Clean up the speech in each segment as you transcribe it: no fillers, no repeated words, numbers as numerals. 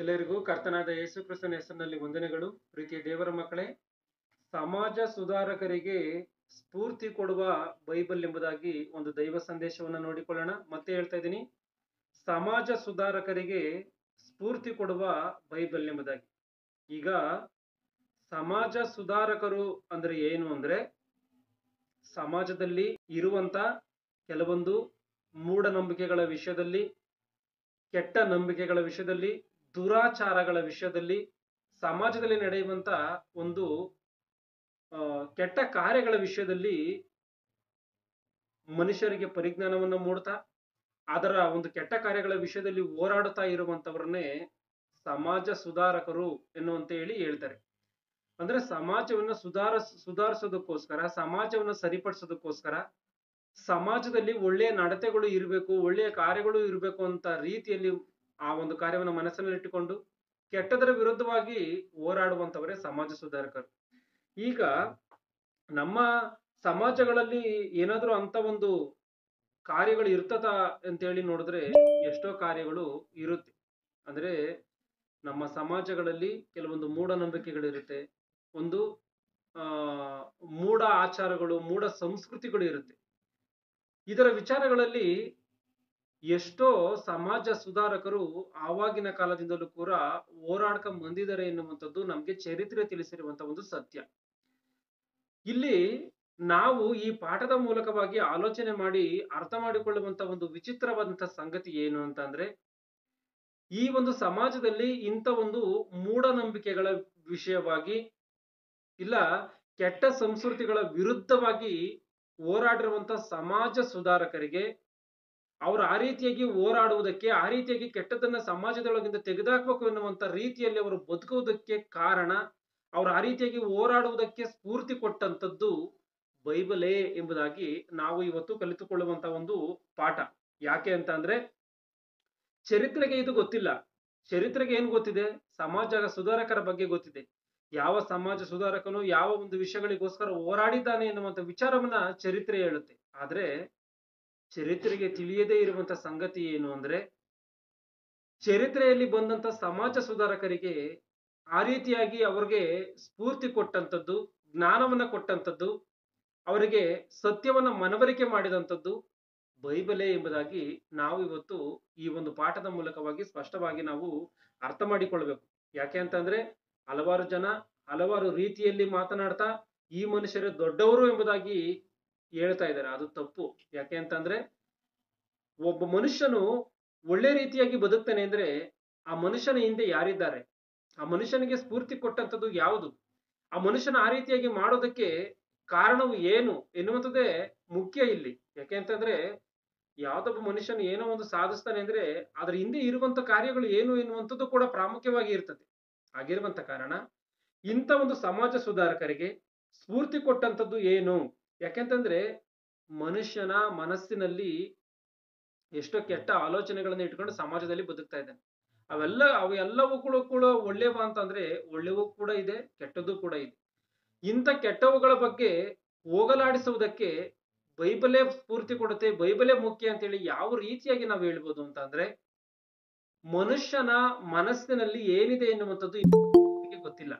ಎಲ್ಲರಿಗೂ ಕರ್ತನಾದ ಯೇಸು ಕ್ರಿಸ್ತನ ಹೆಸರಿನಲ್ಲಿ ವಂದನೆಗಳು. ಪ್ರೀತಿಯ ದೇವರ ಮಕ್ಕಳೇ, ಸಮಾಜ ಸುಧಾರಕರಿಗೆ ಸ್ಫೂರ್ತಿ ಕೊಡುವ ಬೈಬಲ್ ಎಂಬುದಾಗಿ ಒಂದು ದೈವ ಸಂದೇಶವನ್ನು ನೋಡಿಕೊಳ್ಳೋಣ. ಮತ್ತೆ ಹೇಳ್ತಾ ಇದ್ದೀನಿ, ಸಮಾಜ ಸುಧಾರಕರಿಗೆ ಸ್ಫೂರ್ತಿ ಕೊಡುವ ಬೈಬಲ್ ಎಂಬುದಾಗಿ. ಈಗ ಸಮಾಜ ಸುಧಾರಕರು ಅಂದ್ರೆ ಏನು ಅಂದ್ರೆ, ಸಮಾಜದಲ್ಲಿ ಇರುವಂತ ಕೆಲವೊಂದು ಮೂಢನಂಬಿಕೆಗಳ ವಿಷಯದಲ್ಲಿ, ಕೆಟ್ಟ ನಂಬಿಕೆಗಳ ವಿಷಯದಲ್ಲಿ, ದುರಾಚಾರಗಳ ವಿಷಯದಲ್ಲಿ, ಸಮಾಜದಲ್ಲಿ ನಡೆಯುವಂತ ಒಂದು ಕೆಟ್ಟ ಕಾರ್ಯಗಳ ವಿಷಯದಲ್ಲಿ ಮನುಷ್ಯರಿಗೆ ಪರಿಜ್ಞಾನವನ್ನು ಮೂಡ್ತಾ ಅದರ ಒಂದು ಕೆಟ್ಟ ಕಾರ್ಯಗಳ ವಿಷಯದಲ್ಲಿ ಹೋರಾಡುತ್ತಾ ಇರುವಂತವರನ್ನೇ ಸಮಾಜ ಸುಧಾರಕರು ಎನ್ನುವಂತ ಹೇಳ್ತಾರೆ. ಅಂದ್ರೆ ಸಮಾಜವನ್ನು ಸುಧಾರಿಸೋದಕ್ಕೋಸ್ಕರ, ಸಮಾಜವನ್ನು ಸರಿಪಡಿಸೋದಕ್ಕೋಸ್ಕರ, ಸಮಾಜದಲ್ಲಿ ಒಳ್ಳೆಯ ನಡತೆಗಳು ಇರಬೇಕು, ಒಳ್ಳೆಯ ಕಾರ್ಯಗಳು ಇರಬೇಕು ಅಂತ ರೀತಿಯಲ್ಲಿ ಆ ಒಂದು ಕಾರ್ಯವನ್ನು ಮನಸ್ಸಿನಲ್ಲಿಟ್ಟುಕೊಂಡು ಕೆಟ್ಟದರ ವಿರುದ್ಧವಾಗಿ ಹೋರಾಡುವಂತವರೇ ಸಮಾಜ ಸುಧಾರಕರು. ಈಗ ನಮ್ಮ ಸಮಾಜಗಳಲ್ಲಿ ಏನಾದ್ರೂ ಅಂತ ಒಂದು ಕಾರ್ಯಗಳು ಇರ್ತದ ಅಂತೇಳಿ ನೋಡಿದ್ರೆ ಎಷ್ಟೋ ಕಾರ್ಯಗಳು ಇರುತ್ತೆ. ಅಂದ್ರೆ ನಮ್ಮ ಸಮಾಜಗಳಲ್ಲಿ ಕೆಲವೊಂದು ಮೂಢನಂಬಿಕೆಗಳಿರುತ್ತೆ, ಒಂದು ಮೂಢ ಆಚಾರಗಳು, ಮೂಢ ಸಂಸ್ಕೃತಿಗಳು ಇರುತ್ತೆ. ಇದರ ವಿಚಾರಗಳಲ್ಲಿ ಎಷ್ಟೋ ಸಮಾಜ ಸುಧಾರಕರು ಆವಾಗಿನ ಕಾಲದಿಂದಲೂ ಕೂಡ ಹೋರಾಡ್ಕೊಂಡ್ ಬಂದಿದ್ದಾರೆ ಎನ್ನುವಂಥದ್ದು ನಮ್ಗೆ ಚರಿತ್ರೆ ತಿಳಿಸಿರುವಂತ ಒಂದು ಸತ್ಯ. ಇಲ್ಲಿ ನಾವು ಈ ಪಾಠದ ಮೂಲಕವಾಗಿ ಆಲೋಚನೆ ಮಾಡಿ ಅರ್ಥ ಮಾಡಿಕೊಳ್ಳುವಂತ ಒಂದು ವಿಚಿತ್ರವಾದಂತ ಸಂಗತಿ ಏನು ಅಂತ ಅಂದ್ರೆ, ಈ ಒಂದು ಸಮಾಜದಲ್ಲಿ ಇಂಥ ಒಂದು ಮೂಢನಂಬಿಕೆಗಳ ವಿಷಯವಾಗಿ ಇಲ್ಲ ಕೆಟ್ಟ ಸಂಸ್ಕೃತಿಗಳ ವಿರುದ್ಧವಾಗಿ ಹೋರಾಡಿರುವಂತ ಸಮಾಜ ಸುಧಾರಕರಿಗೆ, ಅವರು ಆ ರೀತಿಯಾಗಿ ಹೋರಾಡುವುದಕ್ಕೆ, ಆ ರೀತಿಯಾಗಿ ಕೆಟ್ಟದನ್ನ ಸಮಾಜದೊಳಗಿಂದ ತೆಗೆದುಹಾಕಬೇಕು ಎನ್ನುವಂತ ರೀತಿಯಲ್ಲಿ ಅವರು ಬದುಕುವುದಕ್ಕೆ ಕಾರಣ, ಅವರು ಆ ರೀತಿಯಾಗಿ ಹೋರಾಡುವುದಕ್ಕೆ ಸ್ಫೂರ್ತಿ ಕೊಟ್ಟಂತದ್ದು ಬೈಬಲೇ ಎಂಬುದಾಗಿ ನಾವು ಇವತ್ತು ಕಲಿತುಕೊಳ್ಳುವಂತ ಒಂದು ಪಾಠ. ಯಾಕೆ ಅಂತ ಅಂದ್ರೆ, ಚರಿತ್ರೆಗೆ ಇದು ಗೊತ್ತಿಲ್ಲ. ಚರಿತ್ರೆಗೆ ಏನ್ ಗೊತ್ತಿದೆ? ಸಮಾಜ ಸುಧಾರಕರ ಬಗ್ಗೆ ಗೊತ್ತಿದೆ. ಯಾವ ಸಮಾಜ ಸುಧಾರಕನು ಯಾವ ಒಂದು ವಿಷಯಗಳಿಗೋಸ್ಕರ ಹೋರಾಡಿದ್ದಾನೆ ಎನ್ನುವಂತ ವಿಚಾರವನ್ನ ಚರಿತ್ರೆ ಹೇಳುತ್ತೆ. ಆದ್ರೆ ಚರಿತ್ರೆಗೆ ತಿಳಿಯದೇ ಇರುವಂತ ಸಂಗತಿ ಏನು ಅಂದ್ರೆ, ಚರಿತ್ರೆಯಲ್ಲಿ ಬಂದಂತ ಸಮಾಜ ಸುಧಾರಕರಿಗೆ ಆ ರೀತಿಯಾಗಿ ಅವ್ರಿಗೆ ಸ್ಫೂರ್ತಿ ಕೊಟ್ಟಂತದ್ದು, ಜ್ಞಾನವನ್ನ ಕೊಟ್ಟಂತದ್ದು, ಅವರಿಗೆ ಸತ್ಯವನ್ನ ಮನವರಿಕೆ ಮಾಡಿದಂಥದ್ದು ಬೈಬಲೇ ಎಂಬುದಾಗಿ ನಾವು ಇವತ್ತು ಈ ಒಂದು ಪಾಠದ ಮೂಲಕವಾಗಿ ಸ್ಪಷ್ಟವಾಗಿ ನಾವು ಅರ್ಥ ಮಾಡಿಕೊಳ್ಬೇಕು. ಯಾಕೆ ಅಂತಂದ್ರೆ, ಹಲವಾರು ಜನ ಹಲವಾರು ರೀತಿಯಲ್ಲಿ ಮಾತನಾಡ್ತಾ ಈ ಮನುಷ್ಯರು ದೊಡ್ಡವರು ಎಂಬುದಾಗಿ ಹೇಳ್ತಾ ಇದ್ದಾರೆ. ಅದು ತಪ್ಪು. ಯಾಕೆ ಅಂತಂದ್ರೆ, ಒಬ್ಬ ಮನುಷ್ಯನು ಒಳ್ಳೆ ರೀತಿಯಾಗಿ ಬದುಕ್ತಾನೆ ಅಂದ್ರೆ ಆ ಮನುಷ್ಯನ ಹಿಂದೆ ಯಾರಿದ್ದಾರೆ, ಆ ಮನುಷ್ಯನಿಗೆ ಸ್ಫೂರ್ತಿ ಕೊಟ್ಟಂತದ್ದು ಯಾವುದು, ಆ ಮನುಷ್ಯನ ಆ ರೀತಿಯಾಗಿ ಮಾಡೋದಕ್ಕೆ ಕಾರಣವು ಏನು ಎನ್ನುವಂಥದ್ದೇ ಮುಖ್ಯ ಇಲ್ಲಿ. ಯಾಕೆ ಅಂತಂದ್ರೆ, ಯಾವ್ದೊಬ್ಬ ಮನುಷ್ಯನು ಏನೋ ಒಂದು ಸಾಧಿಸ್ತಾನೆ ಅಂದ್ರೆ ಅದ್ರ ಹಿಂದೆ ಇರುವಂತ ಕಾರ್ಯಗಳು ಏನು ಎನ್ನುವಂಥದ್ದು ಕೂಡ ಪ್ರಾಮುಖ್ಯವಾಗಿ ಇರ್ತದೆ. ಆಗಿರುವಂತ ಕಾರಣ ಇಂಥ ಒಂದು ಸಮಾಜ ಸುಧಾರಕರಿಗೆ ಸ್ಫೂರ್ತಿ ಕೊಟ್ಟಂತದ್ದು ಏನು? ಯಾಕೆಂತಂದ್ರೆ, ಮನುಷ್ಯನ ಮನಸ್ಸಿನಲ್ಲಿ ಎಷ್ಟೋ ಕೆಟ್ಟ ಆಲೋಚನೆಗಳನ್ನ ಇಟ್ಕೊಂಡು ಸಮಾಜದಲ್ಲಿ ಬದುಕ್ತಾ ಇದ್ದಾನೆ. ಅವೆಲ್ಲವೂ ಕೂಡ ಒಳ್ಳೆವ ಅಂತಂದ್ರೆ ಒಳ್ಳೆವೂ ಕೂಡ ಇದೆ, ಕೆಟ್ಟದ್ದು ಕೂಡ ಇದೆ. ಇಂಥ ಕೆಟ್ಟವುಗಳ ಬಗ್ಗೆ ಹೋಗಲಾಡಿಸುವುದಕ್ಕೆ ಬೈಬಲೇ ಸ್ಫೂರ್ತಿ ಕೊಡುತ್ತೆ, ಬೈಬಲೇ ಮುಖ್ಯ ಅಂತೇಳಿ ಯಾವ ರೀತಿಯಾಗಿ ನಾವು ಹೇಳ್ಬೋದು ಅಂತ ಅಂದ್ರೆ, ಮನುಷ್ಯನ ಮನಸ್ಸಿನಲ್ಲಿ ಏನಿದೆ ಎನ್ನುವಂಥದ್ದು ಗೊತ್ತಿಲ್ಲ.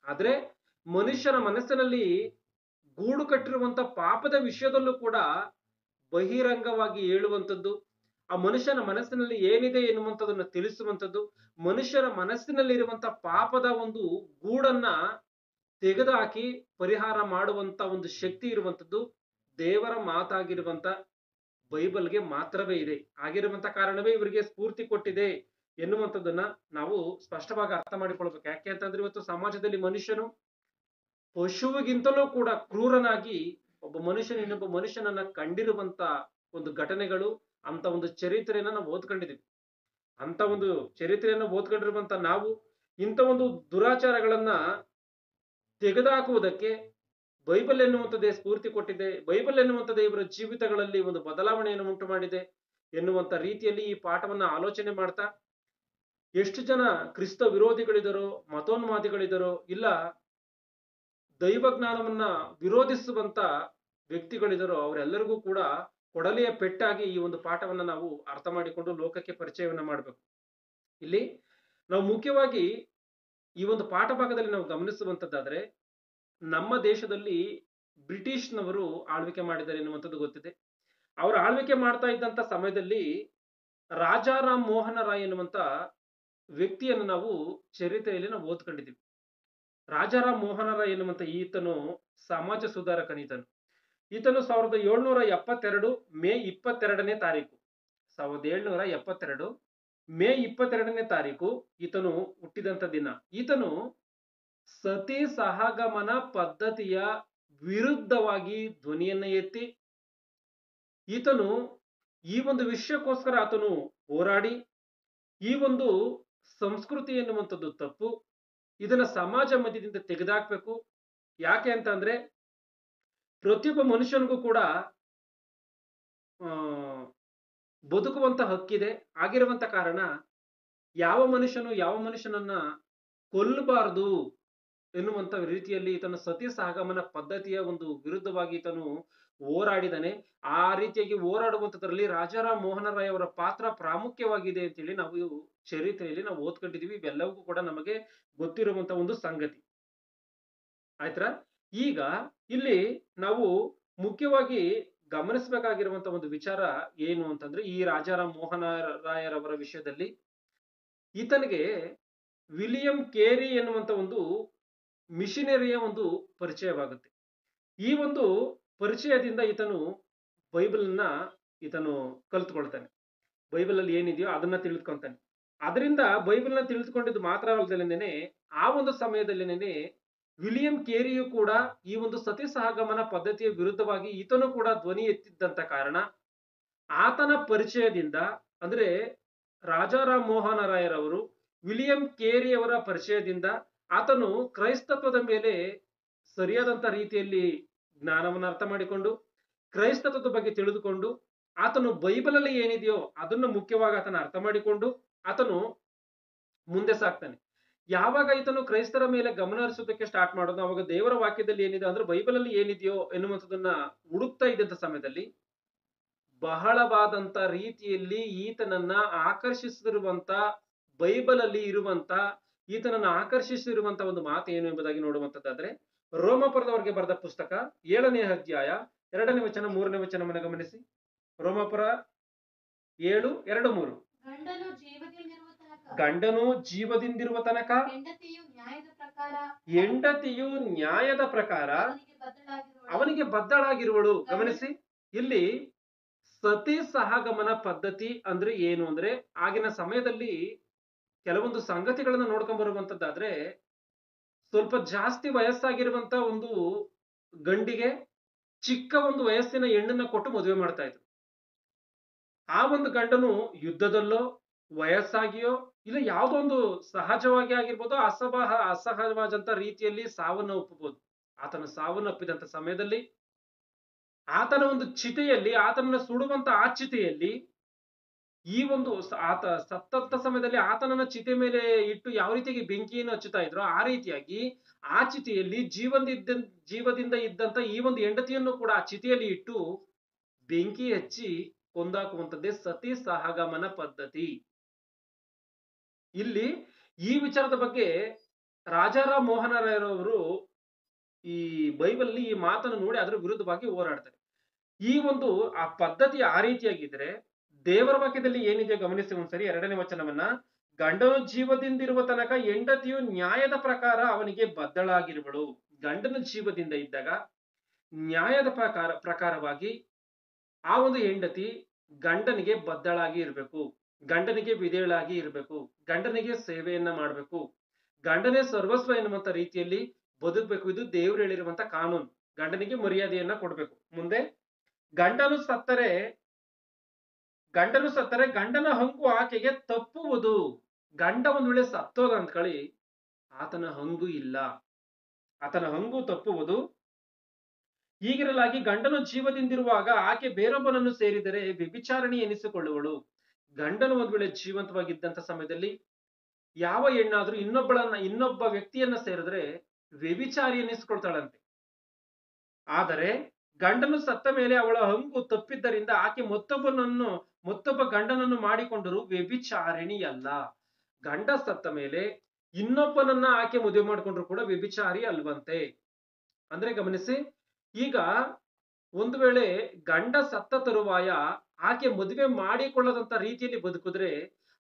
ಆದ್ರೆ ಮನುಷ್ಯನ ಮನಸ್ಸಿನಲ್ಲಿ ಗೂಡು ಕಟ್ಟಿರುವಂತ ಪಾಪದ ವಿಷಯದಲ್ಲೂ ಕೂಡ ಬಹಿರಂಗವಾಗಿ ಹೇಳುವಂಥದ್ದು, ಆ ಮನುಷ್ಯನ ಮನಸ್ಸಿನಲ್ಲಿ ಏನಿದೆ ಎನ್ನುವಂಥದ್ದನ್ನ ತಿಳಿಸುವಂಥದ್ದು, ಮನುಷ್ಯನ ಮನಸ್ಸಿನಲ್ಲಿ ಇರುವಂತ ಪಾಪದ ಒಂದು ಗೂಡನ್ನ ತೆಗೆದುಹಾಕಿ ಪರಿಹಾರ ಮಾಡುವಂತ ಒಂದು ಶಕ್ತಿ ಇರುವಂತದ್ದು ದೇವರ ಮಾತಾಗಿರುವಂತ ಬೈಬಲ್ಗೆ ಮಾತ್ರವೇ ಇದೆ. ಆಗಿರುವಂತ ಕಾರಣವೇ ಇವರಿಗೆ ಸ್ಫೂರ್ತಿ ಕೊಟ್ಟಿದೆ ಎನ್ನುವಂಥದ್ದನ್ನ ನಾವು ಸ್ಪಷ್ಟವಾಗಿ ಅರ್ಥ ಮಾಡಿಕೊಳ್ಬೇಕು. ಯಾಕೆ ಅಂತಂದ್ರೆ, ಇವತ್ತು ಸಮಾಜದಲ್ಲಿ ಮನುಷ್ಯನು ಪಶುವಿಗಿಂತಲೂ ಕೂಡ ಕ್ರೂರನಾಗಿ ಒಬ್ಬ ಮನುಷ್ಯನ ಇನ್ನೊಬ್ಬ ಮನುಷ್ಯನನ್ನ ಕಂಡಿರುವಂತ ಒಂದು ಘಟನೆಗಳು, ಅಂತ ಒಂದು ಚರಿತ್ರೆಯನ್ನ ನಾವು ಓದ್ಕೊಂಡಿದೀವಿ. ಅಂತ ಒಂದು ಚರಿತ್ರೆಯನ್ನ ಓದ್ಕೊಂಡಿರುವಂತ ನಾವು ಇಂಥ ಒಂದು ದುರಾಚಾರಗಳನ್ನ ತೆಗೆದುಹಾಕುವುದಕ್ಕೆ ಬೈಬಲ್ ಎನ್ನುವಂಥದ್ದೇ ಸ್ಫೂರ್ತಿ ಕೊಟ್ಟಿದೆ, ಬೈಬಲ್ ಎನ್ನುವಂಥದ್ದೇ ಇವರ ಜೀವಿತಗಳಲ್ಲಿ ಒಂದು ಬದಲಾವಣೆಯನ್ನು ಉಂಟು ಮಾಡಿದೆ ಎನ್ನುವಂತ ರೀತಿಯಲ್ಲಿ ಈ ಪಾಠವನ್ನ ಆಲೋಚನೆ ಮಾಡ್ತಾ, ಎಷ್ಟು ಜನ ಕ್ರಿಸ್ತ ವಿರೋಧಿಗಳಿದರೋ, ಮತೋನ್ಮಾದಿಗಳಿದರೋ, ಇಲ್ಲ ದೈವಜ್ಞಾನವನ್ನ ವಿರೋಧಿಸುವಂತ ವ್ಯಕ್ತಿಗಳಿದರೋ, ಅವರೆಲ್ಲರಿಗೂ ಕೂಡ ಕೊಡಲಿಯ ಪೆಟ್ಟಾಗಿ ಈ ಒಂದು ಪಾಠವನ್ನ ನಾವು ಅರ್ಥ ಮಾಡಿಕೊಂಡು ಲೋಕಕ್ಕೆ ಪರಿಚಯವನ್ನ ಮಾಡಬೇಕು. ಇಲ್ಲಿ ನಾವು ಮುಖ್ಯವಾಗಿ ಈ ಒಂದು ಪಾಠ ಭಾಗದಲ್ಲಿ ನಾವು ಗಮನಿಸುವಂತದ್ದಾದ್ರೆ, ನಮ್ಮ ದೇಶದಲ್ಲಿ ಬ್ರಿಟಿಷ್‌ನವರು ಆಳ್ವಿಕೆ ಮಾಡಿದ್ದಾರೆ ಎನ್ನುವಂಥದ್ದು ಗೊತ್ತಿದೆ. ಅವರು ಆಳ್ವಿಕೆ ಮಾಡ್ತಾ ಇದ್ದಂತ ಸಮಯದಲ್ಲಿ ರಾಜಾ ರಾಮ್ ಮೋಹನ ರಾಯ್ ಎನ್ನುವಂತ ವ್ಯಕ್ತಿಯನ್ನು ನಾವು ಚರಿತ್ರೆಯಲ್ಲಿ ನಾವು ಓದ್ಕೊಂಡಿದ್ದೀವಿ. ರಾಜಾರಾಮ್ ಮೋಹನ ರಾಯ್ ಎನ್ನುವಂತ ಈತನು ಸಮಾಜ ಸುಧಾರಕನಿತನು. ಈತನು 1772 ಮೇ 22ನೇ ತಾರೀಕು 1772 ಮೇ 22ನೇ ತಾರೀಕು ಈತನು ಹುಟ್ಟಿದಂತ ದಿನ. ಈತನು ಸತಿ ಸಹಗಮನ ಪದ್ಧತಿಯ ವಿರುದ್ಧವಾಗಿ ಧ್ವನಿಯನ್ನ ಎತ್ತಿ ಈತನು ಈ ಒಂದು ವಿಷಯಕ್ಕೋಸ್ಕರ ಆತನು ಹೋರಾಡಿ ಈ ಒಂದು ಸಂಸ್ಕೃತಿ ಎನ್ನುವಂಥದ್ದು ತಪ್ಪು, ಇದನ್ನ ಸಮಾಜ ಮಧ್ಯದಿಂದ ತೆಗೆದುಹಾಕ್ಬೇಕು. ಯಾಕೆ ಅಂತ ಅಂದ್ರೆ ಪ್ರತಿಯೊಬ್ಬ ಮನುಷ್ಯನಿಗೂ ಕೂಡ ಆ ಬದುಕುವಂತ ಹಕ್ಕಿದೆ. ಆಗಿರುವಂತ ಕಾರಣ ಯಾವ ಮನುಷ್ಯನನ್ನ ಕೊಲ್ಲಬಾರದು ಎನ್ನುವಂತ ರೀತಿಯಲ್ಲಿ ಈತನು ಸತಿ ಸಹಗಮನ ಪದ್ಧತಿಯ ಒಂದು ವಿರುದ್ಧವಾಗಿ ಈತನು ಹೋರಾಡಿದಾನೆ. ಆ ರೀತಿಯಾಗಿ ಹೋರಾಡುವಂತದ್ರಲ್ಲಿ ರಾಜಾರಾಮ್ ಮೋಹನ ರಾಯ್ ಅವರ ಪಾತ್ರ ಪ್ರಾಮುಖ್ಯವಾಗಿದೆ ಅಂತೇಳಿ ನಾವು ಚರಿತ್ರೆಯಲ್ಲಿ ನಾವು ಓದ್ಕೊಂಡಿದೀವಿ. ಇವೆಲ್ಲವೂ ಕೂಡ ನಮಗೆ ಗೊತ್ತಿರುವಂತ ಒಂದು ಸಂಗತಿ. ಆಯ್ತಾ? ಈಗ ಇಲ್ಲಿ ನಾವು ಮುಖ್ಯವಾಗಿ ಗಮನಿಸಬೇಕಾಗಿರುವಂತ ಒಂದು ವಿಚಾರ ಏನು ಅಂತಂದ್ರೆ, ಈ ರಾಜಾರಾಮ್ ಮೋಹನ ರಾಯರವರ ವಿಷಯದಲ್ಲಿ ಈತನಿಗೆ ವಿಲಿಯಂ ಕೇರಿ ಎನ್ನುವಂತ ಒಂದು ಮಿಷನರಿಯ ಒಂದು ಪರಿಚಯವಾಗುತ್ತೆ. ಈ ಒಂದು ಪರಿಚಯದಿಂದ ಈತನು ಬೈಬಲ್ನ ಈತನು ಕಲ್ತ್ಕೊಳ್ತಾನೆ. ಬೈಬಲ್ ಅಲ್ಲಿ ಏನಿದೆಯೋ ಅದನ್ನ ತಿಳಿದುಕೊಂತಾನೆ. ಅದರಿಂದ ಬೈಬಲ್ನ ತಿಳಿದುಕೊಂಡಿದ್ದು ಮಾತ್ರ ಅಲ್ಲದೇನೆ ಆ ಒಂದು ಸಮಯದಲ್ಲಿನೇ ವಿಲಿಯಂ ಕೇರಿಯು ಕೂಡ ಈ ಒಂದು ಸತಿ ಸಹಗಮನ ಪದ್ಧತಿಯ ವಿರುದ್ಧವಾಗಿ ಈತನು ಕೂಡ ಧ್ವನಿ ಎತ್ತಿದ್ದಂತ ಕಾರಣ ಆತನ ಪರಿಚಯದಿಂದ, ಅಂದ್ರೆ ರಾಜಾರಾಮ್ ಮೋಹನ ರಾಯರವರು ವಿಲಿಯಂ ಕೇರಿಯವರ ಪರಿಚಯದಿಂದ ಆತನು ಕ್ರೈಸ್ತತ್ವದ ಮೇಲೆ ಸರಿಯಾದಂತ ರೀತಿಯಲ್ಲಿ ಜ್ಞಾನವನ್ನು ಅರ್ಥ ಮಾಡಿಕೊಂಡು ಕ್ರೈಸ್ತತ್ವದ ಬಗ್ಗೆ ತಿಳಿದುಕೊಂಡು ಆತನು ಬೈಬಲ್ ಅಲ್ಲಿ ಏನಿದೆಯೋ ಅದನ್ನು ಮುಖ್ಯವಾಗಿ ಆತನ ಅರ್ಥ ಮಾಡಿಕೊಂಡು ಆತನು ಮುಂದೆ ಸಾಗ್ತಾನೆ. ಯಾವಾಗ ಈತನು ಕ್ರೈಸ್ತರ ಮೇಲೆ ಗಮನ ಹರಿಸೋದಕ್ಕೆ ಸ್ಟಾರ್ಟ್ ಮಾಡೋದು, ಅವಾಗ ದೇವರ ವಾಕ್ಯದಲ್ಲಿ ಏನಿದೆ ಅಂದ್ರೆ ಬೈಬಲ್ ಅಲ್ಲಿ ಏನಿದೆಯೋ ಎನ್ನುವಂಥದ್ದನ್ನ ಹುಡುಕ್ತಾ ಇದ್ದಂತ ಸಮಯದಲ್ಲಿ ಬಹಳವಾದಂತ ರೀತಿಯಲ್ಲಿ ಈತನನ್ನ ಆಕರ್ಷಿಸಿರುವಂತ ಬೈಬಲ್ ಅಲ್ಲಿ ಇರುವಂತ ಈತನನ್ನ ಆಕರ್ಷಿಸಿರುವಂತ ಒಂದು ಮಾತು ಏನು ಎಂಬುದಾಗಿ ನೋಡುವಂತದ್ದಾದ್ರೆ, ರೋಮಪುರದವರಿಗೆ ಬರೆದ ಪುಸ್ತಕ 7ನೇ ಅಧ್ಯಾಯ 2ನೇ ವಚನ 3ನೇ ವಚನವನ್ನು ಗಮನಿಸಿ. ರೋಮಪುರ 7:2-3. ಗಂಡನು ಜೀವದಿಂದಿರುವ ತನಕ ಹೆಂಡತಿಯು ನ್ಯಾಯದ ಪ್ರಕಾರ ಅವನಿಗೆ ಬದ್ಧಳಾಗಿರುವಳು. ಗಮನಿಸಿ, ಇಲ್ಲಿ ಸತಿ ಸಹಗಮನ ಪದ್ಧತಿ ಅಂದ್ರೆ ಏನು ಅಂದ್ರೆ, ಆಗಿನ ಸಮಯದಲ್ಲಿ ಕೆಲವೊಂದು ಸಂಗತಿಗಳನ್ನ ನೋಡ್ಕೊಂಡ್ ಬರುವಂತದ್ದಾದ್ರೆ, ಸ್ವಲ್ಪ ಜಾಸ್ತಿ ವಯಸ್ಸಾಗಿರುವಂತ ಒಂದು ಗಂಡಿಗೆ ಚಿಕ್ಕ ಒಂದು ವಯಸ್ಸಿನ ಹೆಣ್ಣನ್ನ ಕೊಟ್ಟು ಮದುವೆ ಮಾಡ್ತಾ ಇದ್ರು. ಆ ಒಂದು ಗಂಡನು ಯುದ್ಧದಲ್ಲೋ ವಯಸ್ಸಾಗಿಯೋ ಇಲ್ಲ ಯಾವುದೋ ಒಂದು ಸಹಜವಾಗಿ ಆಗಿರ್ಬೋದು, ಅಸಹಜವಾದಂತ ರೀತಿಯಲ್ಲಿ ಸಾವನ್ನ ಒಪ್ಪಬಹುದು. ಆತನ ಸಾವನ್ನಪ್ಪಿದಂತ ಸಮಯದಲ್ಲಿ ಆತನ ಒಂದು ಚಿತೆಯಲ್ಲಿ ಆತನನ್ನ ಸುಡುವಂತ ಆ ಚಿತೆಯಲ್ಲಿ ಈ ಒಂದು ಆತ ಸತ್ತಂತ ಸಮಯದಲ್ಲಿ ಆತನನ್ನ ಚಿತೆ ಮೇಲೆ ಇಟ್ಟು ಯಾವ ರೀತಿಯಾಗಿ ಬೆಂಕಿಯನ್ನು ಹಚ್ಚುತ್ತಾ ಇದ್ರೋ ಆ ರೀತಿಯಾಗಿ ಆ ಚಿತೆಯಲ್ಲಿ ಜೀವದಿಂದ ಇದ್ದಂತ ಈ ಒಂದು ಹೆಂಡತಿಯನ್ನು ಕೂಡ ಆ ಚಿತೆಯಲ್ಲಿ ಇಟ್ಟು ಬೆಂಕಿ ಹಚ್ಚಿ ಕೊಂದಾಕುವಂತದ್ದೇ ಸತಿ ಸಹಗಮನ ಪದ್ಧತಿ. ಇಲ್ಲಿ ಈ ವಿಚಾರದ ಬಗ್ಗೆ ರಾಜಾರಾಮ್ ಮೋಹನ ರಾಯರವರು ಈ ಬೈಬಲ್ ಈ ಮಾತನ್ನು ನೋಡಿ ಅದರ ವಿರುದ್ಧವಾಗಿ ಹೋರಾಡ್ತಾರೆ. ಈ ಒಂದು ಆ ಪದ್ಧತಿ ಆ ರೀತಿಯಾಗಿದ್ರೆ ದೇವರ ವಾಕ್ಯದಲ್ಲಿ ಏನಿದೆ ಗಮನಿಸಿ ಒಂದ್ಸರಿ 2ನೇ ವಚನವನ್ನ. ಗಂಡನು ಜೀವದಿಂದಿರುವ ತನಕ ಹೆಂಡತಿಯು ನ್ಯಾಯದ ಪ್ರಕಾರ ಅವನಿಗೆ ಬದ್ಧಳಾಗಿರುವಳು. ಗಂಡನ ಜೀವದಿಂದ ಇದ್ದಾಗ ನ್ಯಾಯದ ಪ್ರಕಾರವಾಗಿ ಆ ಒಂದು ಹೆಂಡತಿ ಗಂಡನಿಗೆ ಬದ್ಧಳಾಗಿ ಇರಬೇಕು, ಗಂಡನಿಗೆ ವಿಧೇಯಳಾಗಿ ಇರಬೇಕು, ಗಂಡನಿಗೆ ಸೇವೆಯನ್ನ ಮಾಡಬೇಕು, ಗಂಡನೇ ಸರ್ವಸ್ವ ಎನ್ನುವಂತ ರೀತಿಯಲ್ಲಿ ಬದುಕಬೇಕು. ಇದು ದೇವರು ಹೇಳಿರುವಂತ ಕಾನೂನು. ಗಂಡನಿಗೆ ಮರ್ಯಾದೆಯನ್ನ ಕೊಡ್ಬೇಕು. ಮುಂದೆ ಗಂಡನು ಸತ್ತರೆ ಗಂಡನ ಹಂಗು ಆಕೆಗೆ ತಪ್ಪುವುದು. ಗಂಡ ಒಂದ್ ವೇಳೆ ಸತ್ತೋದ ಅಂದ್ಕೊಳ್ಳಿ, ಆತನ ಹಂಗು ಇಲ್ಲ, ಆತನ ಹಂಗು ತಪ್ಪುವುದು. ಹೀಗಿರಲಾಗಿ ಗಂಡನು ಜೀವದಿಂದಿರುವಾಗ ಆಕೆ ಬೇರೊಬ್ಬನನ್ನು ಸೇರಿದರೆ ವ್ಯಭಿಚಾರಣಿ ಎನಿಸಿಕೊಳ್ಳುವಳು. ಗಂಡನು ಒಂದ್ ವೇಳೆ ಜೀವಂತವಾಗಿದ್ದಂತ ಸಮಯದಲ್ಲಿ ಯಾವ ಹೆಣ್ಣಾದ್ರೂ ಇನ್ನೊಬ್ಬ ವ್ಯಕ್ತಿಯನ್ನ ಸೇರಿದ್ರೆ ವ್ಯಭಿಚಾರಿ ಎನಿಸಿಕೊಳ್ತಾಳಂತೆ. ಆದರೆ ಗಂಡನು ಸತ್ತ ಮೇಲೆ ಅವಳ ಹಂಗು ತಪ್ಪಿದ್ದರಿಂದ ಆಕೆ ಮತ್ತೊಬ್ಬ ಗಂಡನನ್ನು ಮಾಡಿಕೊಂಡರೂ ವ್ಯಭಿಚಾರಿಣಿಯಲ್ಲ. ಗಂಡ ಸತ್ತ ಮೇಲೆ ಇನ್ನೊಬ್ಬನನ್ನ ಆಕೆ ಮದುವೆ ಮಾಡ್ಕೊಂಡ್ರು ಕೂಡ ವ್ಯಭಿಚಾರಿ ಅಲ್ವಂತೆ. ಅಂದ್ರೆ ಗಮನಿಸಿ, ಈಗ ಒಂದು ವೇಳೆ ಗಂಡ ಸತ್ತ ತರುವಾಯ ಆಕೆ ಮದುವೆ ಮಾಡಿಕೊಳ್ಳದಂತ ರೀತಿಯಲ್ಲಿ ಬದುಕಿದ್ರೆ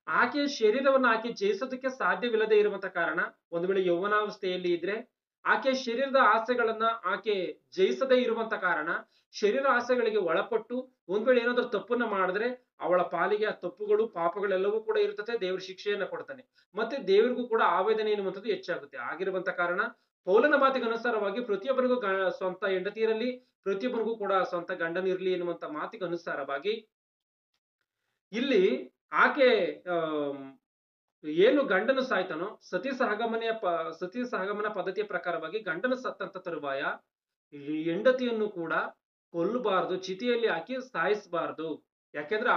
ಆಕೆ ಶರೀರವನ್ನು ಆಕೆ ಜಯಿಸೋದಕ್ಕೆ ಸಾಧ್ಯವಿಲ್ಲದೆ ಇರುವಂತ ಕಾರಣ, ಒಂದು ವೇಳೆ ಯೌವನಾವಸ್ಥೆಯಲ್ಲಿ ಇದ್ರೆ ಆಕೆ ಶರೀರದ ಆಸೆಗಳನ್ನ ಆಕೆ ಜಯಿಸದೇ ಇರುವಂತ ಕಾರಣ ಶರೀರ ಆಸೆಗಳಿಗೆ ಒಳಪಟ್ಟು ಒಂದ್ ವೇಳೆ ಏನಾದ್ರೂ ತಪ್ಪನ್ನ ಮಾಡಿದ್ರೆ ಅವಳ ಪಾಲಿಗೆ ಆ ತಪ್ಪುಗಳು ಪಾಪಗಳೆಲ್ಲವೂ ಕೂಡ ಇರ್ತದೆ, ದೇವ್ರ ಶಿಕ್ಷೆಯನ್ನ ಕೊಡ್ತಾನೆ. ಮತ್ತೆ ದೇವರಿಗೂ ಕೂಡ ಆವೇದನೆ ಎನ್ನುವಂಥದ್ದು ಹೆಚ್ಚಾಗುತ್ತೆ. ಆಗಿರುವಂತ ಕಾರಣ ಪೌಲನ ಮಾತಿಗೆ ಅನುಸಾರವಾಗಿ ಪ್ರತಿಯೊಬ್ಬರಿಗೂ ಸ್ವಂತ ಹೆಂಡತಿಯರಲ್ಲಿ, ಪ್ರತಿಯೊಬ್ಬರಿಗೂ ಕೂಡ ಸ್ವಂತ ಗಂಡನಿರ್ಲಿ ಎನ್ನುವಂತ ಮಾತಿಗೆ ಅನುಸಾರವಾಗಿ ಇಲ್ಲಿ ಆಕೆ ಏನು ಗಂಡನು ಸಾಯ್ತಾನೋ ಸತಿ ಸಹಗಮನ ಪದ್ಧತಿಯ ಪ್ರಕಾರವಾಗಿ ಗಂಡನು ಸತ್ತಂತ ತರುವಾಯ ಹೆಂಡತಿಯನ್ನು ಕೂಡ ಕೊಲ್ಲಬಾರದು, ಚಿತೆಯಲ್ಲಿ ಹಾಕಿ ಸಾಯಿಸಬಾರದು. ಯಾಕೆಂದ್ರೆ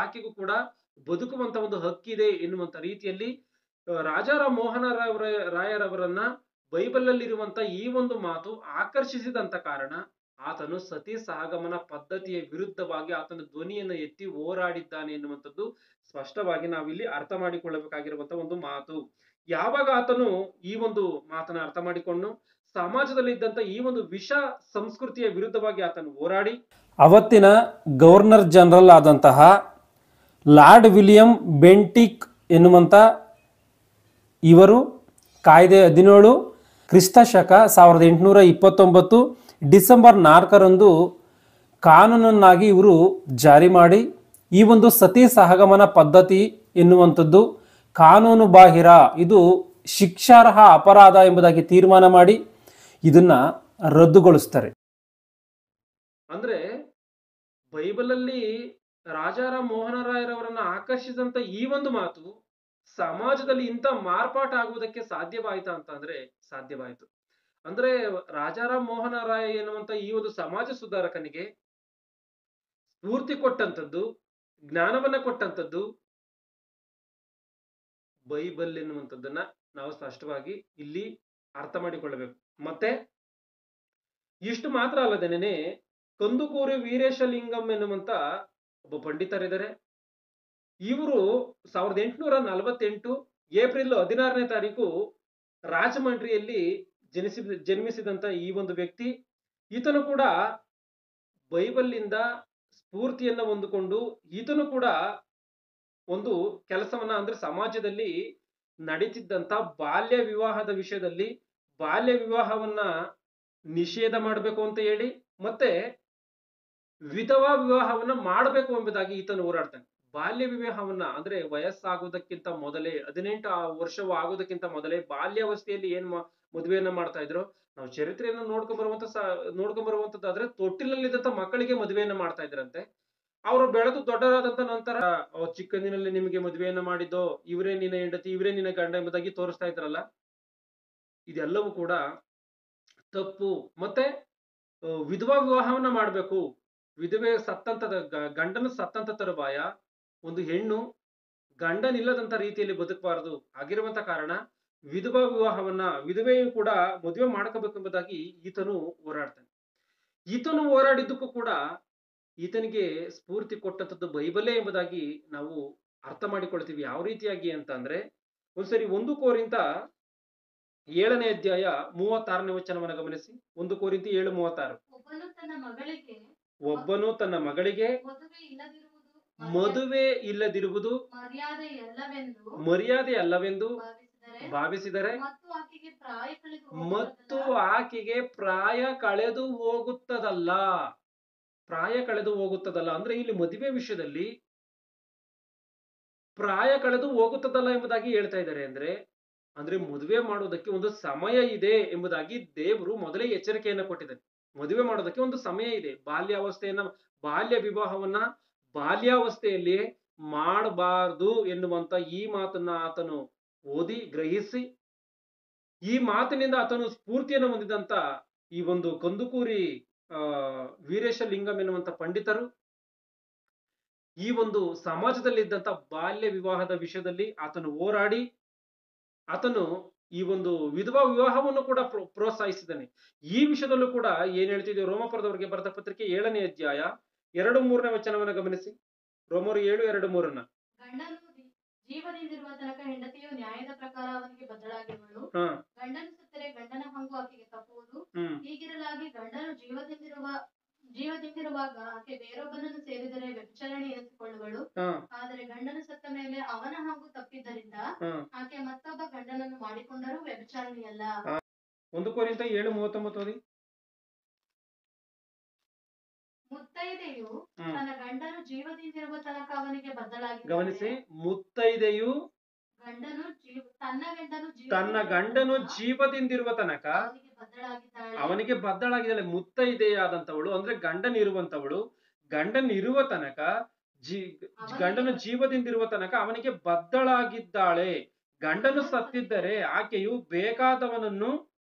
ಆಕೆಗೂ ಕೂಡ ಬದುಕುವಂತ ಒಂದು ಹಕ್ಕಿದೆ ಎನ್ನುವಂತ ರೀತಿಯಲ್ಲಿ ರಾಜಾರಾಮ್ ಮೋಹನ ರಾಯರವರನ್ನ ಬೈಬಲ್ ಅಲ್ಲಿರುವಂತ ಈ ಒಂದು ಮಾತು ಆಕರ್ಷಿಸಿದಂತ ಕಾರಣ ಆತನು ಸತಿ ಸಹಗಮನ ಪದ್ಧತಿಯ ವಿರುದ್ಧವಾಗಿ ಆತನ ಧ್ವನಿಯನ್ನು ಎತ್ತಿ ಹೋರಾಡಿದ್ದಾನೆ ಎನ್ನುವಂಥದ್ದು ಸ್ಪಷ್ಟವಾಗಿ ನಾವಿಲ್ಲಿ ಅರ್ಥ ಮಾಡಿಕೊಳ್ಳಬೇಕಾಗಿರುವಂತ ಒಂದು ಮಾತು. ಯಾವಾಗ ಆತನು ಈ ಒಂದು ಮಾತನ್ನ ಅರ್ಥ ಮಾಡಿಕೊಂಡು ಸಮಾಜದಲ್ಲಿ ಇದ್ದಂತ ಈ ಒಂದು ವಿಷ ಸಂಸ್ಕೃತಿಯ ವಿರುದ್ಧವಾಗಿ ಆತನು ಹೋರಾಡಿ ಅವತ್ತಿನ ಗವರ್ನರ್ ಜನರಲ್ ಆದಂತಹ ಲಾರ್ಡ್ ವಿಲಿಯಂ ಬೆಂಟಿಕ್ ಎನ್ನುವಂಥ ಇವರು ಕಾಯ್ದೆ 17 ಕ್ರಿಸ್ತ ಶಕ 1829 ಡಿಸೆಂಬರ್ 4ರಂದು ಕಾನೂನನ್ನಾಗಿ ಇವರು ಜಾರಿ ಮಾಡಿ ಈ ಒಂದು ಸತಿ ಸಹಗಮನ ಪದ್ಧತಿ ಎನ್ನುವಂಥದ್ದು ಕಾನೂನು ಬಾಹಿರ, ಇದು ಶಿಕ್ಷಾರ್ಹ ಅಪರಾಧ ಎಂಬುದಾಗಿ ತೀರ್ಮಾನ ಮಾಡಿ ಇದನ್ನ ರದ್ದುಗೊಳಿಸ್ತಾರೆ. ಅಂದ್ರೆ ಬೈಬಲ್ ಅಲ್ಲಿ ರಾಜಾರಾಮ್ ಮೋಹನ ರಾಯರವರನ್ನ ಆಕರ್ಷಿಸಿದಂತ ಈ ಒಂದು ಮಾತು ಸಮಾಜದಲ್ಲಿ ಇಂಥ ಮಾರ್ಪಾಟ ಆಗುವುದಕ್ಕೆ ಸಾಧ್ಯವಾಯ್ತಾ ಅಂತ ಅಂದ್ರೆ ಸಾಧ್ಯವಾಯಿತು. ಅಂದ್ರೆ ರಾಜಾರಾಮ್ ಮೋಹನ ರಾಯ ಎನ್ನುವಂತ ಈ ಒಂದು ಸಮಾಜ ಸುಧಾರಕನಿಗೆ ಸ್ಫೂರ್ತಿ ಕೊಟ್ಟಂತದ್ದು, ಜ್ಞಾನವನ್ನ ಕೊಟ್ಟಂತದ್ದು ಬೈಬಲ್ ಎನ್ನುವಂಥದ್ದನ್ನ ನಾವು ಸ್ಪಷ್ಟವಾಗಿ ಇಲ್ಲಿ ಅರ್ಥ ಮಾಡಿಕೊಳ್ಳಬೇಕು. ಮತ್ತೆ ಇಷ್ಟು ಮಾತ್ರ ಅಲ್ಲದೇನೆ ಕಂದುಕೂರಿ ವೀರೇಶಲಿಂಗಂ ಎನ್ನುವಂತ ಒಬ್ಬ ಪಂಡಿತರಿದ್ದಾರೆ. ಇವರು 1848 ಏಪ್ರಿಲ್ 16ನೇ ತಾರೀಕು ರಾಜಮಂಡ್ರಿಯಲ್ಲಿ ಜನ್ಮಿಸಿದಂತ ಈ ಒಂದು ವ್ಯಕ್ತಿ. ಈತನು ಕೂಡ ಬೈಬಲ್ನಿಂದ ಸ್ಫೂರ್ತಿಯನ್ನ ಹೊಂದಿಕೊಂಡು ಈತನು ಕೂಡ ಒಂದು ಕೆಲಸವನ್ನ, ಅಂದ್ರೆ ಸಮಾಜದಲ್ಲಿ ನಡೀತಿದ್ದಂತ ಬಾಲ್ಯ ವಿವಾಹದ ವಿಷಯದಲ್ಲಿ ಬಾಲ್ಯ ವಿವಾಹವನ್ನ ನಿಷೇಧ ಮಾಡಬೇಕು ಅಂತ ಹೇಳಿ ಮತ್ತೆ ವಿಧವಾ ವಿವಾಹವನ್ನ ಮಾಡಬೇಕು ಎಂಬುದಾಗಿ ಈತನು ಹೋರಾಡ್ತಾನೆ. ಬಾಲ್ಯ ವಿವಾಹವನ್ನ ಅಂದ್ರೆ ವಯಸ್ಸಾಗುವುದಕ್ಕಿಂತ ಮೊದಲೇ 18 ವರ್ಷವು ಆಗೋದಕ್ಕಿಂತ ಮೊದಲೇ ಬಾಲ್ಯಾವಸ್ಥೆಯಲ್ಲಿ ಏನ್ ಮದುವೆಯನ್ನ ಮಾಡ್ತಾ ಇದ್ರು. ನಾವು ಚರಿತ್ರೆಯನ್ನು ನೋಡ್ಕೊಂಡ್ ಬರುವಂತದ್ದಾದ್ರೆ ತೊಟ್ಟಿಲಲ್ಲಿದ್ದಂತ ಮಕ್ಕಳಿಗೆ ಮದುವೆಯನ್ನ ಮಾಡ್ತಾ ಇದ್ರಂತೆ. ಅವರು ಬೆಳೆದು ದೊಡ್ಡರಾದಂತ ನಂತರ ಚಿಕ್ಕಂದಿನಲ್ಲಿ ನಿಮಗೆ ಮದುವೆಯನ್ನ ಮಾಡಿದ್ದೋ, ಇವರೇ ನಿನ್ನ ಹೆಂಡತಿ, ಇವರೇ ನಿನ್ನ ಗಂಡ ಎಂಬುದಾಗಿ ತೋರಿಸ್ತಾ ಇದ್ರಲ್ಲ. ಇದೆಲ್ಲವೂ ಕೂಡ ತಪ್ಪು. ಮತ್ತೆ ವಿಧವಾ ವಿವಾಹವನ್ನ ಮಾಡ್ಬೇಕು. ವಿಧವೆ ಗಂಡನ ಸತ್ತಂತ ತರುವಾಯ ಒಂದು ಹೆಣ್ಣು ಗಂಡನಿಲ್ಲದಂತ ರೀತಿಯಲ್ಲಿ ಬದುಕಬಾರದು. ಆಗಿರುವಂತ ಕಾರಣ ವಿಧವಾ ವಿವಾಹವನ್ನ ವಿಧವೆಯು ಕೂಡ ಮದುವೆ ಮಾಡ್ಕೋಬೇಕೆಂಬುದಾಗಿ ಈತನು ಹೋರಾಡ್ತಾನೆ. ಈತನು ಹೋರಾಡಿದ್ದಕ್ಕೂ ಕೂಡ ಈತನಿಗೆ ಸ್ಫೂರ್ತಿ ಕೊಟ್ಟಂತದ್ದು ಬೈಬಲೇ ಎಂಬುದಾಗಿ ನಾವು ಅರ್ಥ ಮಾಡಿಕೊಳ್ತೀವಿ. ಯಾವ ರೀತಿಯಾಗಿ ಅಂತ ಅಂದ್ರೆ ಒಂದ್ಸರಿ 1 ಕೊರಿಂಥ 7ನೇ ಅಧ್ಯಾಯ 36ನೇ ವಚನವನ್ನು ಗಮನಿಸಿ. 1 ಕೊರಿಂಥ 7:36. ಒಬ್ಬನು ತನ್ನ ಮಗಳಿಗೆ ಮದುವೆ ಇಲ್ಲದಿರುವುದು ಮರ್ಯಾದೆ ಅಲ್ಲವೆಂದು ಭಾವಿಸಿದರೆ ಮತ್ತು ಆಕೆಗೆ ಪ್ರಾಯ ಕಳೆದು ಹೋಗುತ್ತದಲ್ಲ. ಪ್ರಾಯ ಕಳೆದು ಹೋಗುತ್ತದಲ್ಲ ಅಂದ್ರೆ ಇಲ್ಲಿ ಮದುವೆ ವಿಷಯದಲ್ಲಿ ಪ್ರಾಯ ಕಳೆದು ಹೋಗುತ್ತದಲ್ಲ ಎಂಬುದಾಗಿ ಹೇಳ್ತಾ ಇದ್ದಾರೆ. ಅಂದ್ರೆ ಮದುವೆ ಮಾಡುವುದಕ್ಕೆ ಒಂದು ಸಮಯ ಇದೆ ಎಂಬುದಾಗಿ ದೇವರು ಮೊದಲೇ ಎಚ್ಚರಿಕೆಯನ್ನ ಕೊಟ್ಟಿದ್ದಾರೆ. ಮದುವೆ ಮಾಡೋದಕ್ಕೆ ಒಂದು ಸಮಯ ಇದೆ. ಬಾಲ್ಯ ವಿವಾಹವನ್ನ ಬಾಲ್ಯಾವಸ್ಥೆಯಲ್ಲಿ ಮಾಡಬಾರದು ಎನ್ನುವಂತ ಈ ಮಾತನ್ನ ಆತನು ಓದಿ ಗ್ರಹಿಸಿ, ಈ ಮಾತಿನಿಂದ ಆತನು ಸ್ಫೂರ್ತಿಯನ್ನು ಹೊಂದಿದಂತ ಈ ಒಂದು ಕಂದುಕೂರಿ ವೀರೇಶಲಿಂಗಂ ಎನ್ನುವಂತ ಪಂಡಿತರು ಈ ಒಂದು ಸಮಾಜದಲ್ಲಿದ್ದಂತ ಬಾಲ್ಯ ವಿವಾಹದ ವಿಷಯದಲ್ಲಿ ಆತನು ಹೋರಾಡಿ ಆತನು ಈ ಒಂದು ವಿಧವಾ ವಿವಾಹವನ್ನು ಕೂಡ ಪ್ರೋತ್ಸಾಹಿಸಿದ್ದಾನೆ. ಈ ವಿಷಯದಲ್ಲೂ ಕೂಡ ಏನ್ ಹೇಳ್ತಿದ್ವಿ, ರೋಮಪುರದವರಿಗೆ ಬರೆದ ಪತ್ರಿಕೆ 7ನೇ ಅಧ್ಯಾಯ 2-3ನೇ ವಚನವನ್ನ ಗಮನಿಸಿ. ರೋಮರು 7:2-3. ಜೀವದಿಂದಿರುವ ತನಕ ಹೆಂಡತಿಯು ನ್ಯಾಯದ ಪ್ರಕಾರ ಅವನಿಗೆ ಬದಲಾಗಿರುವಳು. ಹ ಗಂಡನು ಸತ್ತರೆ ಗಂಡನ ಹಂಗು ಆಕೆಗೆ ತಪ್ಪುವುದು. ಹ್ಮ್ ಹೀಗಿರಲಾಗಿ ಗಂಡನು ಜೀವದಿಂದಿರುವಾಗ ಆಕೆ ಬೇರೊಬ್ಬನನ್ನು ಸೇರಿದರೆ ವ್ಯಭಿಚಾರಿಣಿ ಎನಿಸಿಕೊಳ್ಳುವಳು. ಹ ಆದರೆ ಗಂಡನು ಸತ್ತ ಮೇಲೆ ಅವನ ಹಂಗು ತಪ್ಪಿದ್ದರಿಂದ ಹ ಆಕೆ ಮತ್ತೊಬ್ಬ ಗಂಡನನ್ನು ಮಾಡಿಕೊಂಡರೂ ವ್ಯಭಿಚಾರಿಣಿಯಲ್ಲ. 1 ಕೊರಿಂಥ 7:39 ಓದಿ. ಮುತ್ತೈದೆಯು ಹ್ಮ್ ತನ್ನ ಗಂಡನು ಜೀವದಿಂದಿರುವ ತನಕ ಅವನಿಗೆ ಗಮನಿಸಿ, ಬದಲಾಗಿದ್ದಾಳೆ. ಮುತ್ತೈದೆಯು ತನ್ನ ಗಂಡನು ಜೀವದಿಂದಿರುವ ತನಕ ಅವನಿಗೆ ಬದ್ಧಳಾಗಿದ್ದಾಳೆ. ಮುತ್ತೈದೆಯಾದಂತವಳು ಅಂದ್ರೆ ಗಂಡನಿರುವಂತವಳು, ಗಂಡನಿರುವ ತನಕ ಗಂಡನು ಜೀವದಿಂದಿರುವ ತನಕ ಅವನಿಗೆ ಬದ್ಧಳಾಗಿದ್ದಾಳೆ. ಗಂಡನು ಸತ್ತಿದ್ದರೆ ಆಕೆಯು ಬೇಕಾದವನನ್ನು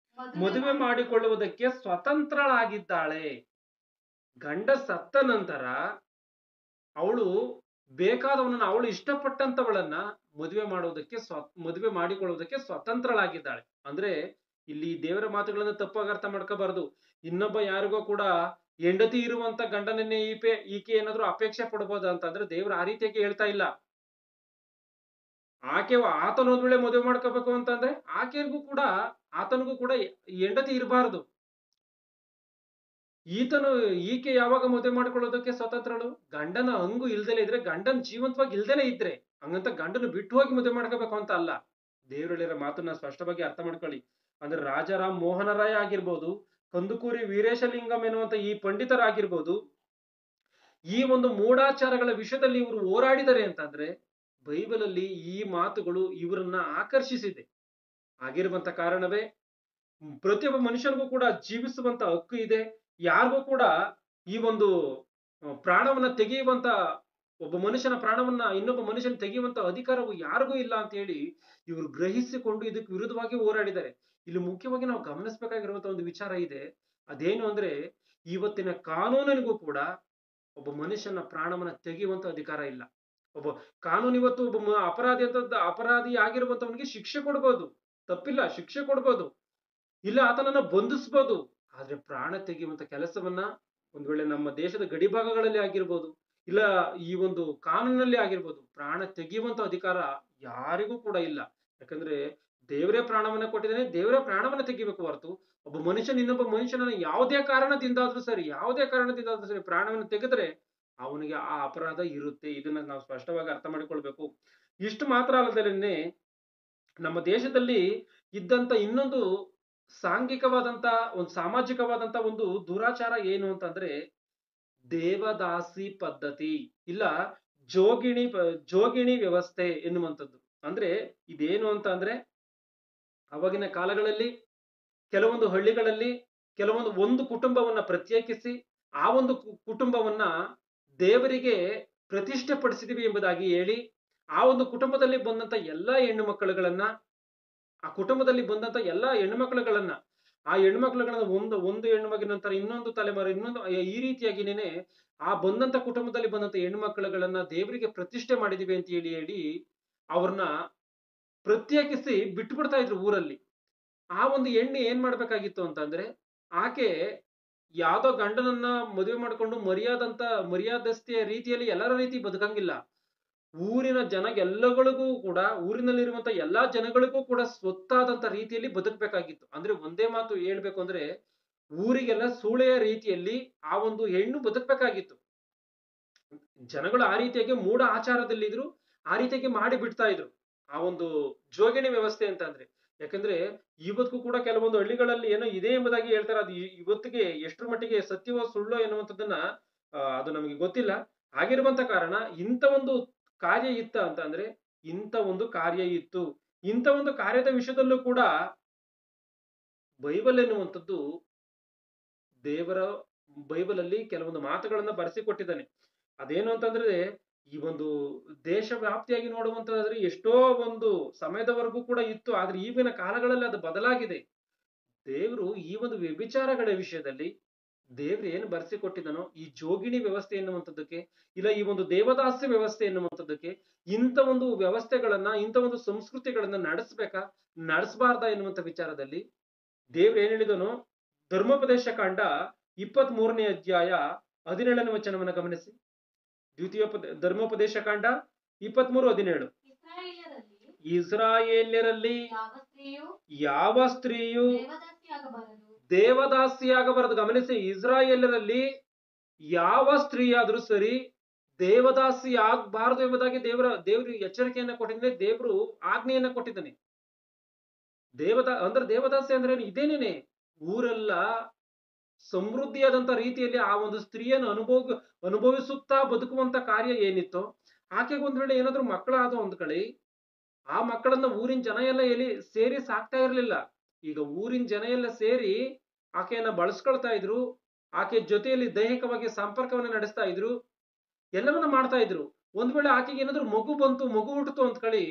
ಮದುವೆ ಮಾಡಿಕೊಳ್ಳುವುದಕ್ಕೆ ಸ್ವತಂತ್ರಳಾಗಿದ್ದಾಳೆ. ಗಂಡ ಸತ್ತ ನಂತರ ಅವಳು ಬೇಕಾದವನನ್ನ, ಅವಳು ಇಷ್ಟಪಟ್ಟಂತವಳನ್ನ ಮದುವೆ ಮಾಡಿಕೊಳ್ಳುವುದಕ್ಕೆ ಸ್ವತಂತ್ರಳಾಗಿದ್ದಾಳೆ. ಅಂದ್ರೆ ಇಲ್ಲಿ ದೇವರ ಮಾತುಗಳನ್ನ ತಪ್ಪಾಗಿ ಅರ್ಥ ಮಾಡ್ಕೋಬಾರದು. ಇನ್ನೊಬ್ಬ ಯಾರಿಗೋ ಕೂಡ ಹೆಂಡತಿ ಇರುವಂತ ಗಂಡನನ್ನೇ ಈಕೆ ಏನಾದ್ರೂ ಅಪೇಕ್ಷೆ ಪಡಬಹುದ ಅಂತಂದ್ರೆ ದೇವ್ರ ಆ ರೀತಿಯಾಗಿ ಹೇಳ್ತಾ ಇಲ್ಲ. ಆತನ ಒಂದ್ ವೇಳೆ ಮದುವೆ ಮಾಡ್ಕೋಬೇಕು ಅಂತಂದ್ರೆ ಆತನಿಗೂ ಕೂಡ ಹೆಂಡತಿ ಇರಬಾರದು. ಈಕೆ ಯಾವಾಗ ಮದುವೆ ಮಾಡ್ಕೊಳ್ಳೋದಕ್ಕೆ ಸ್ವತಂತ್ರಳು? ಗಂಡನ ಹಂಗು ಇಲ್ದಲೇ ಇದ್ರೆ, ಗಂಡನ ಜೀವಂತವಾಗಿ ಇಲ್ದೇನೆ ಇದ್ರೆ, ಹಂಗಂತ ಗಂಡನ ಬಿಟ್ಟು ಹೋಗಿ ಮದುವೆ ಮಾಡ್ಕೋಬೇಕು ಅಂತ ಅಲ್ಲ. ದೇವರಲ್ಲಿರೋ ಮಾತನ್ನ ಸ್ಪಷ್ಟವಾಗಿ ಅರ್ಥ ಮಾಡ್ಕೊಳ್ಳಿ. ಅಂದ್ರೆ ರಾಜಾರಾಮ್ ಮೋಹನ ರಾಯ್ ಆಗಿರ್ಬೋದು, ಕಂದುಕೂರಿ ವೀರೇಶಲಿಂಗಂ ಎನ್ನುವಂತ ಈ ಪಂಡಿತರಾಗಿರ್ಬೋದು, ಈ ಒಂದು ಮೂಢಾಚಾರಗಳ ವಿಷಯದಲ್ಲಿ ಇವರು ಹೋರಾಡಿದರೆ ಅಂತಂದ್ರೆ ಬೈಬಲ್ ಅಲ್ಲಿ ಈ ಮಾತುಗಳು ಇವರನ್ನ ಆಕರ್ಷಿಸಿದೆ. ಆಗಿರುವಂತ ಕಾರಣವೇ ಪ್ರತಿಯೊಬ್ಬ ಮನುಷ್ಯನಿಗೂ ಕೂಡ ಜೀವಿಸುವಂತ ಹಕ್ಕು ಇದೆ. ಯಾರಿಗೂ ಕೂಡ ಈ ಒಂದು ಪ್ರಾಣವನ್ನ ತೆಗೆಯುವಂತ, ಒಬ್ಬ ಮನುಷ್ಯನ ಪ್ರಾಣವನ್ನ ಇನ್ನೊಬ್ಬ ಮನುಷ್ಯನ ತೆಗೆಯುವಂತ ಅಧಿಕಾರವು ಯಾರಿಗೂ ಇಲ್ಲ ಅಂತ ಹೇಳಿ ಇವರು ಗ್ರಹಿಸಿಕೊಂಡು ಇದಕ್ಕೆ ವಿರುದ್ಧವಾಗಿ ಹೋರಾಡಿದ್ದಾರೆ. ಇಲ್ಲಿ ಮುಖ್ಯವಾಗಿ ನಾವು ಗಮನಿಸಬೇಕಾಗಿರುವಂತ ಒಂದು ವಿಚಾರ ಇದೆ. ಅದೇನು ಅಂದ್ರೆ, ಇವತ್ತಿನ ಕಾನೂನಿನಿಗೂ ಕೂಡ ಒಬ್ಬ ಮನುಷ್ಯನ ಪ್ರಾಣವನ್ನ ತೆಗೆಯುವಂತ ಅಧಿಕಾರ ಇಲ್ಲ. ಒಬ್ಬ ಕಾನೂನು ಇವತ್ತು ಒಬ್ಬ ಅಪರಾಧಿ ಆಗಿರುವಂತವನಿಗೆ ಶಿಕ್ಷೆ ಕೊಡ್ಬೋದು, ತಪ್ಪಿಲ್ಲ, ಶಿಕ್ಷೆ ಕೊಡ್ಬೋದು, ಇಲ್ಲ ಆತನನ್ನ ಬಂಧಿಸ್ಬೋದು. ಆದ್ರೆ ಪ್ರಾಣ ತೆಗೆಯುವಂತ ಕೆಲಸವನ್ನ ಒಂದ್ ವೇಳೆ ನಮ್ಮ ದೇಶದ ಗಡಿ ಭಾಗಗಳಲ್ಲಿ ಆಗಿರ್ಬೋದು, ಇಲ್ಲ ಈ ಒಂದು ಕಾನೂನಲ್ಲಿ ಆಗಿರ್ಬೋದು, ಪ್ರಾಣ ತೆಗೆಯುವಂತ ಅಧಿಕಾರ ಯಾರಿಗೂ ಕೂಡ ಇಲ್ಲ. ಯಾಕಂದ್ರೆ ದೇವರೇ ಪ್ರಾಣವನ್ನ ಕೊಟ್ಟಿದ್ದಾನೆ, ದೇವರೇ ಪ್ರಾಣವನ್ನ ತೆಗಿಬೇಕು ಹೊರತು ಒಬ್ಬ ಮನುಷ್ಯನ ಇನ್ನೊಬ್ಬ ಮನುಷ್ಯನನ್ನ ಯಾವುದೇ ಕಾರಣದಿಂದಾದ್ರೂ ಸರಿ ಪ್ರಾಣವನ್ನು ತೆಗೆದ್ರೆ ಅವನಿಗೆ ಆ ಅಪರಾಧ ಇರುತ್ತೆ. ಇದನ್ನ ನಾವು ಸ್ಪಷ್ಟವಾಗಿ ಅರ್ಥ ಮಾಡಿಕೊಳ್ಬೇಕು. ಇಷ್ಟು ಮಾತ್ರ ಅಲ್ಲದಲ್ಲೇ ನಮ್ಮ ದೇಶದಲ್ಲಿ ಇದ್ದಂತ ಇನ್ನೊಂದು ಸಾಂಘಿಕವಾದಂತ ಒಂದು ಸಾಮಾಜಿಕವಾದಂತ ಒಂದು ದುರಾಚಾರ ಏನು ಅಂತಂದ್ರೆ ದೇವದಾಸಿ ಪದ್ಧತಿ, ಇಲ್ಲ ಜೋಗಿಣಿ ವ್ಯವಸ್ಥೆ ಎನ್ನುವಂಥದ್ದು. ಅಂದ್ರೆ ಇದೇನು ಅಂತ ಅಂದ್ರೆ, ಅವಾಗಿನ ಕಾಲಗಳಲ್ಲಿ ಕೆಲವೊಂದು ಹಳ್ಳಿಗಳಲ್ಲಿ ಒಂದು ಕುಟುಂಬವನ್ನ ಪ್ರತ್ಯೇಕಿಸಿ ಆ ಒಂದು ಕುಟುಂಬವನ್ನ ದೇವರಿಗೆ ಪ್ರತಿಷ್ಠೆ ಪಡಿಸಿದೀವಿ ಎಂಬುದಾಗಿ ಹೇಳಿ, ಆ ಒಂದು ಕುಟುಂಬದಲ್ಲಿ ಬಂದಂತ ಎಲ್ಲಾ ಹೆಣ್ಣು ಮಕ್ಕಳುಗಳನ್ನ, ಆ ಹೆಣ್ಣು ಮಕ್ಕಳುಗಳನ್ನ ಒಂದು ಹೆಣ್ಣು ಮಗಿನ ನಂತರ ಇನ್ನೊಂದು ತಲೆಮಾರು ಈ ರೀತಿಯಾಗಿನೇ ಆ ಬಂದಂತ ಕುಟುಂಬದಲ್ಲಿ ಬಂದಂತ ಹೆಣ್ಣು ಮಕ್ಕಳುಗಳನ್ನ ದೇವರಿಗೆ ಪ್ರತಿಷ್ಠೆ ಮಾಡಿದೀವಿ ಅಂತ ಹೇಳಿ ಅವ್ರನ್ನ ಪ್ರತ್ಯೇಕಿಸಿ ಬಿಟ್ಬಿಡ್ತಾ ಇದ್ರು ಊರಲ್ಲಿ. ಆ ಒಂದು ಹೆಣ್ಣು ಏನ್ ಮಾಡ್ಬೇಕಾಗಿತ್ತು ಅಂತಂದ್ರೆ, ಆಕೆ ಯಾವ್ದೋ ಗಂಡನನ್ನ ಮದುವೆ ಮಾಡ್ಕೊಂಡು ಮರ್ಯಾದಸ್ತಿಯ ರೀತಿಯಲ್ಲಿ ಎಲ್ಲರ ರೀತಿ ಬದುಕಂಗಿಲ್ಲ. ಊರಿನ ಎಲ್ಲಗಳಿಗೂ ಕೂಡ, ಊರಿನಲ್ಲಿರುವಂತ ಎಲ್ಲಾ ಜನಗಳಿಗೂ ಕೂಡ ಸ್ವತ್ತಾದಂತ ರೀತಿಯಲ್ಲಿ ಬದುಕಬೇಕಾಗಿತ್ತು. ಅಂದ್ರೆ ಒಂದೇ ಮಾತು ಹೇಳ್ಬೇಕು ಅಂದ್ರೆ, ಊರಿಗೆಲ್ಲ ಸೂಳೆಯ ರೀತಿಯಲ್ಲಿ ಆ ಒಂದು ಹೆಣ್ಣು ಬದುಕಬೇಕಾಗಿತ್ತು. ಜನಗಳು ಆ ರೀತಿಯಾಗಿ ಮೂಢ ಆಚಾರದಲ್ಲಿದ್ರು, ಆ ರೀತಿಯಾಗಿ ಮಾಡಿ ಬಿಡ್ತಾ ಇದ್ರು ಆ ಒಂದು ಜೋಗಿಣಿ ವ್ಯವಸ್ಥೆ ಅಂತ ಅಂದ್ರೆ. ಯಾಕಂದ್ರೆ ಇವತ್ತಿಗೂ ಕೂಡ ಕೆಲವೊಂದು ಹಳ್ಳಿಗಳಲ್ಲಿ ಏನೋ ಇದೆ ಎಂಬುದಾಗಿ ಹೇಳ್ತಾರೆ. ಅದು ಇವತ್ತಿಗೆ ಎಷ್ಟರ ಮಟ್ಟಿಗೆ ಸತ್ಯವೋ ಸುಳ್ಳೋ ಎನ್ನುವಂಥದ್ದನ್ನ ಅದು ನಮಗೆ ಗೊತ್ತಿಲ್ಲ. ಆಗಿರುವಂತ ಕಾರಣ ಇಂಥ ಒಂದು ಕಾರ್ಯ ಇತ್ತ ಅಂತ ಅಂದ್ರೆ, ಇಂಥ ಒಂದು ಕಾರ್ಯ ಇತ್ತು. ಇಂಥ ಒಂದು ಕಾರ್ಯದ ವಿಷಯದಲ್ಲೂ ಕೂಡ ಬೈಬಲ್ ಎನ್ನುವಂಥದ್ದು ಬೈಬಲ್ ಅಲ್ಲಿ ಕೆಲವೊಂದು ಮಾತುಗಳನ್ನ ಬರೆಸಿಕೊಟ್ಟಿದ್ದಾನೆ. ಅದೇನು ಅಂತಂದ್ರೆ, ಈ ಒಂದು ದೇಶ ವ್ಯಾಪ್ತಿಯಾಗಿ ನೋಡುವಂತಂದ್ರೆ ಎಷ್ಟೋ ಒಂದು ಸಮಯದವರೆಗೂ ಕೂಡ ಇತ್ತು. ಆದ್ರೆ ಈಗಿನ ಕಾಲಗಳಲ್ಲಿ ಅದು ಬದಲಾಗಿದೆ. ದೇವರು ಈ ಒಂದು ವ್ಯಭಿಚಾರಗಳ ವಿಷಯದಲ್ಲಿ ದೇವ್ರು ಏನು ಬರೆಸಿಕೊಟ್ಟಿದ್ದಾನೋ, ಈ ಜೋಗಿಣಿ ವ್ಯವಸ್ಥೆ ಎನ್ನುವಂಥದ್ದಕ್ಕೆ, ಇಲ್ಲ ಈ ಒಂದು ದೇವದಾಸ್ಯ ವ್ಯವಸ್ಥೆ ಎನ್ನುವಂಥದ್ದಕ್ಕೆ, ಇಂಥ ಒಂದು ವ್ಯವಸ್ಥೆಗಳನ್ನ, ಇಂಥ ಒಂದು ಸಂಸ್ಕೃತಿಗಳನ್ನ ನಡೆಸಬಾರ್ದ ಎನ್ನುವಂತ ವಿಚಾರದಲ್ಲಿ ದೇವ್ರು ಏನ್ ಹೇಳಿದನೋ, ಧರ್ಮೋಪದೇಶ ಕಾಂಡ 23ನೇ ಅಧ್ಯಾಯ 17ನೇ ವಚನವನ್ನ ಗಮನಿಸಿ. ಧರ್ಮೋಪದೇಶ ಕಾಂಡ 23:17. ಇಸ್ರಾಯೇಲ್ಯರ ಇಸ್ರಾಯೇಲ್ಯರಲ್ಲಿ ಯಾವ ಸ್ತ್ರೀಯು ಯಾವ ಸ್ತ್ರೀಯು ದೇವದಾಸಿಯಾಗಬಾರದು. ದೇವದಾಸಿಯಾಗಬಾರದು. ಗಮನಿಸಿ, ಇಸ್ರಾಯೇಲರಲ್ಲಿ ಯಾವ ಸ್ತ್ರೀ ಆದ್ರೂ ಸರಿ ದೇವದಾಸಿ ಆಗ್ಬಾರದು ಎಂಬುದಾಗಿ ದೇವರು ಎಚ್ಚರಿಕೆಯನ್ನ ಕೊಟ್ಟಿದ್ದಾನೆ. ದೇವರು ಆಜ್ಞೆಯನ್ನ ಕೊಟ್ಟಿದ್ದಾನೆ. ದೇವದಾಸಿ ಅಂದ್ರೆ ಇದೇನೇನೆ, ಊರೆಲ್ಲ ಸಮೃದ್ಧಿಯಾದಂತ ರೀತಿಯಲ್ಲಿ ಆ ಒಂದು ಸ್ತ್ರೀಯನ್ನು ಅನುಭವಿಸುತ್ತಾ ಬದುಕುವಂತ ಕಾರ್ಯ ಏನಿತ್ತೋ, ಆಕೆಗೆ ಒಂದ್ ವೇಳೆ ಏನಾದ್ರು ಮಕ್ಕಳಾದ ಒಂದ್ ಕಡೆ ಆ ಮಕ್ಕಳನ್ನ ಊರಿನ ಜನ ಎಲ್ಲ ಸೇರಿ ಸಾಕ್ತಾ ಇರ್ಲಿಲ್ಲ. ಈಗ ಊರಿನ ಜನ ಎಲ್ಲ ಸೇರಿ ಆಕೆಯನ್ನ ಬಳಸ್ಕೊಳ್ತಾ ಇದ್ರು, ಆಕೆ ಜೊತೆಯಲ್ಲಿ ದೈಹಿಕವಾಗಿ ಸಂಪರ್ಕವನ್ನ ನಡೆಸ್ತಾ ಇದ್ರು, ಎಲ್ಲವನ್ನ ಮಾಡ್ತಾ ಇದ್ರು. ಒಂದ್ ವೇಳೆ ಆಕೆಗೆ ಏನಾದ್ರು ಮಗು ಹುಟ್ಟಿತು ಅಂತ ಕಳಿ,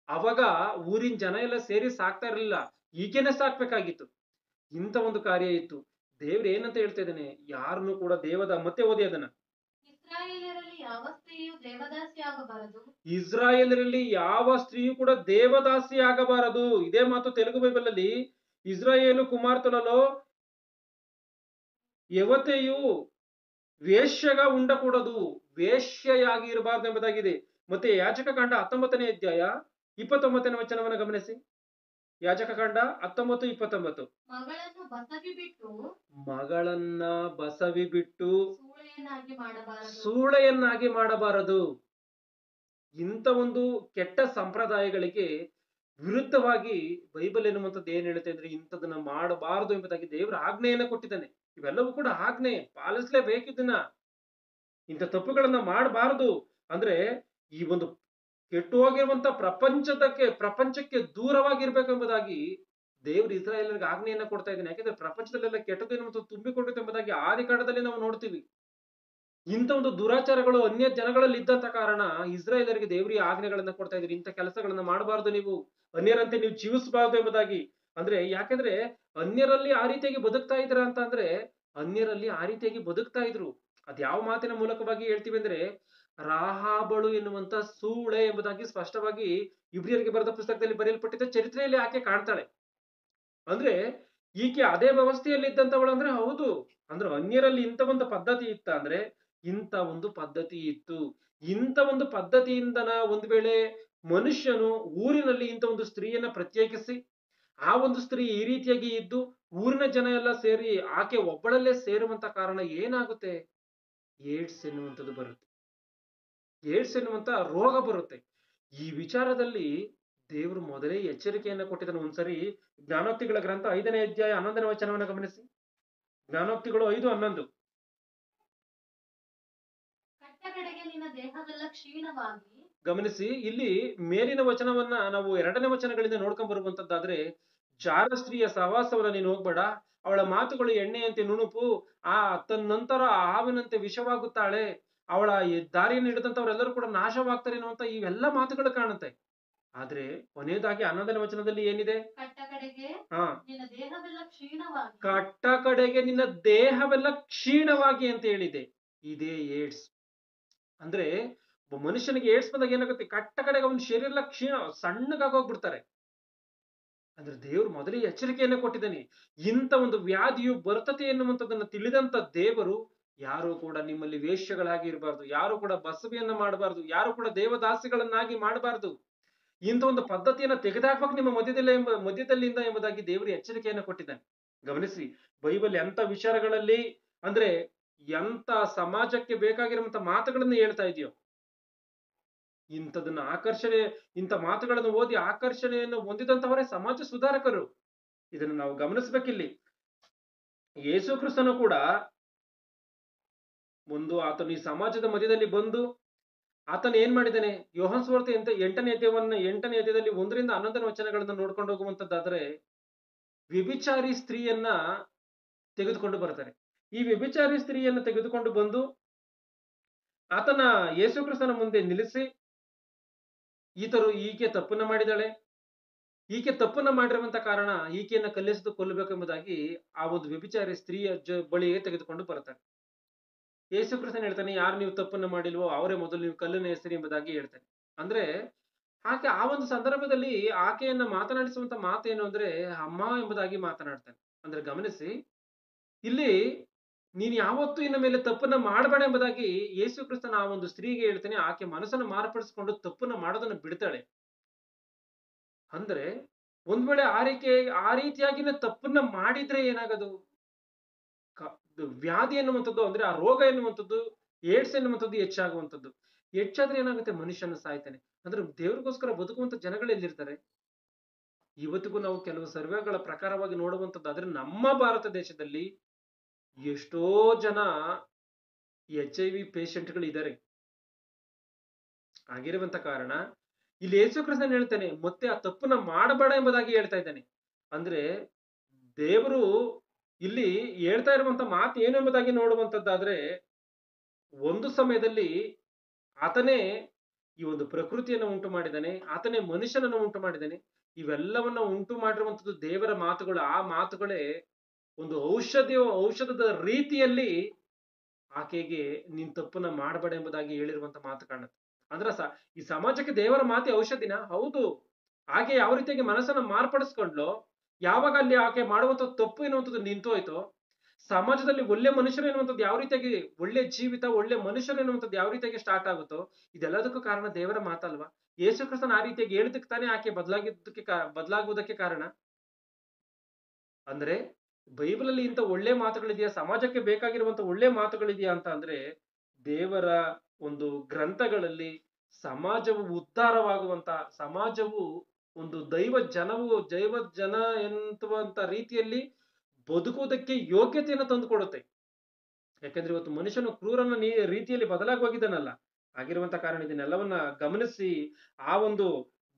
ಅವಾಗ ಊರಿನ ಜನ ಎಲ್ಲ ಸೇರಿ ಸಾಕ್ತಾ ಇರ್ಲಿಲ್ಲ, ಈಕೆನೆ ಸಾಕ್ಬೇಕಾಗಿತ್ತು. ಇಂಥ ಒಂದು ಕಾರ್ಯ ಇತ್ತು. ದೇವ್ರು ಏನಂತ ಹೇಳ್ತಾ ಇದ್ದಾನೆ, ಯಾರನ್ನು ಕೂಡ ಮತ್ತೆ ಓದಿ ಅದನ್ನ. ಇಸ್ರಾಯೇಲರಲ್ಲಿ ಯಾವ ಸ್ತ್ರೀಯು ದೇವದಾಸಿಯಾಗಬಾರದು. ಇಸ್ರಾಯೇಲರಲ್ಲಿ ಯಾವ ಸ್ತ್ರೀಯು ಕೂಡ ದೇವದಾಸಿ ಆಗಬಾರದು. ಇದೇ ಮಾತು ತೆಲುಗು ಬೈಬಲ್ ಅಲ್ಲಿ, ಇಸ್ರಾಯೇಲು ಕುಮಾರ್ತలలో ಯವತೆಯು ವೇಶ್ಯಗ ಉಂಡಕೂಡದು, ವೇಶ್ಯೆಯಾಗಿ ಇರಬಾರದು ಎಂಬುದಾಗಿದೆ. ಮತ್ತೆ ಯಾಜಕಕಾಂಡ 19ನೇ ಅಧ್ಯಾಯ 29ನೇ ವಚನವನ್ನು ಗಮನಿಸಿ. ಯಾಜಕಕಾಂಡ 19:29. ಮಗಳನ್ನ ಬಸವಿ ಬಿಟ್ಟು ಸೂಳೆಯನ್ನಾಗಿ ಮಾಡಬಾರದು. ಇಂಥ ಒಂದು ಕೆಟ್ಟ ಸಂಪ್ರದಾಯಗಳಿಗೆ ವಿರುದ್ಧವಾಗಿ ಬೈಬಲ್ ಎನ್ನುವಂಥದ್ದು ಏನ್ ಹೇಳುತ್ತೆ ಅಂದ್ರೆ, ಇಂಥದನ್ನ ಮಾಡಬಾರದು ಎಂಬುದಾಗಿ ದೇವರ ಆಜ್ಞೆಯನ್ನ ಕೊಟ್ಟಿದ್ದಾನೆ. ಇವೆಲ್ಲವೂ ಕೂಡ ಆಜ್ಞೆ, ಪಾಲಿಸ್ಲೇಬೇಕು. ಇದನ್ನ, ಇಂಥ ತಪ್ಪುಗಳನ್ನ ಮಾಡಬಾರದು. ಅಂದ್ರೆ ಈ ಒಂದು ಕೆಟ್ಟು ಹೋಗಿರುವಂತ ಪ್ರಪಂಚಕ್ಕೆ ದೂರವಾಗಿರ್ಬೇಕು ಎಂಬುದಾಗಿ ದೇವ್ರು ಇಸ್ರಾಯೇಲರಿಗೆ ಆಜ್ಞೆಯನ್ನ ಕೊಡ್ತಾ ಇದ್ದಾನೆ. ಯಾಕಂದ್ರೆ ಪ್ರಪಂಚದಲ್ಲೆಲ್ಲ ಕೆಟ್ಟದ್ದು ಎನ್ನುವಂಥದ್ದು ತುಂಬಿಕೊಂಡಿತ್ತು ಎಂಬುದಾಗಿ ಆದಿಕಾಂಡದಲ್ಲಿ ನಾವು ನೋಡ್ತೀವಿ. ಇಂಥ ಒಂದು ದುರಾಚಾರಗಳು ಅನ್ಯ ಜನಗಳಲ್ಲಿ ಇದ್ದಂತ ಕಾರಣ ಇಸ್ರಾಯೇಲರಿಗೆ ದೇವರಿಗೆ ಆಜ್ಞೆಗಳನ್ನ ಕೊಡ್ತಾ ಇದ್ರು, ಇಂಥ ಕೆಲಸಗಳನ್ನ ಮಾಡಬಾರದು, ನೀವು ಅನ್ಯರಂತೆ ನೀವು ಜೀವಿಸಬಾರದು ಎಂಬುದಾಗಿ. ಅಂದ್ರೆ ಯಾಕಂದ್ರೆ ಅನ್ಯರಲ್ಲಿ ಆ ರೀತಿಯಾಗಿ ಬದುಕ್ತಾ ಇದ್ರ ಅಂತ ಅಂದ್ರೆ, ಅನ್ಯರಲ್ಲಿ ಆ ರೀತಿಯಾಗಿ ಬದುಕ್ತಾ ಇದ್ರು. ಅದ್ ಯಾವ ಮಾತಿನ ಮೂಲಕವಾಗಿ ಹೇಳ್ತೀವಿ ಅಂದ್ರೆ, ರಾಹಾಬಳು ಎನ್ನುವಂತ ಸೂಳೆ ಎಂಬುದಾಗಿ ಸ್ಪಷ್ಟವಾಗಿ ಇಬ್ರಿಯರಿಗೆ ಬರೆದ ಪುಸ್ತಕದಲ್ಲಿ ಬರೆಯಲ್ಪಟ್ಟಿದ್ದ ಚರಿತ್ರೆಯಲ್ಲಿ ಆಕೆ ಕಾಣ್ತಾಳೆ. ಅಂದ್ರೆ ಈಕೆ ಅದೇ ವ್ಯವಸ್ಥೆಯಲ್ಲಿ ಇದ್ದಂತವಳು ಅಂದ್ರೆ ಹೌದು. ಅಂದ್ರೆ ಅನ್ಯರಲ್ಲಿ ಇಂಥ ಒಂದು ಪದ್ಧತಿ ಇತ್ತ ಅಂದ್ರೆ, ಇಂಥ ಒಂದು ಪದ್ಧತಿ ಇತ್ತು. ಇಂಥ ಒಂದು ಪದ್ಧತಿಯಿಂದನ ಒಂದ್ ವೇಳೆ ಮನುಷ್ಯನು ಊರಿನಲ್ಲಿ ಇಂಥ ಒಂದು ಸ್ತ್ರೀಯನ್ನ ಪ್ರತ್ಯೇಕಿಸಿ, ಆ ಒಂದು ಸ್ತ್ರೀ ಈ ರೀತಿಯಾಗಿ ಇದ್ದು ಊರಿನ ಜನ ಎಲ್ಲ ಸೇರಿ ಆಕೆ ಒಬ್ಬಳಲ್ಲೇ ಸೇರುವಂತ ಕಾರಣ ಏನಾಗುತ್ತೆ, ಏಡ್ಸ್ ಎನ್ನುವಂಥದ್ದು ಬರುತ್ತೆ. ಏಡ್ಸ್ ಎನ್ನುವಂತ ರೋಗ ಬರುತ್ತೆ. ಈ ವಿಚಾರದಲ್ಲಿ ದೇವರು ಮೊದಲೇ ಎಚ್ಚರಿಕೆಯನ್ನ ಕೊಟ್ಟಿದ್ದಾನೆ. ಒಂದ್ಸರಿ ಜ್ಞಾನೋಕ್ತಿಗಳ ಗ್ರಂಥ 5ನೇ ಅಧ್ಯಾಯ 11ನೇ ವಚನವನ್ನು ಗಮನಿಸಿ. ಜ್ಞಾನೋಕ್ತಿಗಳು 5:11. ಗಮನಿಸಿ, ಇಲ್ಲಿ ಮೇಲಿನ ವಚನವನ್ನ ನಾವು 2ನೇ ವಚನಗಳಿಂದ ನೋಡ್ಕೊಂಡ್ ಬರುವಂತದ್ದಾದ್ರೆ, ಜಾರ ಸ್ತ್ರೀಯ ಸಹವಾಸವನ್ನ ನೀನು ಹೋಗ್ಬೇಡ, ಅವಳ ಮಾತುಗಳು ಎಣ್ಣೆಯಂತೆ ನುಣುಪು, ತನ್ನಂತರ ಹಾವಿನಂತೆ ವಿಷವಾಗುತ್ತಾಳೆ, ಅವಳ ದಾರಿಯನ್ನು ಹಿಡಿದಂತವರೆಲ್ಲರೂ ಕೂಡ ನಾಶವಾಗ್ತಾರೆ ಅನ್ನುವಂತ ಇವೆಲ್ಲ ಮಾತುಗಳು ಕಾಣುತ್ತೆ. ಆದ್ರೆ ಕೊನೆಯದಾಗಿ 11ನೇ ವಚನದಲ್ಲಿ ಏನಿದೆ, ಕಟ್ಟ ಕಡೆಗೆ ನಿನ್ನ ದೇಹವೆಲ್ಲ ಕ್ಷೀಣವಾಗಿ ಅಂತ ಹೇಳಿದೆ. ಇದೇ ಏಡ್ಸ್. ಅಂದ್ರೆ ಒಬ್ಬ ಮನುಷ್ಯನಿಗೆ ಏಡ್ಸ್ ಬಂದಾಗ ಏನಾಗುತ್ತೆ, ಕಟ್ಟ ಕಡೆಗೆ ಅವನ ಶರೀರ ಎಲ್ಲ ಸಣ್ಣಗಾಗೋಗ್ಬಿಡ್ತಾರೆ. ಅಂದ್ರೆ ದೇವ್ರು ಮೊದಲೇ ಎಚ್ಚರಿಕೆಯನ್ನ ಕೊಟ್ಟಿದ್ದಾನೆ. ಇಂಥ ಒಂದು ವ್ಯಾಧಿಯು ಬರ್ತತೆ ಎನ್ನುವಂಥದ್ದನ್ನ ತಿಳಿದಂತ ದೇವರು, ಯಾರು ಕೂಡ ನಿಮ್ಮಲ್ಲಿ ವೇಶ್ಯಗಳಾಗಿ ಇರಬಾರ್ದು, ಯಾರು ಕೂಡ ಬಸವಿಯನ್ನ ಮಾಡಬಾರ್ದು, ಯಾರು ಕೂಡ ದೇವದಾಸಿಗಳನ್ನಾಗಿ ಮಾಡಬಾರ್ದು, ಇಂಥ ಒಂದು ಪದ್ಧತಿಯನ್ನ ತೆಗೆದುಹಾಕ್ಬೇಕು ನಿಮ್ಮ ಮಧ್ಯದಲ್ಲಿಂದ ಎಂಬುದಾಗಿ ದೇವರು ಎಚ್ಚರಿಕೆಯನ್ನ ಕೊಟ್ಟಿದ್ದಾನೆ. ಗಮನಿಸಿ, ಬೈಬಲ್ ಎಂತ ವಿಚಾರಗಳಲ್ಲಿ ಅಂದ್ರೆ ಎಂತ ಸಮಾಜಕ್ಕೆ ಬೇಕಾಗಿರುವಂತ ಮಾತುಗಳನ್ನು ಹೇಳ್ತಾ ಇದೆಯೋ, ಇಂಥದನ್ನ ಇಂಥ ಮಾತುಗಳನ್ನು ಓದಿ ಆಕರ್ಷಣೆಯನ್ನು ಹೊಂದಿದಂತವರೇ ಸಮಾಜ ಸುಧಾರಕರು. ಇದನ್ನು ನಾವು ಗಮನಿಸ್ಬೇಕಿಲ್ಲಿ. ಯೇಸು ಕ್ರಿಸ್ತನು ಕೂಡ ಆತನು ಈ ಸಮಾಜದ ಮಧ್ಯದಲ್ಲಿ ಬಂದು ಆತನು ಏನ್ ಮಾಡಿದ್ದಾನೆ, ಯೋಹಾನ ಸುವಾರ್ತೆ 8ನೇ ಅಧ್ಯಾಯದಲ್ಲಿ 1ರಿಂದ 11ನೇ ವಚನಗಳನ್ನ ನೋಡ್ಕೊಂಡು ಹೋಗುವಂತದ್ದಾದ್ರೆ, ವ್ಯಭಿಚಾರಿ ಸ್ತ್ರೀಯನ್ನ ತೆಗೆದುಕೊಂಡು ಬರ್ತಾರೆ. ಈ ವ್ಯಭಿಚಾರಿ ಸ್ತ್ರೀಯನ್ನ ತೆಗೆದುಕೊಂಡು ಬಂದು ಆತನ ಯೇಸು ಕ್ರಿಸ್ತನ ಮುಂದೆ ನಿಲ್ಲಿಸಿ, ಈಕೆ ತಪ್ಪನ್ನ ಮಾಡಿದಾಳೆ, ಈಕೆ ತಪ್ಪನ್ನ ಮಾಡಿರುವಂತ ಕಾರಣ ಈಕೆಯನ್ನ ಕಲ್ಲೆಸೆದು ಕೊಲ್ಲಬೇಕೆಂಬುದಾಗಿ ಆ ಒಂದು ವ್ಯಭಿಚಾರಿ ಸ್ತ್ರೀಯ ಬಳಿಗೆ ತೆಗೆದುಕೊಂಡು ಬರ್ತಾರೆ. ಯೇಸು ಕ್ರಿಸ್ತನ್ ಹೇಳ್ತಾನೆ, ಯಾರು ನೀವು ತಪ್ಪನ್ನ ಮಾಡಿಲ್ವೋ ಅವರೇ ಮೊದಲು ನೀವು ಕಲ್ಲನ್ನ ಎಸೆರಿ ಎಂಬುದಾಗಿ ಹೇಳ್ತಾನೆ. ಅಂದ್ರೆ ಆಕೆ ಆ ಒಂದು ಸಂದರ್ಭದಲ್ಲಿ ಆಕೆಯನ್ನ ಮಾತನಾಡಿಸುವಂತ ಮಾತೇನು ಅಂದ್ರೆ ಅಮ್ಮ ಎಂಬುದಾಗಿ ಮಾತನಾಡ್ತಾನೆ. ಅಂದ್ರೆ ಗಮನಿಸಿ, ಇಲ್ಲಿ ನೀನ್ ಯಾವತ್ತೂ ಇನ್ನ ಮೇಲೆ ತಪ್ಪನ್ನ ಮಾಡಬೇಡ ಎಂಬುದಾಗಿ ಯೇಸು ಕ್ರಿಸ್ತನ ಆ ಒಂದು ಸ್ತ್ರೀಗೆ ಹೇಳ್ತಾನೆ. ಆಕೆ ಮನಸ್ಸನ್ನು ಮಾರ್ಪಡಿಸಿಕೊಂಡು ತಪ್ಪನ್ನ ಮಾಡೋದನ್ನ ಬಿಡ್ತಾಳೆ. ಅಂದ್ರೆ ಒಂದ್ ವೇಳೆ ಆ ರೀತಿಯಾಗಿನ ತಪ್ಪನ್ನ ಮಾಡಿದ್ರೆ ಏನಾಗದು? ವ್ಯಾಧಿ ಎನ್ನುವಂಥದ್ದು ಅಂದ್ರೆ ಆ ರೋಗ ಎನ್ನುವಂಥದ್ದು, ಏಡ್ಸ್ ಎನ್ನುವಂಥದ್ದು ಹೆಚ್ಚಾಗುವಂಥದ್ದು. ಹೆಚ್ಚಾದ್ರೆ ಏನಾಗುತ್ತೆ? ಮನುಷ್ಯನ ಸಾಯ್ತಾನೆ. ಅಂದ್ರೆ ದೇವ್ರಿಗೋಸ್ಕರ ಬದುಕುವಂತ ಜನಗಳು ಎಲ್ಲಿರ್ತಾರೆ? ಇವತ್ತಿಗೂ ನಾವು ಕೆಲವು ಸರ್ವೆಗಳ ಪ್ರಕಾರವಾಗಿ ನೋಡುವಂಥದ್ದು ಆದ್ರೆ ನಮ್ಮ ಭಾರತ ದೇಶದಲ್ಲಿ ಎಷ್ಟೋ ಜನ HIV ಪೇಷಂಟ್ಗಳು ಇದ್ದಾರೆ. ಆಗಿರುವಂತ ಕಾರಣ ಇಲ್ಲಿ ಯೇಸು ಕ್ರಿಸ್ತನ್ ಹೇಳ್ತಾನೆ, ಮತ್ತೆ ಆ ತಪ್ಪನ್ನ ಮಾಡಬೇಡ ಎಂಬುದಾಗಿ ಹೇಳ್ತಾ ಇದ್ದಾನೆ. ಅಂದ್ರೆ ದೇವರು ಇಲ್ಲಿ ಹೇಳ್ತಾ ಇರುವಂತ ಮಾತು ಏನು ಎಂಬುದಾಗಿ ನೋಡುವಂತದ್ದಾದ್ರೆ, ಒಂದು ಸಮಯದಲ್ಲಿ ಆತನೇ ಈ ಒಂದು ಪ್ರಕೃತಿಯನ್ನು ಉಂಟು ಮಾಡಿದ್ದಾನೆ, ಆತನೇ ಮನುಷ್ಯನನ್ನು ಉಂಟು ಮಾಡಿದ್ದಾನೆ. ಇವೆಲ್ಲವನ್ನ ಉಂಟು ಮಾಡಿರುವಂತದ್ದು ದೇವರ ಮಾತುಗಳು. ಆ ಮಾತುಗಳೇ ಒಂದು ಔಷಧದ ರೀತಿಯಲ್ಲಿ ಆಕೆಗೆ ನೀನ್ ತಪ್ಪನ್ನ ಮಾಡಬೇಡ ಎಂಬುದಾಗಿ ಹೇಳಿರುವಂತ ಮಾತು ಕಾಣುತ್ತೆ. ಅಂದ್ರೆ ಈ ಸಮಾಜಕ್ಕೆ ದೇವರ ಮಾತೆ ಔಷಧಿನ? ಹೌದು. ಆಕೆ ಯಾವ ರೀತಿಯಾಗಿ ಮನಸ್ಸನ್ನ ಮಾರ್ಪಡಿಸ್ಕೊಂಡ್ಲೋ, ಯಾವಾಗ ಅಲ್ಲಿ ಆಕೆ ಮಾಡುವಂತ ತಪ್ಪು ಎನ್ನುವಂಥದ್ದು ನಿಂತು ಹೋಯ್ತೋ, ಸಮಾಜದಲ್ಲಿ ಒಳ್ಳೆ ಮನುಷ್ಯರು ಎನ್ನುವಂಥದ್ದು ಯಾವ ರೀತಿಯಾಗಿ, ಒಳ್ಳೆ ಜೀವಿತ, ಒಳ್ಳೆ ಮನುಷ್ಯರು ಎನ್ನುವಂಥದ್ದು ಯಾವ ರೀತಿಯಾಗಿ ಸ್ಟಾರ್ಟ್ ಆಗುತ್ತೋ, ಇದೆಲ್ಲದಕ್ಕೂ ಕಾರಣ ದೇವರ ಮಾತಲ್ವಾ? ಯೇಸು ಕ್ರಿಸ್ತನ ಆ ರೀತಿಯಾಗಿ ಹೇಳಿದಕ್ಕೆ ತಾನೇ ಆಕೆ ಬದಲಾಗುವುದಕ್ಕೆ ಕಾರಣ. ಅಂದ್ರೆ ಬೈಬಲ್ ಅಲ್ಲಿ ಇಂಥ ಒಳ್ಳೆ ಮಾತುಗಳಿದೆಯಾ, ಸಮಾಜಕ್ಕೆ ಬೇಕಾಗಿರುವಂತ ಒಳ್ಳೆ ಮಾತುಗಳಿದೆಯಾ ಅಂತ ಅಂದ್ರೆ, ದೇವರ ಒಂದು ಗ್ರಂಥಗಳಲ್ಲಿ ಸಮಾಜವು ಉದ್ಧಾರವಾಗುವಂತ, ಸಮಾಜವು ಒಂದು ದೈವ ಜನ ಎನ್ನುವಂತ ರೀತಿಯಲ್ಲಿ ಬದುಕುವುದಕ್ಕೆ ಯೋಗ್ಯತೆಯನ್ನು ತಂದು ಕೊಡುತ್ತೆ. ಯಾಕಂದ್ರೆ ಇವತ್ತು ಮನುಷ್ಯನು ಕ್ರೂರನ ರೀತಿಯಲ್ಲಿ ಬದಲಾಗೋಗಿದ್ದಾನಲ್ಲ. ಆಗಿರುವಂತ ಕಾರಣ ಇದನ್ನೆಲ್ಲವನ್ನ ಗಮನಿಸಿ ಆ ಒಂದು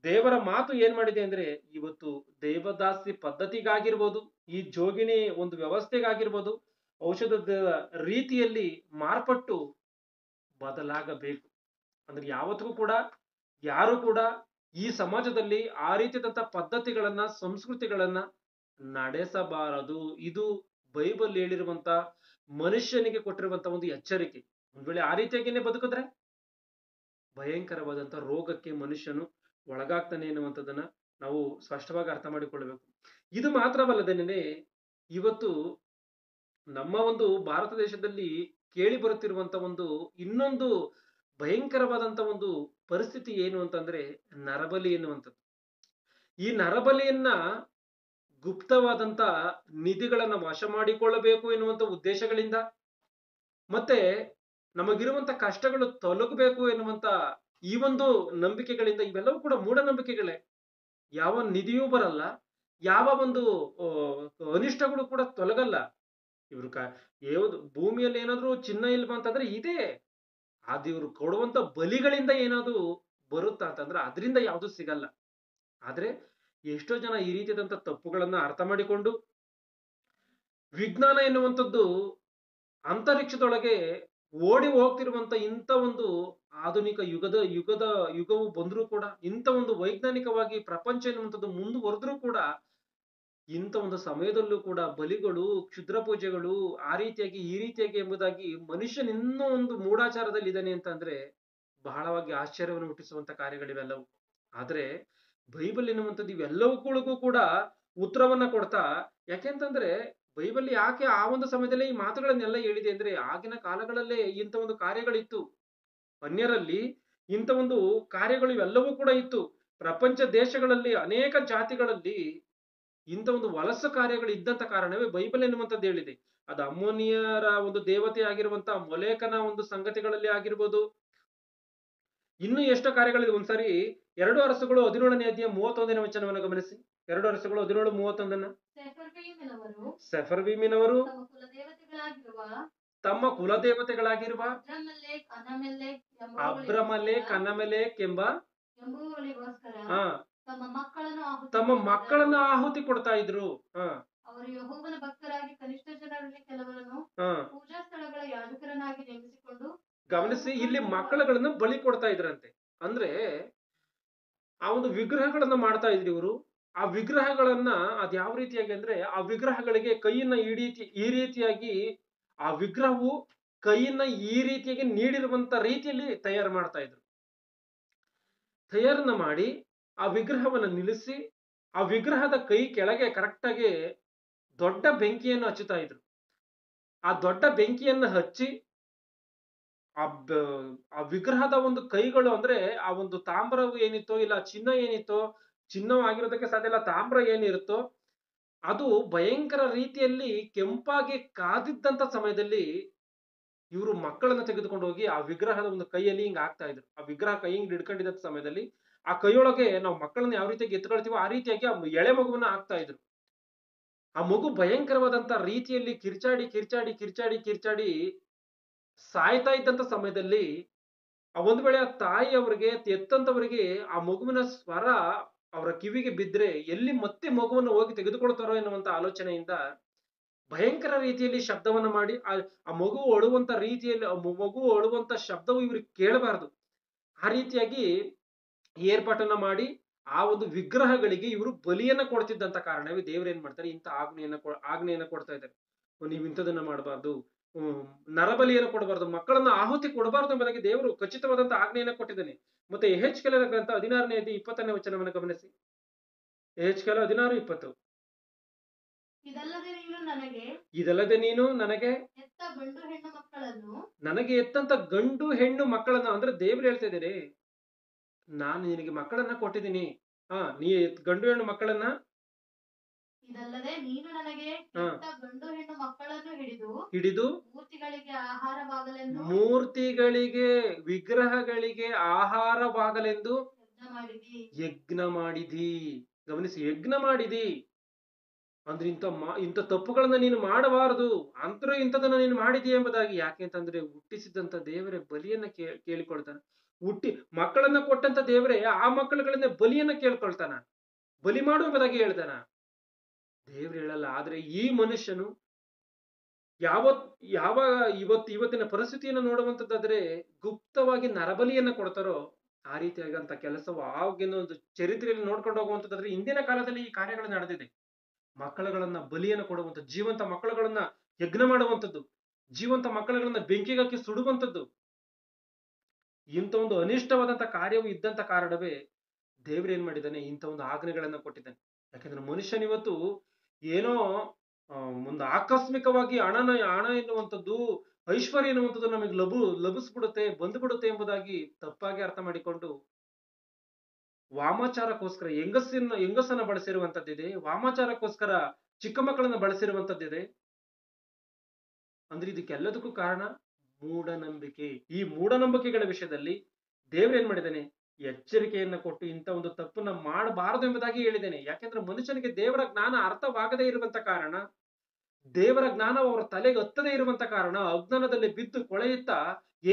ದೇವರ ಮಾತು ಏನ್ ಮಾಡಿದೆ ಅಂದ್ರೆ, ಇವತ್ತು ದೇವದಾಸಿ ಪದ್ಧತಿಗಾಗಿರ್ಬೋದು, ಈ ಜೋಗಿಣಿ ಒಂದು ವ್ಯವಸ್ಥೆಗಾಗಿರ್ಬೋದು, ಔಷಧದ ರೀತಿಯಲ್ಲಿ ಮಾರ್ಪಟ್ಟು ಬದಲಾಗಬೇಕು. ಅಂದ್ರೆ ಯಾವತ್ತಿಗೂ ಕೂಡ ಯಾರು ಕೂಡ ಈ ಸಮಾಜದಲ್ಲಿ ಆ ರೀತಿಯಾದಂತ ಪದ್ಧತಿಗಳನ್ನ, ಸಂಸ್ಕೃತಿಗಳನ್ನ ನಡೆಸಬಾರದು. ಇದು ಬೈಬಲ್ ಹೇಳಿರುವಂತ, ಮನುಷ್ಯನಿಗೆ ಕೊಟ್ಟಿರುವಂತ ಒಂದು ಎಚ್ಚರಿಕೆ. ಒಂದ್ ವೇಳೆ ಆ ರೀತಿಯಾಗಿನೇ ಬದುಕಿದ್ರೆ ಭಯಂಕರವಾದಂತ ರೋಗಕ್ಕೆ ಮನುಷ್ಯನು ಒಳಗಾಗ್ತಾನೆ ಎನ್ನುವಂಥದ್ದನ್ನ ನಾವು ಸ್ಪಷ್ಟವಾಗಿ ಅರ್ಥ ಮಾಡಿಕೊಳ್ಳಬೇಕು. ಇದು ಮಾತ್ರವಲ್ಲದೇನೆ, ಇವತ್ತು ನಮ್ಮ ಒಂದು ಭಾರತ ದೇಶದಲ್ಲಿ ಕೇಳಿ ಬರುತ್ತಿರುವಂತ ಒಂದು ಇನ್ನೊಂದು ಭಯಂಕರವಾದಂತ ಒಂದು ಪರಿಸ್ಥಿತಿ ಏನು ಅಂತಂದ್ರೆ ನರಬಲಿ ಎನ್ನುವಂಥದ್ದು. ಈ ನರಬಲಿಯನ್ನ ಗುಪ್ತವಾದಂತ ನಿಧಿಗಳನ್ನ ವಶ ಮಾಡಿಕೊಳ್ಳಬೇಕು ಎನ್ನುವಂತ ಉದ್ದೇಶಗಳಿಂದ, ಮತ್ತೆ ನಮಗಿರುವಂತ ಕಷ್ಟಗಳು ತೊಲಗಬೇಕು ಎನ್ನುವಂತ ಈ ಒಂದು ನಂಬಿಕೆಗಳಿಂದ, ಇವೆಲ್ಲವೂ ಕೂಡ ಮೂಢನಂಬಿಕೆಗಳೇ. ಯಾವ ನಿಧಿಯೂ ಬರಲ್ಲ, ಯಾವ ಒಂದು ಅನಿಷ್ಟಗಳು ಕೂಡ ತೊಲಗಲ್ಲ. ಇವ್ರು ಯಾವ್ದು ಭೂಮಿಯಲ್ಲಿ ಏನಾದ್ರು ಚಿನ್ನ ಇಲ್ವಾ ಅಂತಂದ್ರೆ ಇದೆ. ಅದು ಇವ್ರು ಕೊಡುವಂತ ಬಲಿಗಳಿಂದ ಏನಾದ್ರು ಬರುತ್ತಾ ಅಂತಂದ್ರೆ ಅದರಿಂದ ಯಾವುದು ಸಿಗಲ್ಲ. ಆದ್ರೆ ಎಷ್ಟೋ ಜನ ಈ ರೀತಿಯಾದಂತ ತಪ್ಪುಗಳನ್ನ ಅರ್ಥ ಮಾಡಿಕೊಂಡು, ವಿಜ್ಞಾನ ಎನ್ನುವಂಥದ್ದು ಅಂತರಿಕ್ಷದೊಳಗೆ ಓಡಿ ಹೋಗ್ತಿರುವಂತ ಇಂಥ ಒಂದು ಆಧುನಿಕ ಯುಗವು ಬಂದ್ರೂ ಕೂಡ, ಇಂಥ ಒಂದು ವೈಜ್ಞಾನಿಕವಾಗಿ ಪ್ರಪಂಚ ಎನ್ನುವಂಥದ್ದು ಮುಂದುವರೆದ್ರೂ ಕೂಡ, ಇಂಥ ಒಂದು ಸಮಯದಲ್ಲೂ ಕೂಡ ಬಲಿಗಳು, ಕ್ಷುದ್ರ ಪೂಜೆಗಳು, ಆ ರೀತಿಯಾಗಿ ಈ ರೀತಿಯಾಗಿ ಎಂಬುದಾಗಿ ಮನುಷ್ಯನ ಇನ್ನೂ ಒಂದು ಮೂಢಾಚಾರದಲ್ಲಿ ಇದ್ದಾನೆ ಅಂತ ಅಂದ್ರೆ ಬಹಳವಾಗಿ ಆಶ್ಚರ್ಯವನ್ನು ಹುಟ್ಟಿಸುವಂತ ಕಾರ್ಯಗಳಿವೆಲ್ಲವೂ. ಆದ್ರೆ ಬೈಬಲ್ ಎನ್ನುವಂಥದ್ದು ಇವೆಲ್ಲವುಗಳಿಗೂ ಕೂಡ ಉತ್ತರವನ್ನ ಕೊಡ್ತಾ, ಯಾಕೆಂತಂದ್ರೆ ಬೈಬಲ್ ಯಾಕೆ ಆ ಒಂದು ಸಮಯದಲ್ಲೇ ಈ ಮಾತುಗಳನ್ನೆಲ್ಲ ಹೇಳಿದೆ ಅಂದ್ರೆ, ಆಗಿನ ಕಾಲಗಳಲ್ಲೇ ಇಂಥ ಒಂದು ಕಾರ್ಯಗಳಿತ್ತು. ಅನ್ಯರಲ್ಲಿ ಇಂಥ ಒಂದು ಕಾರ್ಯಗಳು ಇವೆಲ್ಲವೂ ಕೂಡ ಇತ್ತು. ಪ್ರಪಂಚ ದೇಶಗಳಲ್ಲಿ ಅನೇಕ ಜಾತಿಗಳಲ್ಲಿ ಇಂಥ ಒಂದು ವಲಸು ಕಾರ್ಯಗಳು ಇದ್ದಂತ ಕಾರಣವೇ ಬೈಬಲ್ ಎನ್ನುವಂಥದ್ದು ಹೇಳಿದೆ. ಅದು ಅಮ್ಮೋನಿಯರ ಒಂದು ದೇವತೆ ಆಗಿರುವಂತ ಮೊಲೇಕನ ಒಂದು ಸಂಗತಿಗಳಲ್ಲಿ ಆಗಿರ್ಬೋದು, ಇನ್ನು ಎಷ್ಟೋ ಕಾರ್ಯಗಳಿದೆ. ಒಂದ್ಸರಿ 2 ಅರಸುಗಳು 17ನೇ ಅಧ್ಯಾಯ 31ನೇ ವಚನವನ್ನು ಗಮನಿಸಿ. 2 ಅರಸುಗಳು 17:31. ಸೆಫರ್ವೀಮಿನವರು ತಮ್ಮ ಕುಲದೇವತೆಗಳಾಗಿರುವ ಅಬ್ರಮಲೇಕ್, ಅನಮೆಲೇಕ್ ಎಂಬ ತಮ್ಮ ಮಕ್ಕಳನ್ನು ಆಹುತಿ ಕೊಡ್ತಾ ಇದ್ರು. ಅವರು ಯೆಹೋವನ ಭಕ್ತರಾಗಿ ಕನಿಷ್ಠ ಜನರಲ್ಲಿ ಕೆಲವರನ್ನು ಪೂಜಾ ಸ್ಥಳಗಳ ಯಾಜಕರನ್ನಾಗಿ ನೇಮಿಸಿಕೊಂಡು, ಗಮನಿಸಿ, ಇಲ್ಲಿ ಮಕ್ಕಳುಗಳನ್ನ ಬಲಿ ಕೊಡ್ತಾ ಇದ್ರಂತೆ. ಅಂದ್ರೆ ಆ ಒಂದು ವಿಗ್ರಹಗಳನ್ನ ಮಾಡ್ತಾ ಇದ್ರು ಇವರು. ಆ ವಿಗ್ರಹಗಳನ್ನ ಅದ್ಯಾವ ರೀತಿಯಾಗಿ ಅಂದ್ರೆ, ಆ ವಿಗ್ರಹಗಳಿಗೆ ಕೈಯನ್ನ ಈ ರೀತಿಯಾಗಿ, ಆ ವಿಗ್ರಹವು ಕೈಯನ್ನ ಈ ರೀತಿಯಾಗಿ ನೀಡಿರುವಂತ ರೀತಿಯಲ್ಲಿ ತಯಾರು ಮಾಡ್ತಾ ಇದ್ರು. ತಯಾರನ್ನ ಮಾಡಿ ಆ ವಿಗ್ರಹವನ್ನ ನಿಲ್ಲಿಸಿ, ಆ ವಿಗ್ರಹದ ಕೈ ಕೆಳಗೆ ಕರೆಕ್ಟ್ ಆಗಿ ದೊಡ್ಡ ಬೆಂಕಿಯನ್ನು ಹಚ್ಚುತ್ತಾ ಇದ್ರು. ಆ ದೊಡ್ಡ ಬೆಂಕಿಯನ್ನು ಹಚ್ಚಿ ಆ ವಿಗ್ರಹದ ಒಂದು ಕೈಗಳು, ಅಂದ್ರೆ ಆ ಒಂದು ತಾಮ್ರವು ಏನಿತ್ತೋ ಇಲ್ಲ ಚಿನ್ನ ಏನಿತ್ತೋ ಚಿನ್ನವಾಗಿರೋದಕ್ಕೆ ಸಾಧ್ಯ ಇಲ್ಲ. ತಾಮ್ರ ಏನಿರುತ್ತೋ ಅದು ಭಯಂಕರ ರೀತಿಯಲ್ಲಿ ಕೆಂಪಾಗಿ ಕಾದಿದ್ದಂತ ಸಮಯದಲ್ಲಿ ಇವರು ಮಕ್ಕಳನ್ನ ತೆಗೆದುಕೊಂಡು ಹೋಗಿ ಆ ವಿಗ್ರಹದ ಒಂದು ಕೈಯಲ್ಲಿ ಹಿಂಗ್ ಹಾಕ್ತಾ ಇದ್ರು. ಆ ವಿಗ್ರಹ ಕೈ ಹಿಂಗ್ ಹಿಡ್ಕೊಂಡಿದ್ದ ಸಮಯದಲ್ಲಿ ಆ ಕೈಯೊಳಗೆ ನಾವು ಮಕ್ಕಳನ್ನ ಯಾವ ರೀತಿಯಾಗಿ ಎತ್ಕೊಳ್ತೀವೋ ಆ ರೀತಿಯಾಗಿ ಆ ಎಳೆ ಮಗುವನ್ನ ಹಾಕ್ತಾ ಇದ್ರು. ಆ ಮಗು ಭಯಂಕರವಾದಂತ ರೀತಿಯಲ್ಲಿ ಕಿರ್ಚಾಡಿ ಕಿರ್ಚಾಡಿ ಕಿರ್ಚಾಡಿ ಕಿರ್ಚಾಡಿ ಸಾಯ್ತಾ ಇದ್ದಂತ ಸಮಯದಲ್ಲಿ ಒಂದ್ ವೇಳೆ ಆ ತಾಯಿ ಅವರಿಗೆ ಎತ್ತಂತವರಿಗೆ ಆ ಮಗುವಿನ ಸ್ವರ ಅವರ ಕಿವಿಗೆ ಬಿದ್ರೆ ಎಲ್ಲಿ ಮತ್ತೆ ಮಗುವನ್ನು ಹೋಗಿ ತೆಗೆದುಕೊಳ್ತಾರೋ ಎನ್ನುವಂತ ಆಲೋಚನೆಯಿಂದ ಭಯಂಕರ ರೀತಿಯಲ್ಲಿ ಶಬ್ದವನ್ನ ಮಾಡಿ ಆ ಮಗು ಅಳುವಂತ ರೀತಿಯಲ್ಲಿ ಮಗು ಅಳುವಂತ ಶಬ್ದವು ಇವ್ರಿಗೆ ಕೇಳಬಾರದು ಆ ರೀತಿಯಾಗಿ ಏರ್ಪಾಟನ್ನ ಮಾಡಿ ಆ ಒಂದು ವಿಗ್ರಹಗಳಿಗೆ ಇವರು ಬಲಿಯನ್ನ ಕೊಡ್ತಿದ್ದಂತ ಕಾರಣವೇ ದೇವ್ರು ಏನ್ ಮಾಡ್ತಾರೆ ಇಂಥ ಆಜ್ಞೆಯನ್ನ ಕೊಡ್ತಾ ಇದ್ದಾರೆ. ನೀವು ಇಂಥದನ್ನ ಮಾಡಬಾರ್ದು, ನರಬಲಿಯನ್ನು ಕೊಡಬಾರ್ದು, ಮಕ್ಕಳನ್ನ ಆಹುತಿ ಕೊಡಬಾರ್ದು ಎಂಬುದಾಗಿ ದೇವರು ಖಚಿತವಾದಂತ ಆಜ್ಞೆಯನ್ನ ಕೊಟ್ಟಿದ್ದಾನೆ. ಮತ್ತೆ ಯೆಹೆಜ್ಕೇಲನ ಗ್ರಂಥ 16ನೇ ಅಧ್ಯಾಯ 20ನೇ ವಚನವನ್ನು ಗಮನಿಸಿ. ಯೆಹೆಜ್ಕೇಲ 16:20. ಇದಲ್ಲದೆ ನೀನು ನನಗೆ ಎತ್ತಂತ ಗಂಡು ಹೆಣ್ಣು ಮಕ್ಕಳನ್ನ, ಅಂದ್ರೆ ದೇವ್ರು ಹೇಳ್ತಾ ಇದ್ದಾರೆ ನಾನು ನಿನಗೆ ಮಕ್ಕಳನ್ನ ಕೊಟ್ಟಿದ್ದೀನಿ, ನೀ ಗಂಡು ಹೆಣ್ಣು ಮಕ್ಕಳನ್ನ, ಇದಲ್ಲದೆ ನೀನು ನನಗೆ ಗಂಡು ಹೆಣ್ಣು ಮಕ್ಕಳನ್ನು ಹಿಡಿದು ಮೂರ್ತಿಗಳಿಗೆ ವಿಗ್ರಹಗಳಿಗೆ ಆಹಾರವಾಗಲೆಂದು ಯಜ್ಞ ಮಾಡಿದಿ. ಗಮನಿಸಿ, ಯಜ್ಞ ಮಾಡಿದಿ ಅಂದ್ರೆ ಇಂಥ ತಪ್ಪುಗಳನ್ನ ನೀನು ಮಾಡಬಾರದು, ಅಂತರೂ ಇಂಥದನ್ನ ನೀನು ಮಾಡಿದೀಯ ಎಂಬುದಾಗಿ. ಯಾಕೆ ಅಂತಂದ್ರೆ ಹುಟ್ಟಿಸಿದಂತ ದೇವರೇ ಬಲಿಯನ್ನ ಕೇಳಿಕೊಳ್ತಾನ. ಮಕ್ಕಳನ್ನ ಕೊಟ್ಟಂತ ದೇವರೇ ಆ ಮಕ್ಕಳುಗಳನ್ನ ಬಲಿಯನ್ನ ಕೇಳ್ಕೊಳ್ತಾನ, ಬಲಿ ಮಾಡು ಎಂಬುದಾಗಿ ಹೇಳ್ತಾನ. ದೇವ್ರು ಹೇಳಲ್ಲ. ಆದ್ರೆ ಈ ಮನುಷ್ಯನು ಇವತ್ತಿನ ಪರಿಸ್ಥಿತಿಯನ್ನು ನೋಡುವಂತದ್ದಾದ್ರೆ ಗುಪ್ತವಾಗಿ ನರಬಲಿಯನ್ನ ಕೊಡ್ತಾರೋ ಆ ರೀತಿಯಾಗಂತ ಕೆಲಸವು ಆಗಿನ ಒಂದು ಚರಿತ್ರೆಯಲ್ಲಿ ನೋಡ್ಕೊಂಡು ಹೋಗುವಂತದ್ದಾದ್ರೆ ಇಂದಿನ ಕಾಲದಲ್ಲಿ ಈ ಕಾರ್ಯಗಳು ನಡೆದಿದೆ. ಮಕ್ಕಳುಗಳನ್ನ ಬಲಿಯನ್ನು ಕೊಡುವಂತ, ಜೀವಂತ ಮಕ್ಕಳುಗಳನ್ನ ಯಜ್ಞ ಮಾಡುವಂಥದ್ದು, ಜೀವಂತ ಮಕ್ಕಳುಗಳನ್ನ ಬೆಂಕಿಗಾಕಿ ಸುಡುವಂಥದ್ದು, ಇಂಥ ಒಂದು ಅನಿಷ್ಟವಾದಂತ ಕಾರ್ಯವು ಇದ್ದಂತ ಕಾರಣವೇ ದೇವ್ರು ಏನ್ ಮಾಡಿದ್ದಾನೆ ಇಂಥ ಒಂದು ಆಜ್ಞೆಗಳನ್ನ ಕೊಟ್ಟಿದ್ದಾನೆ. ಯಾಕಂದ್ರೆ ಮನುಷ್ಯನಿವತ್ತು ಏನೋ ಒಂದು ಆಕಸ್ಮಿಕವಾಗಿ ಹಣ ಎನ್ನುವಂಥದ್ದು, ಐಶ್ವರ್ಯ ಎನ್ನುವಂಥದ್ದು ನಮಗೆ ಲಭಿಸ್ಬಿಡುತ್ತೆ, ಬಂದ್ಬಿಡುತ್ತೆ ಎಂಬುದಾಗಿ ತಪ್ಪಾಗಿ ಅರ್ಥ ಮಾಡಿಕೊಂಡು ವಾಮಾಚಾರಕ್ಕೋಸ್ಕರ ಹೆಂಗಸನ್ನ ಬಳಸಿರುವಂತದ್ದಿದೆ, ವಾಮಾಚಾರಕ್ಕೋಸ್ಕರ ಚಿಕ್ಕ ಮಕ್ಕಳನ್ನ ಬಳಸಿರುವಂತದ್ದಿದೆ. ಅಂದ್ರೆ ಇದಕ್ಕೆಲ್ಲದಕ್ಕೂ ಕಾರಣ ಮೂಢನಂಬಿಕೆ. ಈ ಮೂಢನಂಬಿಕೆಗಳ ವಿಷಯದಲ್ಲಿ ದೇವ್ರು ಏನ್ ಮಾಡಿದ್ದಾನೆ, ಎಚ್ಚರಿಕೆಯನ್ನ ಕೊಟ್ಟು ಇಂಥ ಒಂದು ತಪ್ಪನ್ನ ಮಾಡಬಾರದು ಎಂಬುದಾಗಿ ಹೇಳಿದ್ದೇನೆ. ಯಾಕೆಂದ್ರೆ ಮನುಷ್ಯನಿಗೆ ದೇವರ ಜ್ಞಾನ ಅರ್ಥವಾಗದೇ ಇರುವಂತ ಕಾರಣ, ದೇವರ ಜ್ಞಾನ ಅವರ ತಲೆಗೆ ಹತ್ತದೇ ಇರುವಂತ ಕಾರಣ, ಅಜ್ಞಾನದಲ್ಲಿ ಬಿದ್ದು ಕೊಳೆಯುತ್ತ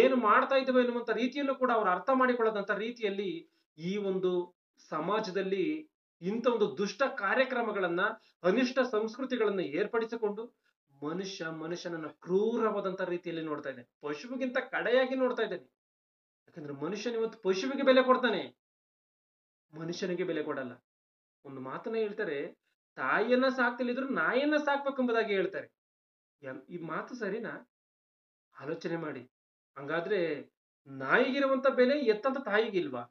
ಏನು ಮಾಡ್ತಾ ಇದ್ದೇವೆ ಎನ್ನುವಂತ ರೀತಿಯಲ್ಲೂ ಕೂಡ ಅವರು ಅರ್ಥ ಮಾಡಿಕೊಳ್ಳದಂತ ರೀತಿಯಲ್ಲಿ ಈ ಒಂದು ಸಮಾಜದಲ್ಲಿ ಇಂಥ ಒಂದು ದುಷ್ಟ ಕಾರ್ಯಕ್ರಮಗಳನ್ನ, ಅನಿಷ್ಟ ಸಂಸ್ಕೃತಿಗಳನ್ನ ಏರ್ಪಡಿಸಿಕೊಂಡು ಮನುಷ್ಯನನ್ನ ಕ್ರೂರವಾದಂತ ರೀತಿಯಲ್ಲಿ ನೋಡ್ತಾ ಇದ್ದೇನೆ. ಪಶುವಿಗಿಂತ ಕಡೆಯಾಗಿ ನೋಡ್ತಾ ಇದ್ದೇನೆ. ಯಾಕಂದ್ರೆ ಮನುಷ್ಯನ ಇವತ್ತು ಪಶುವಿಗೆ ಬೆಲೆ ಕೊಡ್ತಾನೆ, ಮನುಷ್ಯನಿಗೆ ಬೆಲೆ ಕೊಡಲ್ಲ. ಒಂದು ಮಾತನ್ನ ಹೇಳ್ತಾರೆ, ತಾಯಿಯನ್ನ ಸಾಕ್ತಿಲ್ಲಿದ್ರು ನಾಯಿಯನ್ನ ಸಾಕ್ಬೇಕೆಂಬುದಾಗಿ ಹೇಳ್ತಾರೆ. ಈ ಮಾತು ಸರಿನಾ? ಆಲೋಚನೆ ಮಾಡಿ. ಹಂಗಾದ್ರೆ ನಾಯಿಗಿರುವಂತ ಬೆಲೆ ಎತ್ತಂತ ತಾಯಿಗಿಲ್ವಾ?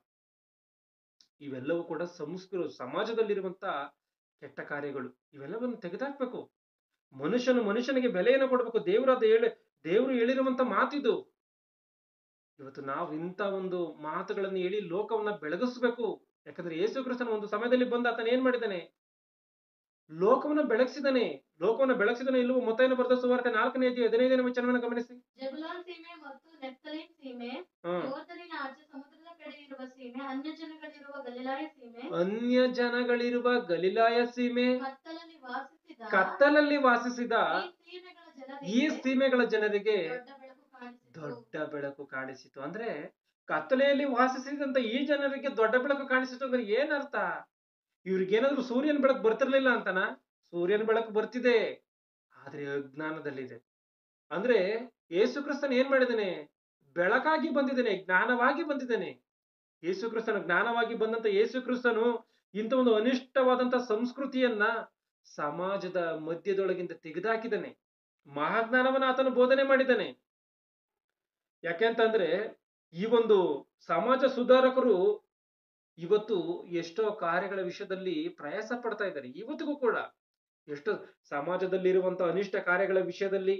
ಇವೆಲ್ಲವೂ ಕೂಡ ಸಮಾಜದಲ್ಲಿರುವಂತ ಕೆಟ್ಟ ಕಾರ್ಯಗಳು. ಇವೆಲ್ಲವನ್ನು ತೆಗೆದಾಕ್ಬೇಕು. ಮನುಷ್ಯನಿಗೆ ಬೆಲೆಯನ್ನು ಕೊಡ್ಬೇಕು. ದೇವರು ಹೇಳಿರುವಂತ ಮಾತಿದು. ಇವತ್ತು ನಾವು ಇಂಥ ಒಂದು ಮಾತುಗಳನ್ನು ಹೇಳಿ ಲೋಕವನ್ನ ಬೆಳಗಿಸ್ಬೇಕು. ಯಾಕಂದ್ರೆ ಯೇಸು ಕ್ರಿಸ್ತನ ಒಂದು ಸಮಯದಲ್ಲಿ ಬಂದ ಆತನ ಏನ್ ಮಾಡಿದ್ದಾನೆ, ಲೋಕವನ್ನ ಬೆಳಗಿಸಿದಾನೆ. ಇಲ್ಲವೋ ಮತ್ತಾಯನ ಬರೆದ ಸುವಾರ್ತೆ 4ನೇ ಅಧ್ಯಾಯ 15ನೇ ವಚನವನ್ನು ಗಮನಿಸಿ. ಜೆಬುಲೂನ್ ಸೀಮೆ ಮತ್ತು ನಫ್ತಾಲಿಮ್ ಸೀಮೆ, ಯೋರ್ದನಿನ ಆಚೆ ಸಮುದ್ರದ ಕಡೆ ಇರುವ ಸೀಮೆ, ಅನ್ಯಜನಗಳಿರುವ ಗಲಿಲಾಯ ಸೀಮೆ, ಕತ್ತಲಲ್ಲಿ ವಾಸಿಸಿದ ಈ ಸೀಮೆಗಳ ಜನರಿಗೆ ದೊಡ್ಡ ಬೆಳಕು ಕಾಣಿಸಿತು. ಅಂದ್ರೆ ಕತ್ತಲೆಯಲ್ಲಿ ವಾಸಿಸಿದಂತ ಈ ಜನರಿಗೆ ದೊಡ್ಡ ಬೆಳಕು ಕಾಣಿಸಿತು ಅಂದ್ರೆ ಏನರ್ಥ? ಇವ್ರಿಗೇನಾದ್ರೂ ಸೂರ್ಯನ ಬೆಳಕು ಬರ್ತಿರ್ಲಿಲ್ಲ ಅಂತನ? ಸೂರ್ಯನ ಬೆಳಕು ಬರ್ತಿದೆ, ಆದ್ರೆ ಅಜ್ಞಾನದಲ್ಲಿದೆ. ಅಂದ್ರೆ ಯೇಸು ಕ್ರಿಸ್ತನ್ ಏನ್ ಮಾಡಿದಾನೆ, ಬೆಳಕಾಗಿ ಬಂದಿದ್ದಾನೆ, ಜ್ಞಾನವಾಗಿ ಬಂದಿದ್ದಾನೆ. ಯೇಸು ಕ್ರಿಸ್ತನ ಜ್ಞಾನವಾಗಿ ಬಂದಂತ ಯೇಸು ಕ್ರಿಸ್ತನು ಇಂಥ ಒಂದು ಅನಿಷ್ಟವಾದಂತ ಸಂಸ್ಕೃತಿಯನ್ನ ಸಮಾಜದ ಮಧ್ಯದೊಳಗಿಂದ ತೆಗೆದುಹಾಕಿದ್ದಾನೆ. ಮಹಾಜ್ಞಾನವನ್ನ ಆತನು ಬೋಧನೆ ಮಾಡಿದ್ದಾನೆ. ಯಾಕೆಂತಂದ್ರೆ ಈ ಒಂದು ಸಮಾಜ ಸುಧಾರಕರು ಇವತ್ತು ಎಷ್ಟೋ ಕಾರ್ಯಗಳ ವಿಷಯದಲ್ಲಿ ಪ್ರಯಾಸ ಪಡ್ತಾ ಇದ್ದಾರೆ. ಇವತ್ತಿಗೂ ಕೂಡ ಎಷ್ಟೋ ಸಮಾಜದಲ್ಲಿರುವಂತ ಅನಿಷ್ಟ ಕಾರ್ಯಗಳ ವಿಷಯದಲ್ಲಿ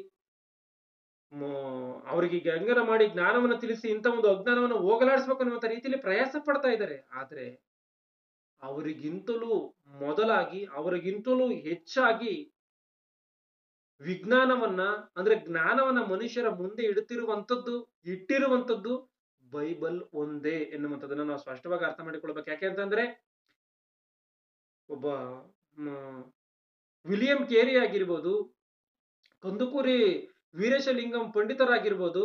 ಅವರಿಗೆ ಗಂಗನ ಮಾಡಿ ಜ್ಞಾನವನ್ನ ತಿಳಿಸಿ ಇಂಥ ಒಂದು ಅಜ್ಞಾನವನ್ನು ಹೋಗಲಾಡಿಸ್ಬೇಕು ಅನ್ನುವಂತ ರೀತಿಯಲ್ಲಿ ಪ್ರಯಾಸ ಪಡ್ತಾ ಇದ್ದಾರೆ. ಆದ್ರೆ ಅವರಿಗಿಂತಲೂ ಮೊದಲಾಗಿ, ಅವರಿಗಿಂತಲೂ ಹೆಚ್ಚಾಗಿ ವಿಜ್ಞಾನವನ್ನ, ಅಂದ್ರೆ ಜ್ಞಾನವನ್ನ ಮನುಷ್ಯರ ಮುಂದೆ ಇಟ್ಟಿರುವಂತದ್ದು ಬೈಬಲ್ ಒಂದೇ ಎನ್ನುವಂಥದ್ದನ್ನ ನಾವು ಸ್ಪಷ್ಟವಾಗಿ ಅರ್ಥ ಮಾಡಿಕೊಳ್ಬೇಕು. ಯಾಕೆಂತಂದ್ರೆ ಒಬ್ಬ ವಿಲಿಯಂ ಕೇರಿ ಆಗಿರ್ಬೋದು, ಕಂದುಕೂರಿ ವೀರೇಶಲಿಂಗಂ ಪಂಡಿತರಾಗಿರ್ಬೋದು,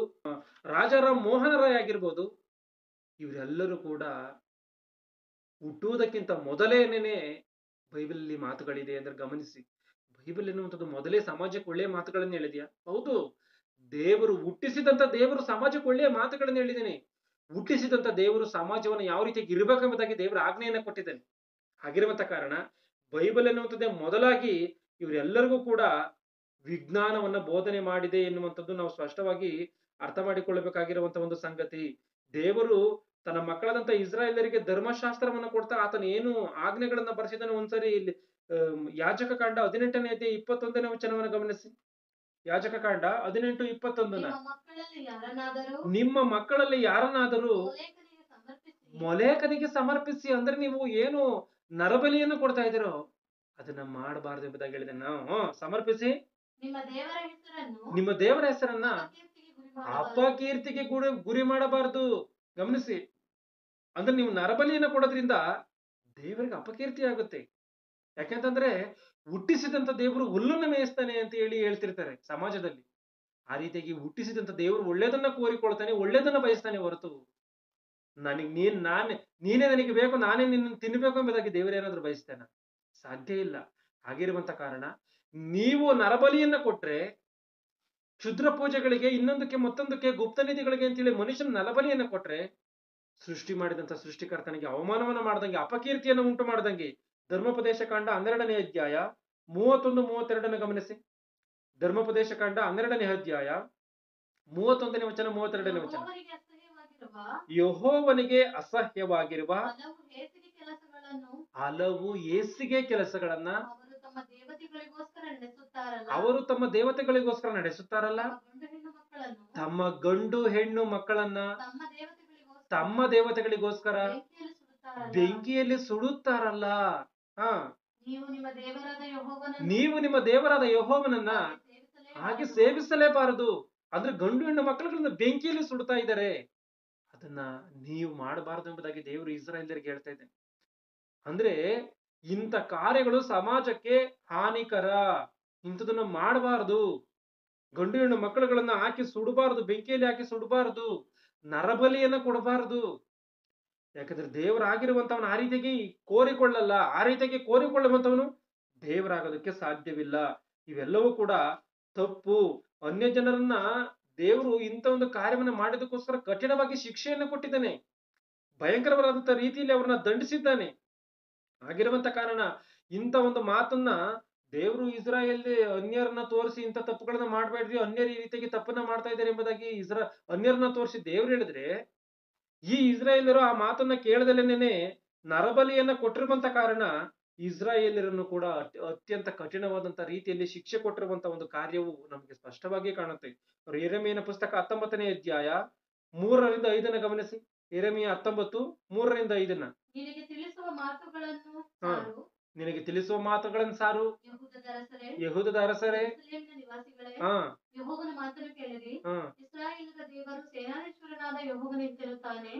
ರಾಜಾರಾಮ್ ಮೋಹನ ರಾಯ್ ಆಗಿರ್ಬೋದು, ಇವರೆಲ್ಲರೂ ಕೂಡ ಹುಟ್ಟುವುದಕ್ಕಿಂತ ಮೊದಲೇನೆ ಬೈಬಲ್ ಅಲ್ಲಿ ಮಾತುಗಳಿದೆ ಅಂದ್ರೆ ಗಮನಿಸಿ. ಬೈಬಲ್ ಎನ್ನುವಂಥದ್ದು ಮೊದಲೇ ಸಮಾಜಕ್ಕೆ ಒಳ್ಳೆಯ ಮಾತುಗಳನ್ನು ಹೇಳಿದ್ಯಾ? ಹೌದು. ಹುಟ್ಟಿಸಿದಂತ ದೇವರು ಸಮಾಜಕ್ಕೆ ಒಳ್ಳೆಯ ಮಾತುಗಳನ್ನು ಹೇಳಿದ್ದೇನೆ. ಹುಟ್ಟಿಸಿದಂತ ದೇವರು ಸಮಾಜವನ್ನು ಯಾವ ರೀತಿಯಾಗಿ ಇರಬೇಕೆಂಬುದಾಗಿ ದೇವರ ಆಜ್ಞೆಯನ್ನ ಕೊಟ್ಟಿದ್ದಾನೆ. ಹಾಗಿರುವಂತ ಕಾರಣ ಬೈಬಲ್ ಎನ್ನುವಂಥದ್ದೇ ಮೊದಲಾಗಿ ಇವರೆಲ್ಲರಿಗೂ ಕೂಡ ವಿಜ್ಞಾನವನ್ನ ಬೋಧನೆ ಮಾಡಿದೆ ಎನ್ನುವಂಥದ್ದು ನಾವು ಸ್ಪಷ್ಟವಾಗಿ ಅರ್ಥ ಮಾಡಿಕೊಳ್ಳಬೇಕಾಗಿರುವಂತಹ ಒಂದು ಸಂಗತಿ. ದೇವರು ತನ್ನ ಮಕ್ಕಳಾದಂತ ಇಸ್ರಾಯೇಲರಿಗೆ ಧರ್ಮಶಾಸ್ತ್ರವನ್ನ ಕೊಡ್ತಾ ಆತನ ಏನು ಆಜ್ಞೆಗಳನ್ನ ಬರೆಸಿದನು. ಒಂದ್ಸರಿ ಇಲ್ಲಿ ಯಾಜಕ ಕಾಂಡ 18ನೇ ಅಧ್ಯಾಯ 21ನೇ ವಚನವನ್ನು ಗಮನಿಸಿ. ಯಾಜಕ ಕಾಂಡ 18:21. ನಿಮ್ಮ ಮಕ್ಕಳಲ್ಲಿ ಯಾರನ್ನಾದರೂ ಮೊಲೇಕನಿಗೆ ಸಮರ್ಪಿಸಿ, ಅಂದ್ರೆ ನೀವು ಏನು ನರಬಲಿಯನ್ನು ಕೊಡ್ತಾ ಇದ್ದೀರೋ ಅದನ್ನ ಮಾಡಬಾರದು ಎಂಬುದಾಗಿ ಹೇಳಿದೆ. ನಾವು ಸಮರ್ಪಿಸಿ ನಿಮ್ಮ ದೇವರ ಹೆಸರನ್ನ ಅಪಕೀರ್ತಿಗೆ ಗುರಿ ಮಾಡಬಾರದು. ಗಮನಿಸಿ, ಅಂದ್ರೆ ನೀವು ನರಬಲಿಯನ್ನು ಕೊಡೋದ್ರಿಂದ ದೇವರಿಗೆ ಅಪಕೀರ್ತಿ ಆಗುತ್ತೆ. ಯಾಕೆಂತಂದ್ರೆ ಹುಟ್ಟಿಸಿದಂತ ದೇವರು ಹುಲ್ಲನ್ನ ಮೇಯಿಸ್ತಾನೆ ಅಂತ ಹೇಳ್ತಿರ್ತಾರೆ ಸಮಾಜದಲ್ಲಿ. ಆ ರೀತಿಯಾಗಿ ಹುಟ್ಟಿಸಿದಂತ ದೇವರು ಒಳ್ಳೇದನ್ನ ಕೋರಿಕೊಳ್ತಾನೆ, ಒಳ್ಳೇದನ್ನ ಬಯಸ್ತಾನೆ ಹೊರತು ನೀನೇ ನನಗೆ ಬೇಕು, ನಾನೇ ನಿನ್ನ ತಿನ್ಬೇಕು ಎಂಬುದಾಗಿ ದೇವರೇನಾದ್ರೂ ಬಯಸ್ತಾನ? ಸಾಧ್ಯ ಇಲ್ಲ. ಹಾಗಿರುವಂತ ಕಾರಣ ನೀವು ನರಬಲಿಯನ್ನ ಕೊಟ್ರೆ, ಕ್ಷುದ್ರ ಪೂಜೆಗಳಿಗೆ, ಇನ್ನೊಂದಕ್ಕೆ ಮತ್ತೊಂದಕ್ಕೆ, ಗುಪ್ತ ನಿಧಿಗಳಿಗೆ ಅಂತೇಳಿ ಮನುಷ್ಯನ ನರಬಲಿಯನ್ನ ಕೊಟ್ರೆ, ಸೃಷ್ಟಿ ಮಾಡಿದಂತ ಸೃಷ್ಟಿಕರ್ತನಿಗೆ ಅವಮಾನವನ್ನ ಮಾಡ್ದಂಗೆ, ಅಪಕೀರ್ತಿಯನ್ನು ಉಂಟು ಮಾಡ್ದಂಗೆ. ಧರ್ಮೋಪದೇಶ ಕಾಂಡ 12ನೇ ಅಧ್ಯಾಯ 31-32 ಗಮನಿಸಿ. ಧರ್ಮೋಪದೇಶ ಕಾಂಡ 12ನೇ ಅಧ್ಯಾಯ 31ನೇ ವಚನ 32ನೇ ವಚನ. ಯೆಹೋವನಿಗೆ ಅಸಹ್ಯವಾಗಿರುವ ಹಲವು ಹೇಸಿಗೆ ಕೆಲಸಗಳನ್ನ ಅವರು ತಮ್ಮ ದೇವತೆಗಳಿಗೋಸ್ಕರ ನಡೆಸುತ್ತಾರಲ್ಲ, ತಮ್ಮ ಗಂಡು ಹೆಣ್ಣು ಮಕ್ಕಳನ್ನ ತಮ್ಮ ದೇವತೆಗಳಿಗೋಸ್ಕರ ಬೆಂಕಿಯಲ್ಲಿ ಸುಡುತ್ತಾರಲ್ಲ. ನೀವು ನಿಮ್ಮ ದೇವರಾದ ಯೆಹೋವನನ್ನ ಹಾಗೆ ಸೇವಿಸಲೇಬಾರದು. ಅಂದ್ರೆ ಗಂಡು ಹೆಣ್ಣು ಮಕ್ಕಳುಗಳನ್ನ ಬೆಂಕಿಯಲ್ಲಿ ಸುಡ್ತಾ ಇದ್ದಾರೆ. ಅದನ್ನ ನೀವು ಮಾಡಬಾರದು ಎಂಬುದಾಗಿ ದೇವರು ಇಸ್ರಾಯೇಲರಿಗೆ ಹೇಳ್ತಾ ಇದ್ದಾನೆ. ಅಂದ್ರೆ ಇಂಥ ಕಾರ್ಯಗಳು ಸಮಾಜಕ್ಕೆ ಹಾನಿಕರ. ಇಂಥದನ್ನ ಮಾಡಬಾರದು. ಗಂಡು ಹೆಣ್ಣು ಮಕ್ಕಳುಗಳನ್ನ ಹಾಕಿ ಸುಡಬಾರದು, ಬೆಂಕಿಯಲ್ಲಿ ಹಾಕಿ ಸುಡಬಾರದು, ನರಬಲಿಯನ್ನ ಕೊಡಬಾರದು. ಯಾಕಂದ್ರೆ ದೇವರಾಗಿರುವಂತವನು ಆ ರೀತಿಯಾಗಿ ಕೋರಿಕೊಳ್ಳಲ್ಲ. ಆ ರೀತಿಯಾಗಿ ಕೋರಿಕೊಳ್ಳುವಂತವನು ದೇವರಾಗೋದಕ್ಕೆ ಸಾಧ್ಯವಿಲ್ಲ. ಇವೆಲ್ಲವೂ ಕೂಡ ತಪ್ಪು. ಅನ್ಯ ಜನರನ್ನ ದೇವರು ಇಂಥ ಒಂದು ಕಾರ್ಯವನ್ನ ಮಾಡಿದಕ್ಕೋಸ್ಕರ ಕಠಿಣವಾಗಿ ಶಿಕ್ಷೆಯನ್ನು ಕೊಟ್ಟಿದ್ದಾನೆ. ಭಯಂಕರವಾದಂತ ರೀತಿಯಲ್ಲಿ ಅವ್ರನ್ನ ದಂಡಿಸಿದ್ದಾನೆ. ಆಗಿರುವಂತ ಕಾರಣ ಇಂಥ ಒಂದು ಮಾತನ್ನ ದೇವರು ಇಸ್ರಾಯೇಲ್ ಅನ್ಯರನ್ನ ತೋರಿಸಿ ಇಂಥ ತಪ್ಪುಗಳನ್ನ ಮಾಡ್ಬೇಡ್ರಿ, ಅನ್ಯರು ಈ ರೀತಿಯಾಗಿ ತಪ್ಪನ್ನ ಮಾಡ್ತಾ ಇದ್ದಾರೆ ಎಂಬುದಾಗಿ ಅನ್ಯರನ್ನ ತೋರಿಸಿ ದೇವ್ರು ಹೇಳಿದ್ರೆ, ಈ ಇಸ್ರಾಯೇಲರು ಆ ಮಾತನ್ನ ಕೇಳದಲ್ಲೇನೆ ನರಬಲಿಯನ್ನ ಕೊಟ್ಟಿರುವಂತ ಕಾರಣ ಇಸ್ರಾಯೇಲರನ್ನು ಕೂಡ ಅತ್ಯಂತ ಕಠಿಣವಾದಂತ ರೀತಿಯಲ್ಲಿ ಶಿಕ್ಷೆ ಕೊಟ್ಟಿರುವಂತ ಒಂದು ಕಾರ್ಯವು ನಮಗೆ ಸ್ಪಷ್ಟವಾಗಿ ಕಾಣುತ್ತೆ. ಯೆರೆಮೀಯನ ಪುಸ್ತಕ 19ನೇ ಅಧ್ಯಾಯ 3-5 ಗಮನಿಸಿ. ಯೆರೆಮೀಯ 19:3-5. ನಿನಗೆ ತಿಳಿಸುವ ಮಾತುಗಳನ್ನು ಸಾರು, ಯೆಹೂದದ ಅರಸರೇ, ಯೆಹೋವನ ಮಾತನ್ನು ಕೇಳಿರಿ. ಇಸ್ರಾಯೇಲರ ದೇವರು ಸೇನಾಧೀಶ್ವರನಾದ ಯೆಹೋವನು ಇಂತೆನ್ನುತ್ತಾನೆ,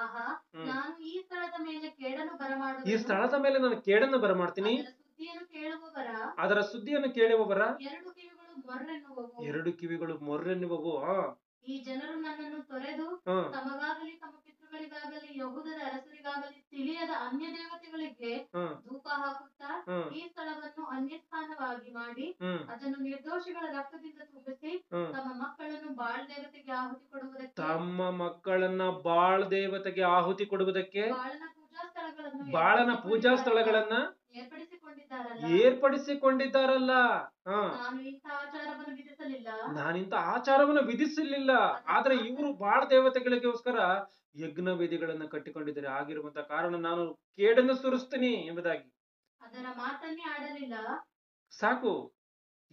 ಆಹಾ, ನಾನು ಈ ಸ್ಥಳದ ಮೇಲೆ ಕೇಡನ್ನು ಬರಮಾಡುವೆನು. ಈ ಸ್ಥಳದ ಮೇಲೆ ನಾನು ಕೇಡನ್ನು ಬರಮಾಡ್ತೀನಿ. ಅದರ ಸುದ್ದಿಯನ್ನು ಕೇಳುವವರ ಎರಡು ಕಿವಿಗಳು ಮೊರ್ರೆನ್ನುವವು. ಈ ಜನರು ನನ್ನನ್ನು ತೊರೆದು ತಮಗಾಗಲಿ ತಮ್ಮ ಪಿತೃಗಳಿಗಾಗಲಿ ಯೆಹೂದದ ಅರಸರಿಗಾಗಲಿ ತಿಳಿಯದ ಅನ್ಯ ದೇವತೆಗಳಿಗೆ ಧೂಪ ಹಾಕುತ್ತಾ ಈ ಸ್ಥಳವನ್ನು ಅನ್ಯಸ್ಥಾನವಾಗಿ ಮಾಡಿ ಅದನ್ನು ನಿರ್ದೋಷಿಗಳ ರಕ್ತದಿಂದ ತುಂಬಿಸಿ ತಮ್ಮ ಮಕ್ಕಳನ್ನು ಬಾಳ್ ದೇವತೆಗೆ ಆಹುತಿ ಕೊಡುವುದಕ್ಕೆ ಬಾಳನ ಪೂಜಾ ಸ್ಥಳಗಳನ್ನ ಏರ್ಪಡಿಸಿಕೊಂಡಿದ್ದಾರಲ್ಲ. ನಾನಿಂತ ಆಚಾರವನ್ನು ವಿಧಿಸಲಿಲ್ಲ. ಆದ್ರೆ ಇವರು ಬಾಳ್ ದೇವತೆಗಳಿಗೋಸ್ಕರ ಯಜ್ಞ ವೇದಿಗಳನ್ನ ಕಟ್ಟಿಕೊಂಡಿದ್ದಾರೆ. ಆಗಿರುವಂತ ಕಾರಣ ನಾನು ಕೇಡನ್ನು ಸುರಿಸ್ತೀನಿ ಎಂಬುದಾಗಿ ಅದರ ಮಾತನ್ನೇ ಆಡಲಿಲ್ಲ. ಸಾಕು.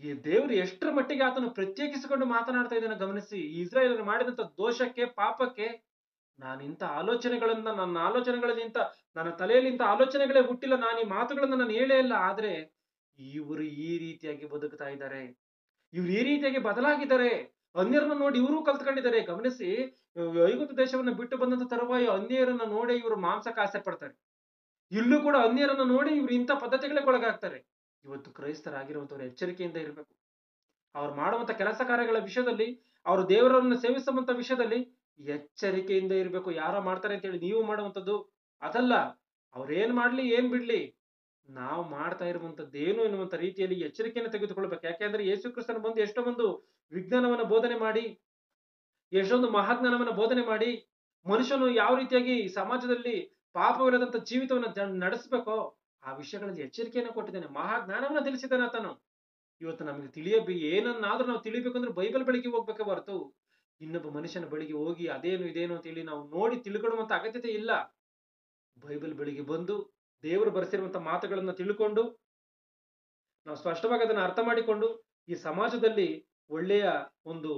ಈ ದೇವರು ಎಷ್ಟರ ಮಟ್ಟಿಗೆ ಆತನು ಪ್ರತ್ಯೇಕಿಸಿಕೊಂಡು ಮಾತನಾಡ್ತಾ ಇದ್ದಾನೆ ಗಮನಿಸಿ. ಇಸ್ರಾಯೇಲರು ಮಾಡಿದಂತ ದೋಷಕ್ಕೆ, ಪಾಪಕ್ಕೆ ನಾನು ಇಂಥ ಆಲೋಚನೆಗಳನ್ನ, ನನ್ನ ಆಲೋಚನೆಗಳಲ್ಲಿ ನನ್ನ ತಲೆಯಲ್ಲಿ ಇಂಥ ಆಲೋಚನೆಗಳೇ ಹುಟ್ಟಿಲ್ಲ, ನಾನು ಈ ಮಾತುಗಳನ್ನ ನಾನು ಹೇಳೇ ಇಲ್ಲ. ಆದ್ರೆ ಇವರು ಈ ರೀತಿಯಾಗಿ ಬದುಕ್ತಾ ಇದ್ದಾರೆ, ಇವ್ರು ಈ ರೀತಿಯಾಗಿ ಬದಲಾಗಿದ್ದಾರೆ. ಅನ್ಯರನ್ನ ನೋಡಿ ಇವರು ಕಲ್ತ್ಕೊಂಡಿದ್ದಾರೆ. ಗಮನಿಸಿ, ಐಗುಪ್ತ ದೇಶವನ್ನ ಬಿಟ್ಟು ಬಂದಂತ ತರುವಾಯ ಅನ್ಯರನ್ನ ನೋಡಿ ಇವರು ಮಾಂಸಕ್ಕೆ ಆಸೆ ಪಡ್ತಾರೆ. ಇಲ್ಲೂ ಕೂಡ ಅನ್ಯರನ್ನ ನೋಡಿ ಇವ್ರು ಇಂಥ ಪದ್ಧತಿಗಳಿಗೆ ಒಳಗಾಗ್ತಾರೆ. ಇವತ್ತು ಕ್ರೈಸ್ತರಾಗಿರುವಂತವ್ರು ಎಚ್ಚರಿಕೆಯಿಂದ ಇರಬೇಕು. ಅವ್ರು ಮಾಡುವಂತ ಕೆಲಸ ಕಾರ್ಯಗಳ ವಿಷಯದಲ್ಲಿ, ಅವರು ದೇವರನ್ನ ಸೇವಿಸುವಂತ ವಿಷಯದಲ್ಲಿ ಎಚ್ಚರಿಕೆಯಿಂದ ಇರಬೇಕು. ಯಾರೋ ಮಾಡ್ತಾರೆ ಅಂತ ಹೇಳಿ ನೀವು ಮಾಡುವಂಥದ್ದು ಅದಲ್ಲ. ಅವ್ರೇನ್ ಮಾಡ್ಲಿ ಏನ್ ಬಿಡ್ಲಿ, ನಾವು ಮಾಡ್ತಾ ಇರುವಂತದ್ದೇನು ಎನ್ನುವಂತ ರೀತಿಯಲ್ಲಿ ಎಚ್ಚರಿಕೆಯನ್ನು ತೆಗೆದುಕೊಳ್ಬೇಕು. ಯಾಕೆಂದ್ರೆ ಯೇಸು ಕ್ರಿಸ್ತನ ಬಂದು ಎಷ್ಟೊಂದು ವಿಜ್ಞಾನವನ್ನ ಬೋಧನೆ ಮಾಡಿ, ಎಷ್ಟೊಂದು ಮಹಾಜ್ಞಾನವನ್ನ ಬೋಧನೆ ಮಾಡಿ, ಮನುಷ್ಯನು ಯಾವ ರೀತಿಯಾಗಿ ಸಮಾಜದಲ್ಲಿ ಪಾಪವಿಲ್ಲದಂತ ಜೀವಿತವನ್ನ ನಡೆಸಬೇಕೋ ಆ ವಿಷಯಗಳಲ್ಲಿ ಎಚ್ಚರಿಕೆಯನ್ನು ಕೊಟ್ಟಿದ್ದಾನೆ, ಮಹಾಜ್ಞಾನವನ್ನ ತಿಳಿಸಿದ್ದಾನೆ ಆತನು. ಇವತ್ತು ನಮಗೆ ಏನನ್ನಾದ್ರೂ ನಾವು ತಿಳಿಬೇಕಂದ್ರೆ ಬೈಬಲ್ ಬಳಿಗೆ ಹೋಗ್ಬೇಕೆ ಹೊರತು ಇನ್ನೊಬ್ಬ ಮನುಷ್ಯನ ಬಳಿಗೆ ಹೋಗಿ ಅದೇನು ಇದೇನು ಅಂತ ಹೇಳಿ ನಾವು ನೋಡಿ ತಿಳ್ಕೊಳ್ಳುವಂತ ಅಗತ್ಯತೆ ಇಲ್ಲ. ಬೈಬಲ್ ಬಳಿಗೆ ಬಂದು ದೇವರು ಬರೆಸಿರುವಂತ ಮಾತುಗಳನ್ನ ತಿಳ್ಕೊಂಡು ನಾವು ಸ್ಪಷ್ಟವಾಗಿ ಅದನ್ನ ಅರ್ಥ ಮಾಡಿಕೊಂಡು ಈ ಸಮಾಜದಲ್ಲಿ ಒಳ್ಳೆಯ ಒಂದು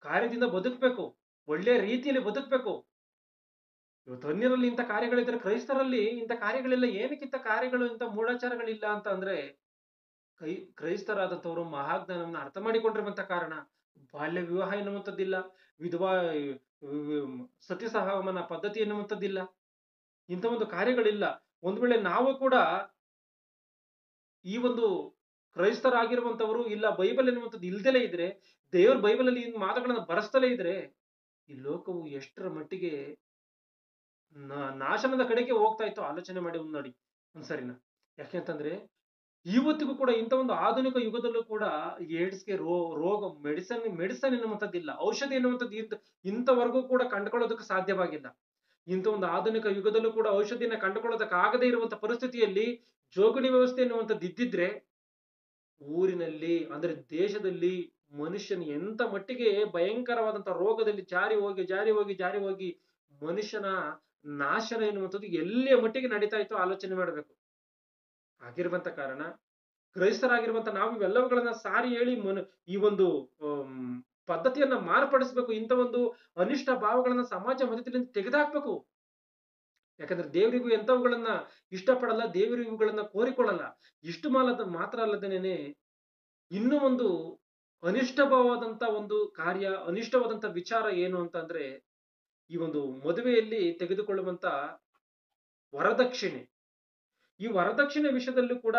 ಕಾರ್ಯದಿಂದ ಬದುಕಬೇಕು, ಒಳ್ಳೆಯ ರೀತಿಯಲ್ಲಿ ಬದುಕಬೇಕು. ಇವತ್ತು ಅನ್ಯರಲ್ಲಿ ಇಂಥ ಕಾರ್ಯಗಳಿದ್ರೆ ಕ್ರೈಸ್ತರಲ್ಲಿ ಇಂಥ ಕಾರ್ಯಗಳಿಲ್ಲ. ಏನಕ್ಕಿಂತ ಕಾರ್ಯಗಳು, ಇಂಥ ಮೂಢಾಚಾರಗಳಿಲ್ಲ ಅಂತ ಅಂದ್ರೆ ಕ್ರೈಸ್ತರಾದಂಥವ್ರು ಮಹಾಜ್ಞಾನವನ್ನ ಅರ್ಥ ಮಾಡಿಕೊಂಡಿರುವಂತ ಕಾರಣ. ಬಾಲ್ಯ ವಿವಾಹ ಎನ್ನುವಂಥದ್ದಿಲ್ಲ, ವಿಧವಾ ಸತಿ ಸಹಗಮನ ಪದ್ಧತಿ ಎನ್ನುವಂಥದ್ದಿಲ್ಲ, ಇಂಥ ಒಂದು ಕಾರ್ಯಗಳಿಲ್ಲ. ಒಂದ್ ವೇಳೆ ನಾವು ಕೂಡ ಈ ಒಂದು ಕ್ರೈಸ್ತರಾಗಿರುವಂತವರು ಇಲ್ಲ ಬೈಬಲ್ ಎನ್ನುವಂಥದ್ದು ಇಲ್ದಲೇ ಇದ್ರೆ, ದೇವ್ರ ಬೈಬಲ್ ಅಲ್ಲಿ ಈ ಮಾತುಗಳನ್ನ ಬರೆಸ್ತಲೇ ಇದ್ರೆ ಈ ಲೋಕವು ಎಷ್ಟರ ಮಟ್ಟಿಗೆ ನಾಶನದ ಕಡೆಗೆ ಹೋಗ್ತಾ ಇತ್ತು ಆಲೋಚನೆ ಮಾಡಿ ನೋಡಿ ಒಂದ್ಸರಿನ. ಯಾಕೆಂತಂದ್ರೆ ಇವತ್ತಿಗೂ ಕೂಡ ಇಂಥ ಒಂದು ಆಧುನಿಕ ಯುಗದಲ್ಲೂ ಕೂಡ ಏಡ್ಸ್ಗೆ ರೋಗ ಮೆಡಿಸನ್ ಎನ್ನುವಂಥದ್ದಿಲ್ಲ, ಔಷಧಿ ಎನ್ನುವಂಥದ್ದು ಇಂಥವರೆಗೂ ಕೂಡ ಕಂಡುಕೊಳ್ಳೋದಕ್ಕೆ ಸಾಧ್ಯವಾಗಿಲ್ಲ. ಇಂಥ ಒಂದು ಆಧುನಿಕ ಯುಗದಲ್ಲೂ ಕೂಡ ಔಷಧಿನ ಕಂಡುಕೊಳ್ಳೋದಕ್ಕಾಗದೇ ಇರುವಂತ ಪರಿಸ್ಥಿತಿಯಲ್ಲಿ ಜೋಗಣಿ ವ್ಯವಸ್ಥೆ ಎನ್ನುವಂಥದ್ದು ಇದ್ದಿದ್ರೆ ಊರಿನಲ್ಲಿ ಅಂದ್ರೆ ದೇಶದಲ್ಲಿ ಮನುಷ್ಯನ ಎಂತ ಮಟ್ಟಿಗೆ ಭಯಂಕರವಾದಂತ ರೋಗದಲ್ಲಿ ಜಾರಿ ಹೋಗಿ ಮನುಷ್ಯನ ನಾಶನ ಎನ್ನುವಂಥದ್ದು ಎಲ್ಲಿಯ ಮಟ್ಟಿಗೆ ನಡೀತಾ ಇತ್ತು ಆಲೋಚನೆ ಮಾಡಬೇಕು. ಆಗಿರುವಂತ ಕಾರಣ ಕ್ರೈಸ್ತರಾಗಿರುವಂತ ನಾವು ಇವೆಲ್ಲವುಗಳನ್ನ ಸಾರಿ ಹೇಳಿ ಈ ಒಂದು ಪದ್ಧತಿಯನ್ನ ಮಾರ್ಪಡಿಸ್ಬೇಕು. ಇಂಥ ಒಂದು ಅನಿಷ್ಟ ಭಾವಗಳನ್ನ ಸಮಾಜ ಮಧ್ಯದಲ್ಲಿ ತೆಗೆದುಹಾಕ್ಬೇಕು. ಯಾಕಂದ್ರೆ ದೇವರಿಗೂ ಎಂಥವುಗಳನ್ನ ಇಷ್ಟಪಡಲ್ಲ, ದೇವರು ಇವುಗಳನ್ನ ಕೋರಿಕೊಳ್ಳಲ್ಲ. ಇಷ್ಟು ಮಾತ್ರ ಅಲ್ಲದೇನೆ ಇನ್ನೂ ಒಂದು ಅನಿಷ್ಟವಾದಂತ ಒಂದು ಕಾರ್ಯ, ಅನಿಷ್ಟವಾದಂತ ವಿಚಾರ ಏನು ಅಂತ ಅಂದ್ರೆ ಈ ಒಂದು ಮದುವೆಯಲ್ಲಿ ತೆಗೆದುಕೊಳ್ಳುವಂತ ವರದಕ್ಷಿಣೆ. ಈ ವರದಕ್ಷಿಣೆ ವಿಷಯದಲ್ಲೂ ಕೂಡ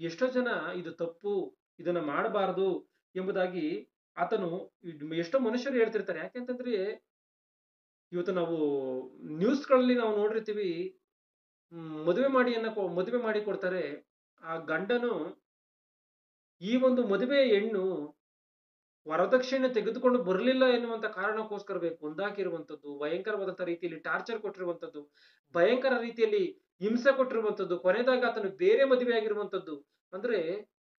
ಎಷ್ಟೋ ಜನ ಇದು ತಪ್ಪು, ಇದನ್ನ ಮಾಡಬಾರದು ಎಂಬುದಾಗಿ ಆತನು ಎಷ್ಟೋ ಮನುಷ್ಯರು ಹೇಳ್ತಿರ್ತಾರೆ. ಯಾಕೆಂತಂದ್ರೆ ಇವತ್ತು ನಾವು ನ್ಯೂಸ್ಗಳಲ್ಲಿ ನಾವು ನೋಡಿರ್ತೀವಿ, ಮದುವೆ ಮಾಡಿ ಕೊಡ್ತಾರೆ. ಆ ಗಂಡನು ಈ ಒಂದು ಮದುವೆ ಹೆಣ್ಣು ವರದಕ್ಷಿಣೆ ತೆಗೆದುಕೊಂಡು ಬರಲಿಲ್ಲ ಎನ್ನುವಂತ ಕಾರಣಕ್ಕೋಸ್ಕರವೇ ಕೊಂದಾಕಿರುವಂಥದ್ದು, ಭಯಂಕರವಾದಂತ ರೀತಿಯಲ್ಲಿ ಟಾರ್ಚರ್ ಕೊಟ್ಟಿರುವಂಥದ್ದು, ಭಯಂಕರ ರೀತಿಯಲ್ಲಿ ಹಿಂಸೆ ಕೊಟ್ಟಿರುವಂಥದ್ದು, ಕೊನೆದಾಗ ಆತನು ಬೇರೆ ಮದುವೆ ಆಗಿರುವಂಥದ್ದು. ಅಂದ್ರೆ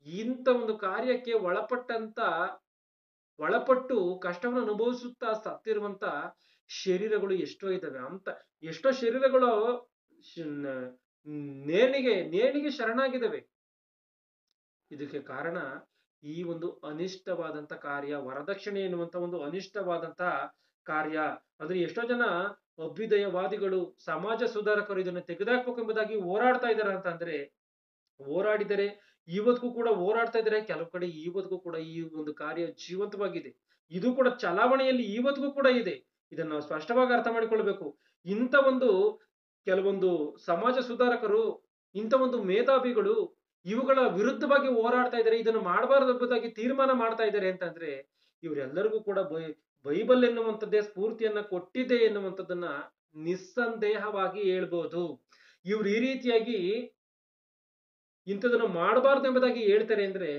ಇಂಥ ಒಂದು ಕಾರ್ಯಕ್ಕೆ ಒಳಪಟ್ಟು ಕಷ್ಟವನ್ನು ಅನುಭವಿಸುತ್ತಾ ಸತ್ತಿರುವಂತ ಶರೀರಗಳು ಎಷ್ಟೋ ಇದ್ದಾವೆ. ಅಂತ ಎಷ್ಟೋ ಶರೀರಗಳು ನೇಣಿಗೆ ಶರಣಾಗಿದ್ದಾವೆ. ಇದಕ್ಕೆ ಕಾರಣ ಈ ಒಂದು ಅನಿಷ್ಟವಾದಂತ ಕಾರ್ಯ, ವರದಕ್ಷಿಣೆ ಎನ್ನುವಂತ ಒಂದು ಅನಿಷ್ಟವಾದಂತ ಕಾರ್ಯ. ಅಂದ್ರೆ ಎಷ್ಟೋ ಜನ ಅಭ್ಯುದಯವಾದಿಗಳು, ಸಮಾಜ ಸುಧಾರಕರು ಇದನ್ನು ತೆಗೆದುಹಾಕಬೇಕೆಂಬುದಾಗಿ ಹೋರಾಡ್ತಾ ಇದ್ದಾರೆ ಅಂತಂದ್ರೆ, ಹೋರಾಡಿದರೆ ಇವತ್ತಿಗೂ ಕೂಡ ಹೋರಾಡ್ತಾ ಇದ್ದಾರೆ. ಕೆಲವು ಕಡೆ ಇವತ್ತಿಗೂ ಕೂಡ ಈ ಒಂದು ಕಾರ್ಯ ಜೀವಂತವಾಗಿದೆ. ಇದು ಕೂಡ ಚಲಾವಣೆಯಲ್ಲಿ ಇವತ್ತಿಗೂ ಕೂಡ ಇದೆ. ಇದನ್ನ ನಾವು ಸ್ಪಷ್ಟವಾಗಿ ಅರ್ಥ ಮಾಡಿಕೊಳ್ಬೇಕು. ಇಂಥ ಒಂದು ಕೆಲವೊಂದು ಸಮಾಜ ಸುಧಾರಕರು, ಇಂಥ ಒಂದು ಮೇಧಾವಿಗಳು ಇವುಗಳ ವಿರುದ್ಧವಾಗಿ ಹೋರಾಡ್ತಾ ಇದ್ದಾರೆ, ಇದನ್ನು ಮಾಡಬಾರದು ಎಂಬುದಾಗಿ ತೀರ್ಮಾನ ಮಾಡ್ತಾ ಇದ್ದಾರೆ ಅಂತಂದ್ರೆ ಇವರೆಲ್ಲರಿಗೂ ಕೂಡ ಬೈಬಲ್ ಎನ್ನುವಂಥದ್ದೇ ಸ್ಫೂರ್ತಿಯನ್ನ ಕೊಟ್ಟಿದೆ ಎನ್ನುವಂಥದ್ದನ್ನ ನಿಸ್ಸಂದೇಹವಾಗಿ ಹೇಳ್ಬೋದು. ಇವ್ರು ಈ ರೀತಿಯಾಗಿ ಇಂಥದನ್ನು ಮಾಡಬಾರ್ದು ಎಂಬುದಾಗಿ ಹೇಳ್ತಾರೆ ಅಂದ್ರೆ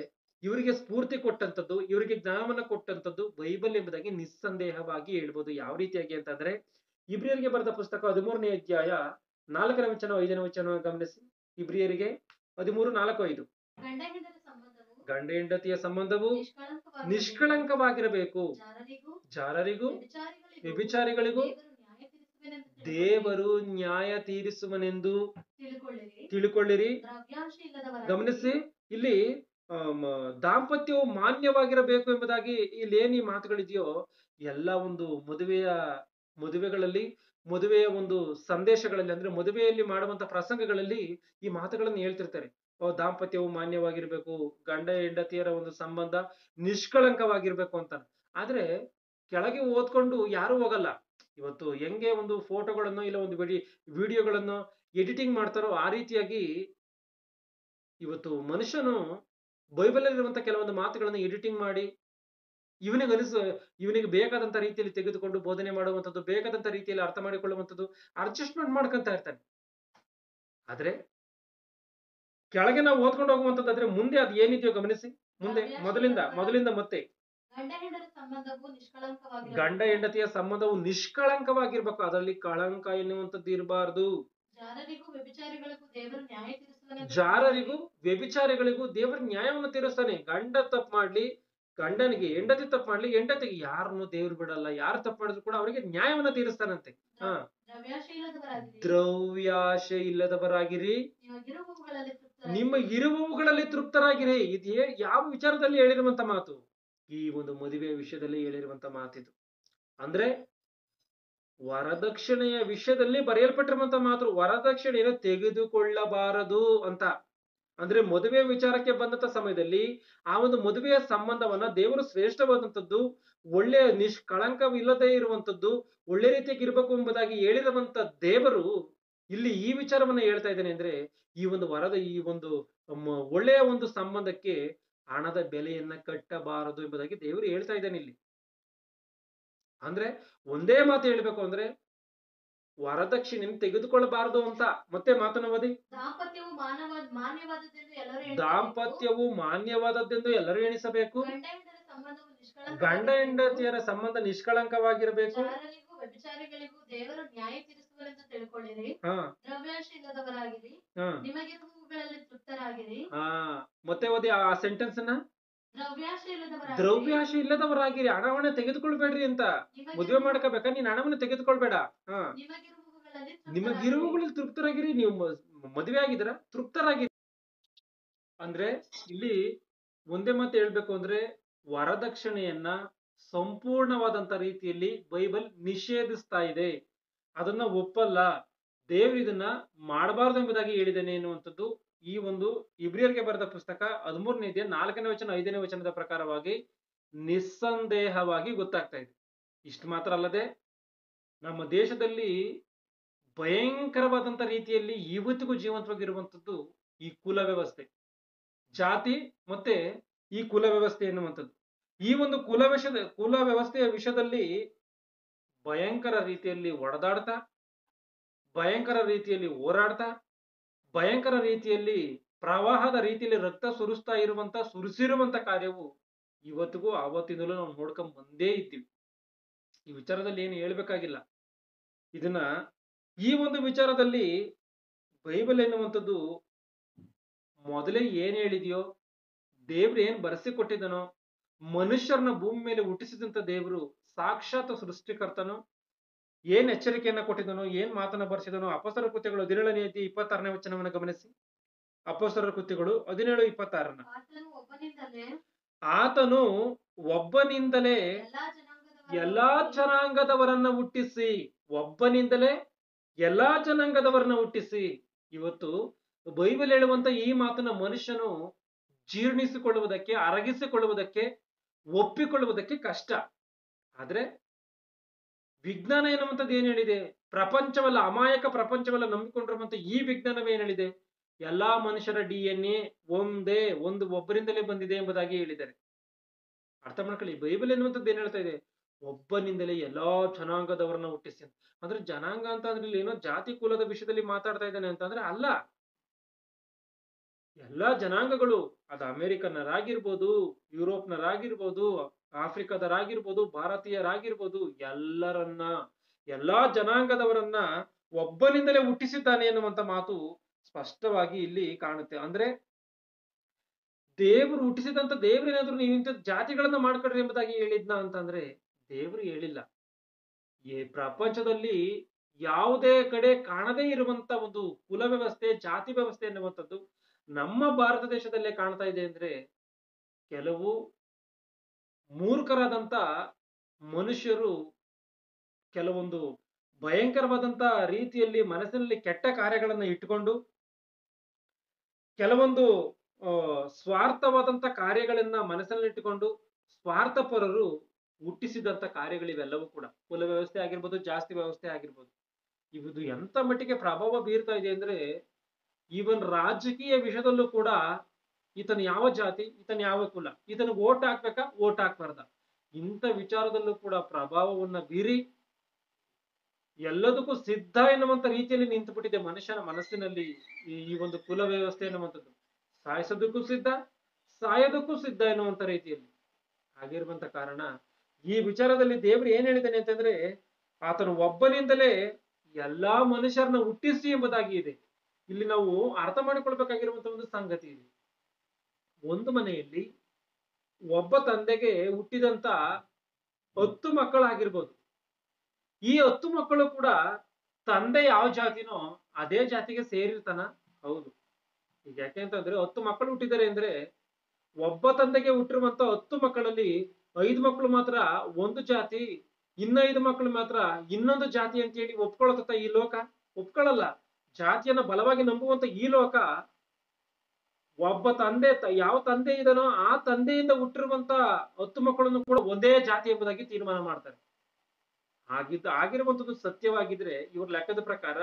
ಇವರಿಗೆ ಸ್ಫೂರ್ತಿ ಕೊಟ್ಟಂಥದ್ದು, ಇವರಿಗೆ ಜ್ಞಾನವನ್ನ ಕೊಟ್ಟಂಥದ್ದು ಬೈಬಲ್ ಎಂಬುದಾಗಿ ನಿಸ್ಸಂದೇಹವಾಗಿ ಹೇಳ್ಬೋದು. ಯಾವ ರೀತಿಯಾಗಿ ಅಂತಂದ್ರೆ ಇಬ್ರಿಯರಿಗೆ ಬರೆದ ಪುಸ್ತಕ 13ನೇ ಅಧ್ಯಾಯ 4ನೇ ವಚನ 5ನೇ ವಚನ ಗಮನಿಸಿ. ಇಬ್ರಿಯರಿಗೆ 13:4-5. ಗಂಡ ಹೆಂಡತಿಯ ಸಂಬಂಧವು ನಿಷ್ಕಳಂಕವಾಗಿರಬೇಕು, ಜಾರರಿಗೂ ವ್ಯಭಿಚಾರಿಗಳಿಗೂ ದೇವರು ನ್ಯಾಯ ತೀರಿಸುವನೆಂದು ತಿಳುಕೊಳ್ಳಿರಿ. ಗಮನಿಸಿ, ಇಲ್ಲಿ ದಾಂಪತ್ಯವು ಮಾನ್ಯವಾಗಿರಬೇಕು ಎಂಬುದಾಗಿ ಇಲ್ಲಿ ಏನ್ ಈ ಮಾತುಗಳಿದೆಯೋ ಎಲ್ಲ ಒಂದು ಮದುವೆಯ ಮದುವೆಗಳಲ್ಲಿ, ಮದುವೆಯ ಒಂದು ಸಂದೇಶಗಳಲ್ಲಿ, ಅಂದ್ರೆ ಮದುವೆಯಲ್ಲಿ ಮಾಡುವಂತ ಪ್ರಸಂಗಗಳಲ್ಲಿ ಈ ಮಾತುಗಳನ್ನು ಹೇಳ್ತಿರ್ತಾರೆ. ದಾಂಪತ್ಯವು ಮಾನ್ಯವಾಗಿರ್ಬೇಕು, ಗಂಡ ಹೆಂಡತಿಯರ ಒಂದು ಸಂಬಂಧ ನಿಷ್ಕಳಂಕವಾಗಿರ್ಬೇಕು ಅಂತ. ಆದ್ರೆ ಕೆಳಗೆ ಓದ್ಕೊಂಡು ಯಾರು ಹೋಗಲ್ಲ. ಇವತ್ತು ಹೆಂಗೆ ಒಂದು ಫೋಟೋಗಳನ್ನು ಇಲ್ಲ ಒಂದು ವಿಡಿಯೋಗಳನ್ನು ಎಡಿಟಿಂಗ್ ಮಾಡ್ತಾರೋ ಆ ರೀತಿಯಾಗಿ ಇವತ್ತು ಮನುಷ್ಯನು ಬೈಬಲ್ ಇರುವಂತ ಕೆಲವೊಂದು ಮಾತುಗಳನ್ನು ಎಡಿಟಿಂಗ್ ಮಾಡಿ ಇವನಿಗೆ ಬೇಕಾದಂತ ರೀತಿಯಲ್ಲಿ ತೆಗೆದುಕೊಂಡು ಬೋಧನೆ ಮಾಡುವಂಥದ್ದು, ಬೇಕಾದಂತ ರೀತಿಯಲ್ಲಿ ಅರ್ಥ ಮಾಡಿಕೊಳ್ಳುವಂಥದ್ದು, ಅಡ್ಜಸ್ಟ್ಮೆಂಟ್ ಮಾಡ್ಕೊಂತ ಇರ್ತಾನೆ. ಆದ್ರೆ ಕೆಳಗೆ ನಾವು ಓದ್ಕೊಂಡು ಹೋಗುವಂತದ್ದಾದ್ರೆ ಮುಂದೆ ಅದು ಏನಿದೆಯೋ ಗಮನಿಸಿ. ಮುಂದೆ ಮೊದಲಿಂದ ಮತ್ತೆ ಗಂಡ ಹೆಂಡತಿಯ ಸಂಬಂಧವು ನಿಷ್ಕಳಂಕವಾಗಿರ್ಬೇಕು. ಅದರಲ್ಲಿ ಕಳಂಕ ಎನ್ನುವಂಥದ್ದು ಇರಬಾರ್ದು. ಜಾರರಿಗೂ ವ್ಯಭಿಚಾರಿಗಳಿಗೂ ದೇವರ ನ್ಯಾಯವನ್ನು ತೀರಿಸ್ತಾನೆ. ಗಂಡ ತಪ್ಪು ಮಾಡ್ಲಿ, ಗಂಡನಿಗೆ ಹೆಂಡತಿ ತಪ್ಪು ಮಾಡ್ಲಿ, ಹೆಂಡತಿಗೆ ಯಾರನ್ನು ದೇವ್ರು ಬಿಡಲ್ಲ. ಯಾರು ತಪ್ಪು ಮಾಡಿದ್ರು ಕೂಡ ಅವರಿಗೆ ನ್ಯಾಯವನ್ನ ತೀರಿಸ್ತಾನಂತೆ. ದ್ರವ್ಯಾಶೆ ಇಲ್ಲದವರಾಗಿರಿ, ನಿಮ್ಮ ಇರುವವುಗಳಲ್ಲಿ ತೃಪ್ತರಾಗಿರಿ. ಇದು ಯಾವ ವಿಚಾರದಲ್ಲಿ ಹೇಳಿರುವಂತ ಮಾತು? ಈ ಒಂದು ಮದುವೆಯ ವಿಷಯದಲ್ಲಿ ಹೇಳಿರುವಂತ ಮಾತಿದು. ಅಂದ್ರೆ ವರದಕ್ಷಿಣೆಯ ವಿಷಯದಲ್ಲಿ ಬರೆಯಲ್ಪಟ್ಟಿರುವಂತ ಮಾತು. ವರದಕ್ಷಿಣೆಯನ್ನು ತೆಗೆದುಕೊಳ್ಳಬಾರದು ಅಂತ. ಅಂದ್ರೆ ಮದುವೆ ವಿಚಾರಕ್ಕೆ ಬಂದಂತ ಸಮಯದಲ್ಲಿ ಆ ಒಂದು ಮದುವೆಯ ಸಂಬಂಧವನ್ನ ದೇವರು ಶ್ರೇಷ್ಠವಾದಂಥದ್ದು, ಒಳ್ಳೆಯ ನಿಷ್ಕಳಂಕವಿಲ್ಲದೆ ಇರುವಂತದ್ದು, ಒಳ್ಳೆ ರೀತಿಯಾಗಿ ಇರಬೇಕು ಎಂಬುದಾಗಿ ಹೇಳಿರುವಂತ ದೇವರು ಇಲ್ಲಿ ಈ ವಿಚಾರವನ್ನ ಹೇಳ್ತಾ ಇದ್ದಾನೆ. ಅಂದ್ರೆ ಈ ಒಂದು ಒಳ್ಳೆಯ ಒಂದು ಸಂಬಂಧಕ್ಕೆ ಹಣದ ಬೆಲೆಯನ್ನ ಕಟ್ಟಬಾರದು ಎಂಬುದಾಗಿ ದೇವರು ಹೇಳ್ತಾ ಇದ್ದಾನೆ ಇಲ್ಲಿ. ಅಂದ್ರೆ ಒಂದೇ ಮಾತು ಹೇಳ್ಬೇಕು ಅಂದ್ರೆ ವರದಕ್ಷಿಣೆಯನ್ನು ತೆಗೆದುಕೊಳ್ಳಬಾರದು ಅಂತ. ಮತ್ತೆ ಮಾತನ್ನು ಓದಿ. ದಾಂಪತ್ಯವು ಮಾನ್ಯವಾದದ್ದೆಂದು ಎಲ್ಲರೂ ಎಣಿಸಬೇಕು. ಗಂಡ ಹೆಂಡತಿಯರ ಸಂಬಂಧ ನಿಷ್ಕಳಂಕವಾಗಿರಬೇಕು. ದೇವರು ನ್ಯಾಯ ತೀರಿಸುವರೆಂದು ತಿಳ್ಕೊಳ್ಳಿರಿ. ದ್ರವ್ಯಾಶೆ ಇಲ್ಲದವರಾಗಿರಿ, ನಿಮಗಿರುವವುಗಳಲ್ಲಿ ತೃಪ್ತರಾಗಿರಿ. ಮತ್ತೆ ಓದಿ ಆ ಸೆಂಟೆನ್ಸ್ ಅನ್ನ. ದ್ರವ್ಯಾಶೆ ಇಲ್ಲದವರಾಗಿರಿ, ಹಣವನ್ನ ತೆಗೆದುಕೊಳ್ಬೇಡ್ರಿ ಅಂತ. ಮದುವೆ ಮಾಡ್ಕೋಬೇಕಾ ನೀನ್ ಹಣವನ್ನು ತೆಗೆದುಕೊಳ್ಬೇಡ. ನಿಮಗಿರುವುಗಳಲ್ಲಿ ತೃಪ್ತರಾಗಿರಿ. ನೀವು ಮದುವೆ ಆಗಿದ್ರ ತೃಪ್ತರಾಗಿರಿ. ಅಂದ್ರೆ ಇಲ್ಲಿ ಒಂದೇ ಮಾತು ಹೇಳ್ಬೇಕು ಅಂದ್ರೆ ವರದಕ್ಷಿಣೆಯನ್ನ ಸಂಪೂರ್ಣವಾದಂತ ರೀತಿಯಲ್ಲಿ ಬೈಬಲ್ ನಿಷೇಧಿಸ್ತಾ ಇದೆ. ಅದನ್ನ ಒಪ್ಪಲ್ಲ. ದೇವರು ಇದನ್ನ ಮಾಡಬಾರದು ಎಂಬುದಾಗಿ ಹೇಳಿದ್ದೇನೆ ಎನ್ನುವಂಥದ್ದು ಈ ಒಂದು ಇಬ್ರಿಯರಿಗೆ ಬರೆದ ಪುಸ್ತಕ 13ನೇ ಅಧ್ಯಾಯ 4ನೇ ವಚನ 5ನೇ ವಚನದ ಪ್ರಕಾರವಾಗಿ ನಿಸ್ಸಂದೇಹವಾಗಿ ಗೊತ್ತಾಗ್ತಾ ಇದೆ. ಇಷ್ಟು ಮಾತ್ರ ಅಲ್ಲದೆ ನಮ್ಮ ದೇಶದಲ್ಲಿ ಭಯಂಕರವಾದಂತ ರೀತಿಯಲ್ಲಿ ಇವತ್ತಿಗೂ ಜೀವಂತವಾಗಿರುವಂಥದ್ದು ಈ ಕುಲ ವ್ಯವಸ್ಥೆ, ಜಾತಿ ಮತ್ತೆ ಈ ಕುಲ ವ್ಯವಸ್ಥೆ ಎನ್ನುವಂಥದ್ದು. ಈ ಒಂದು ಕುಲ ವ್ಯವಸ್ಥೆಯ ವಿಷಯದಲ್ಲಿ ಭಯಂಕರ ರೀತಿಯಲ್ಲಿ ಒಡೆದಾಡ್ತಾ, ಭಯಂಕರ ರೀತಿಯಲ್ಲಿ ಹೋರಾಡ್ತಾ, ಭಯಂಕರ ರೀತಿಯಲ್ಲಿ ಪ್ರವಾಹದ ರೀತಿಯಲ್ಲಿ ರಕ್ತ ಸುರಿಸಿರುವಂತ ಕಾರ್ಯವು ಇವತ್ತಿಗೂ ಆವತ್ತಿನಲ್ಲೂ ನಾವು ನೋಡ್ಕೊಂಡ್ ಬಂದೇ ಇದ್ದೀವಿ. ಈ ವಿಚಾರದಲ್ಲಿ ಏನು ಹೇಳ್ಬೇಕಾಗಿಲ್ಲ. ಇದನ್ನ ಈ ಒಂದು ವಿಚಾರದಲ್ಲಿ ಬೈಬಲ್ ಎನ್ನುವಂಥದ್ದು ಮೊದಲೇ ಏನ್ ಹೇಳಿದೆಯೋ, ದೇವ್ರು ಏನ್ ಬರೆಸಿ ಕೊಟ್ಟಿದನೋ, ಮನುಷ್ಯರನ್ನ ಭೂಮಿ ಮೇಲೆ ಹುಟ್ಟಿಸಿದಂತ ದೇವರು ಸಾಕ್ಷಾತ್ ಸೃಷ್ಟಿಕರ್ತನು ಏನ್ ಎಚ್ಚರಿಕೆಯನ್ನ ಕೊಟ್ಟಿದನೋ, ಏನ್ ಮಾತನ್ನ ಬರ್ಸಿದನೋ. ಅಪೊಸ್ತಲರ ಕೃತ್ಯಗಳು 17ನೇ ಅಧ್ಯಾಯ 26ನೇ ವಚನವನ್ನು ಗಮನಿಸಿ. ಅಪೊಸ್ತಲರ ಕೃತ್ಯಗಳು 17:26. ಆತನು ಒಬ್ಬನಿಂದಲೇ ಎಲ್ಲಾ ಜನಾಂಗದವರನ್ನ ಹುಟ್ಟಿಸಿ, ಒಬ್ಬನಿಂದಲೇ ಎಲ್ಲಾ ಜನಾಂಗದವರನ್ನ ಹುಟ್ಟಿಸಿ. ಇವತ್ತು ಬೈಬಲ್ ಹೇಳುವಂತ ಈ ಮಾತನ್ನ ಮನುಷ್ಯನು ಜೀರ್ಣಿಸಿಕೊಳ್ಳುವುದಕ್ಕೆ, ಅರಗಿಸಿಕೊಳ್ಳುವುದಕ್ಕೆ, ಒಪ್ಪಿಕೊಳ್ಳುವುದಕ್ಕೆ ಕಷ್ಟ. ಆದ್ರೆ ವಿಜ್ಞಾನ ಎನ್ನುವಂಥದ್ದು ಏನ್ ಹೇಳಿದೆ? ಪ್ರಪಂಚವಲ್ಲ, ಅಮಾಯಕ ಪ್ರಪಂಚವಲ್ಲ ನಂಬಿಕೊಂಡಿರುವಂತ ಈ ವಿಜ್ಞಾನವೇ ಏನ್ ಹೇಳಿದೆ? ಎಲ್ಲಾ ಮನುಷ್ಯರ DNA ಒಬ್ಬರಿಂದಲೇ ಬಂದಿದೆ ಎಂಬುದಾಗಿ ಹೇಳಿದ್ದಾರೆ. ಅರ್ಥ ಮಾಡ್ಕೊಳ್ಳಿ. ಬೈಬಲ್ ಎನ್ನುವಂಥದ್ದು ಏನ್ ಹೇಳ್ತಾ ಇದೆ? ಒಬ್ಬನಿಂದಲೇ ಎಲ್ಲಾ ಜನಾಂಗದವರನ್ನ ಹುಟ್ಟಿಸಿ. ಅಂದ್ರೆ ಜನಾಂಗ ಅಂತ ಅಂದ್ರೆ ಏನೋ ಜಾತಿ ಕುಲದ ವಿಷಯದಲ್ಲಿ ಮಾತಾಡ್ತಾ ಇದ್ದಾನೆ ಅಂತಂದ್ರೆ ಅಲ್ಲ. ಎಲ್ಲಾ ಜನಾಂಗಗಳು, ಅದು ಅಮೆರಿಕನ್ನರಾಗಿರ್ಬೋದು, ಯುರೋಪ್ನರಾಗಿರ್ಬೋದು, ಆಫ್ರಿಕಾದರಾಗಿರ್ಬೋದು, ಭಾರತೀಯರಾಗಿರ್ಬೋದು, ಎಲ್ಲಾ ಜನಾಂಗದವರನ್ನ ಒಬ್ಬನಿಂದಲೇ ಹುಟ್ಟಿಸಿದ್ದಾನೆ ಎನ್ನುವಂತ ಮಾತು ಸ್ಪಷ್ಟವಾಗಿ ಇಲ್ಲಿ ಕಾಣುತ್ತೆ. ಅಂದ್ರೆ ದೇವರು ಹುಟ್ಟಿಸಿದಂತ ದೇವ್ರೇನಾದ್ರು ನೀವು ಇಂಥ ಜಾತಿಗಳನ್ನ ಮಾಡ್ಕೊಡ್ರಿ ಎಂಬುದಾಗಿ ಹೇಳಿದ್ನ ಅಂತಂದ್ರೆ ದೇವರು ಹೇಳಿಲ್ಲ. ಈ ಪ್ರಪಂಚದಲ್ಲಿ ಯಾವುದೇ ಕಡೆ ಕಾಣದೇ ಇರುವಂತ ಒಂದು ಕುಲ ವ್ಯವಸ್ಥೆ, ಜಾತಿ ವ್ಯವಸ್ಥೆ ಎನ್ನುವಂಥದ್ದು ನಮ್ಮ ಭಾರತ ದೇಶದಲ್ಲೇ ಕಾಣ್ತಾ ಇದೆ. ಅಂದ್ರೆ ಕೆಲವು ಮೂರ್ಖರಾದಂತ ಮನುಷ್ಯರು ಕೆಲವೊಂದು ಭಯಂಕರವಾದಂತ ರೀತಿಯಲ್ಲಿ ಮನಸ್ಸಿನಲ್ಲಿ ಕೆಟ್ಟ ಕಾರ್ಯಗಳನ್ನ ಇಟ್ಟುಕೊಂಡು ಕೆಲವೊಂದು ಸ್ವಾರ್ಥವಾದಂತ ಕಾರ್ಯಗಳನ್ನ ಮನಸ್ಸಿನಲ್ಲಿಟ್ಟುಕೊಂಡು ಸ್ವಾರ್ಥಪರರು ಹುಟ್ಟಿಸಿದಂತ ಕಾರ್ಯಗಳಿವೆಲ್ಲವೂ ಕೂಡ ಕುಲ ವ್ಯವಸ್ಥೆ ಆಗಿರ್ಬೋದು, ಜಾಸ್ತಿ ವ್ಯವಸ್ಥೆ ಆಗಿರ್ಬೋದು. ಇದು ಎಂತ ಮಟ್ಟಿಗೆ ಪ್ರಭಾವ ಬೀರ್ತಾ ಇದೆ ಅಂದ್ರೆ ಈವನ್ ರಾಜಕೀಯ ವಿಷಯದಲ್ಲೂ ಕೂಡ ಈತನ ಯಾವ ಜಾತಿ, ಈತನ ಯಾವ ಕುಲ, ಈತನ ಓಟ್ ಹಾಕ್ಬೇಕಾ ಓಟ್ ಹಾಕ್ಬಾರ್ದ, ಇಂಥ ವಿಚಾರದಲ್ಲೂ ಕೂಡ ಪ್ರಭಾವವನ್ನ ಬೀರಿ ಎಲ್ಲದಕ್ಕೂ ಸಿದ್ಧ ಎನ್ನುವಂತ ರೀತಿಯಲ್ಲಿ ನಿಂತು ಬಿಟ್ಟಿದೆ ಮನುಷ್ಯನ ಮನಸ್ಸಿನಲ್ಲಿ ಈ ಒಂದು ಕುಲ ವ್ಯವಸ್ಥೆ ಎನ್ನುವಂಥದ್ದು. ಸಾಯಿಸೋದಕ್ಕೂ ಸಿದ್ಧ, ಸಾಯೋದಕ್ಕೂ ಸಿದ್ಧ ಎನ್ನುವಂತ ರೀತಿಯಲ್ಲಿ ಆಗಿರುವಂತ ಕಾರಣ ಈ ವಿಚಾರದಲ್ಲಿ ದೇವರು ಏನ್ ಹೇಳಿದ್ದಾನೆ ಅಂತಂದ್ರೆ ಆತನು ಒಬ್ಬನಿಂದಲೇ ಎಲ್ಲಾ ಮನುಷ್ಯರನ್ನ ಹುಟ್ಟಿಸಿ ಎಂಬುದಾಗಿ ಇದೆ. ಇಲ್ಲಿ ನಾವು ಅರ್ಥ ಮಾಡಿಕೊಳ್ಬೇಕಾಗಿರುವಂತ ಒಂದು ಸಂಗತಿ ಇದೆ. ಒಂದು ಮನೆಯಲ್ಲಿ ಒಬ್ಬ ತಂದೆಗೆ ಹುಟ್ಟಿದಂತ 10 ಮಕ್ಕಳಾಗಿರ್ಬೋದು. ಈ 10 ಮಕ್ಕಳು ಕೂಡ ತಂದೆ ಯಾವ ಜಾತಿನೋ ಅದೇ ಜಾತಿಗೆ ಸೇರಿರ್ತಾನ? ಹೌದು. ಈಗ ಯಾಕೆ ಅಂತಂದ್ರೆ 10 ಮಕ್ಕಳು ಹುಟ್ಟಿದ್ದಾರೆ ಅಂದ್ರೆ ಒಬ್ಬ ತಂದೆಗೆ ಹುಟ್ಟಿರುವಂತ 10 ಮಕ್ಕಳಲ್ಲಿ 5 ಮಕ್ಕಳು ಮಾತ್ರ ಒಂದು ಜಾತಿ, ಇನ್ನ 5 ಮಕ್ಕಳು ಮಾತ್ರ ಇನ್ನೊಂದು ಜಾತಿ ಅಂತ ಹೇಳಿ ಒಪ್ಕೊಳತ್ತ ಈ ಲೋಕ? ಒಪ್ಕೊಳ್ಳಲ್ಲ. ಜಾತಿಯನ್ನ ಬಲವಾಗಿ ನಂಬುವಂತ ಈ ಲೋಕ ಒಬ್ಬ ತಂದೆ ಯಾವ ತಂದೆ ಇದನೋ ಆ ತಂದೆಯಿಂದ ಹುಟ್ಟಿರುವಂತ 10 ಮಕ್ಕಳನ್ನು ಕೂಡ ಒಂದೇ ಜಾತಿ ಎಂಬುದಾಗಿ ತೀರ್ಮಾನ ಮಾಡ್ತಾರೆ. ಆಗಿರುವಂತದ್ದು ಸತ್ಯವಾಗಿದ್ರೆ ಇವ್ರ ಲೆಕ್ಕದ ಪ್ರಕಾರ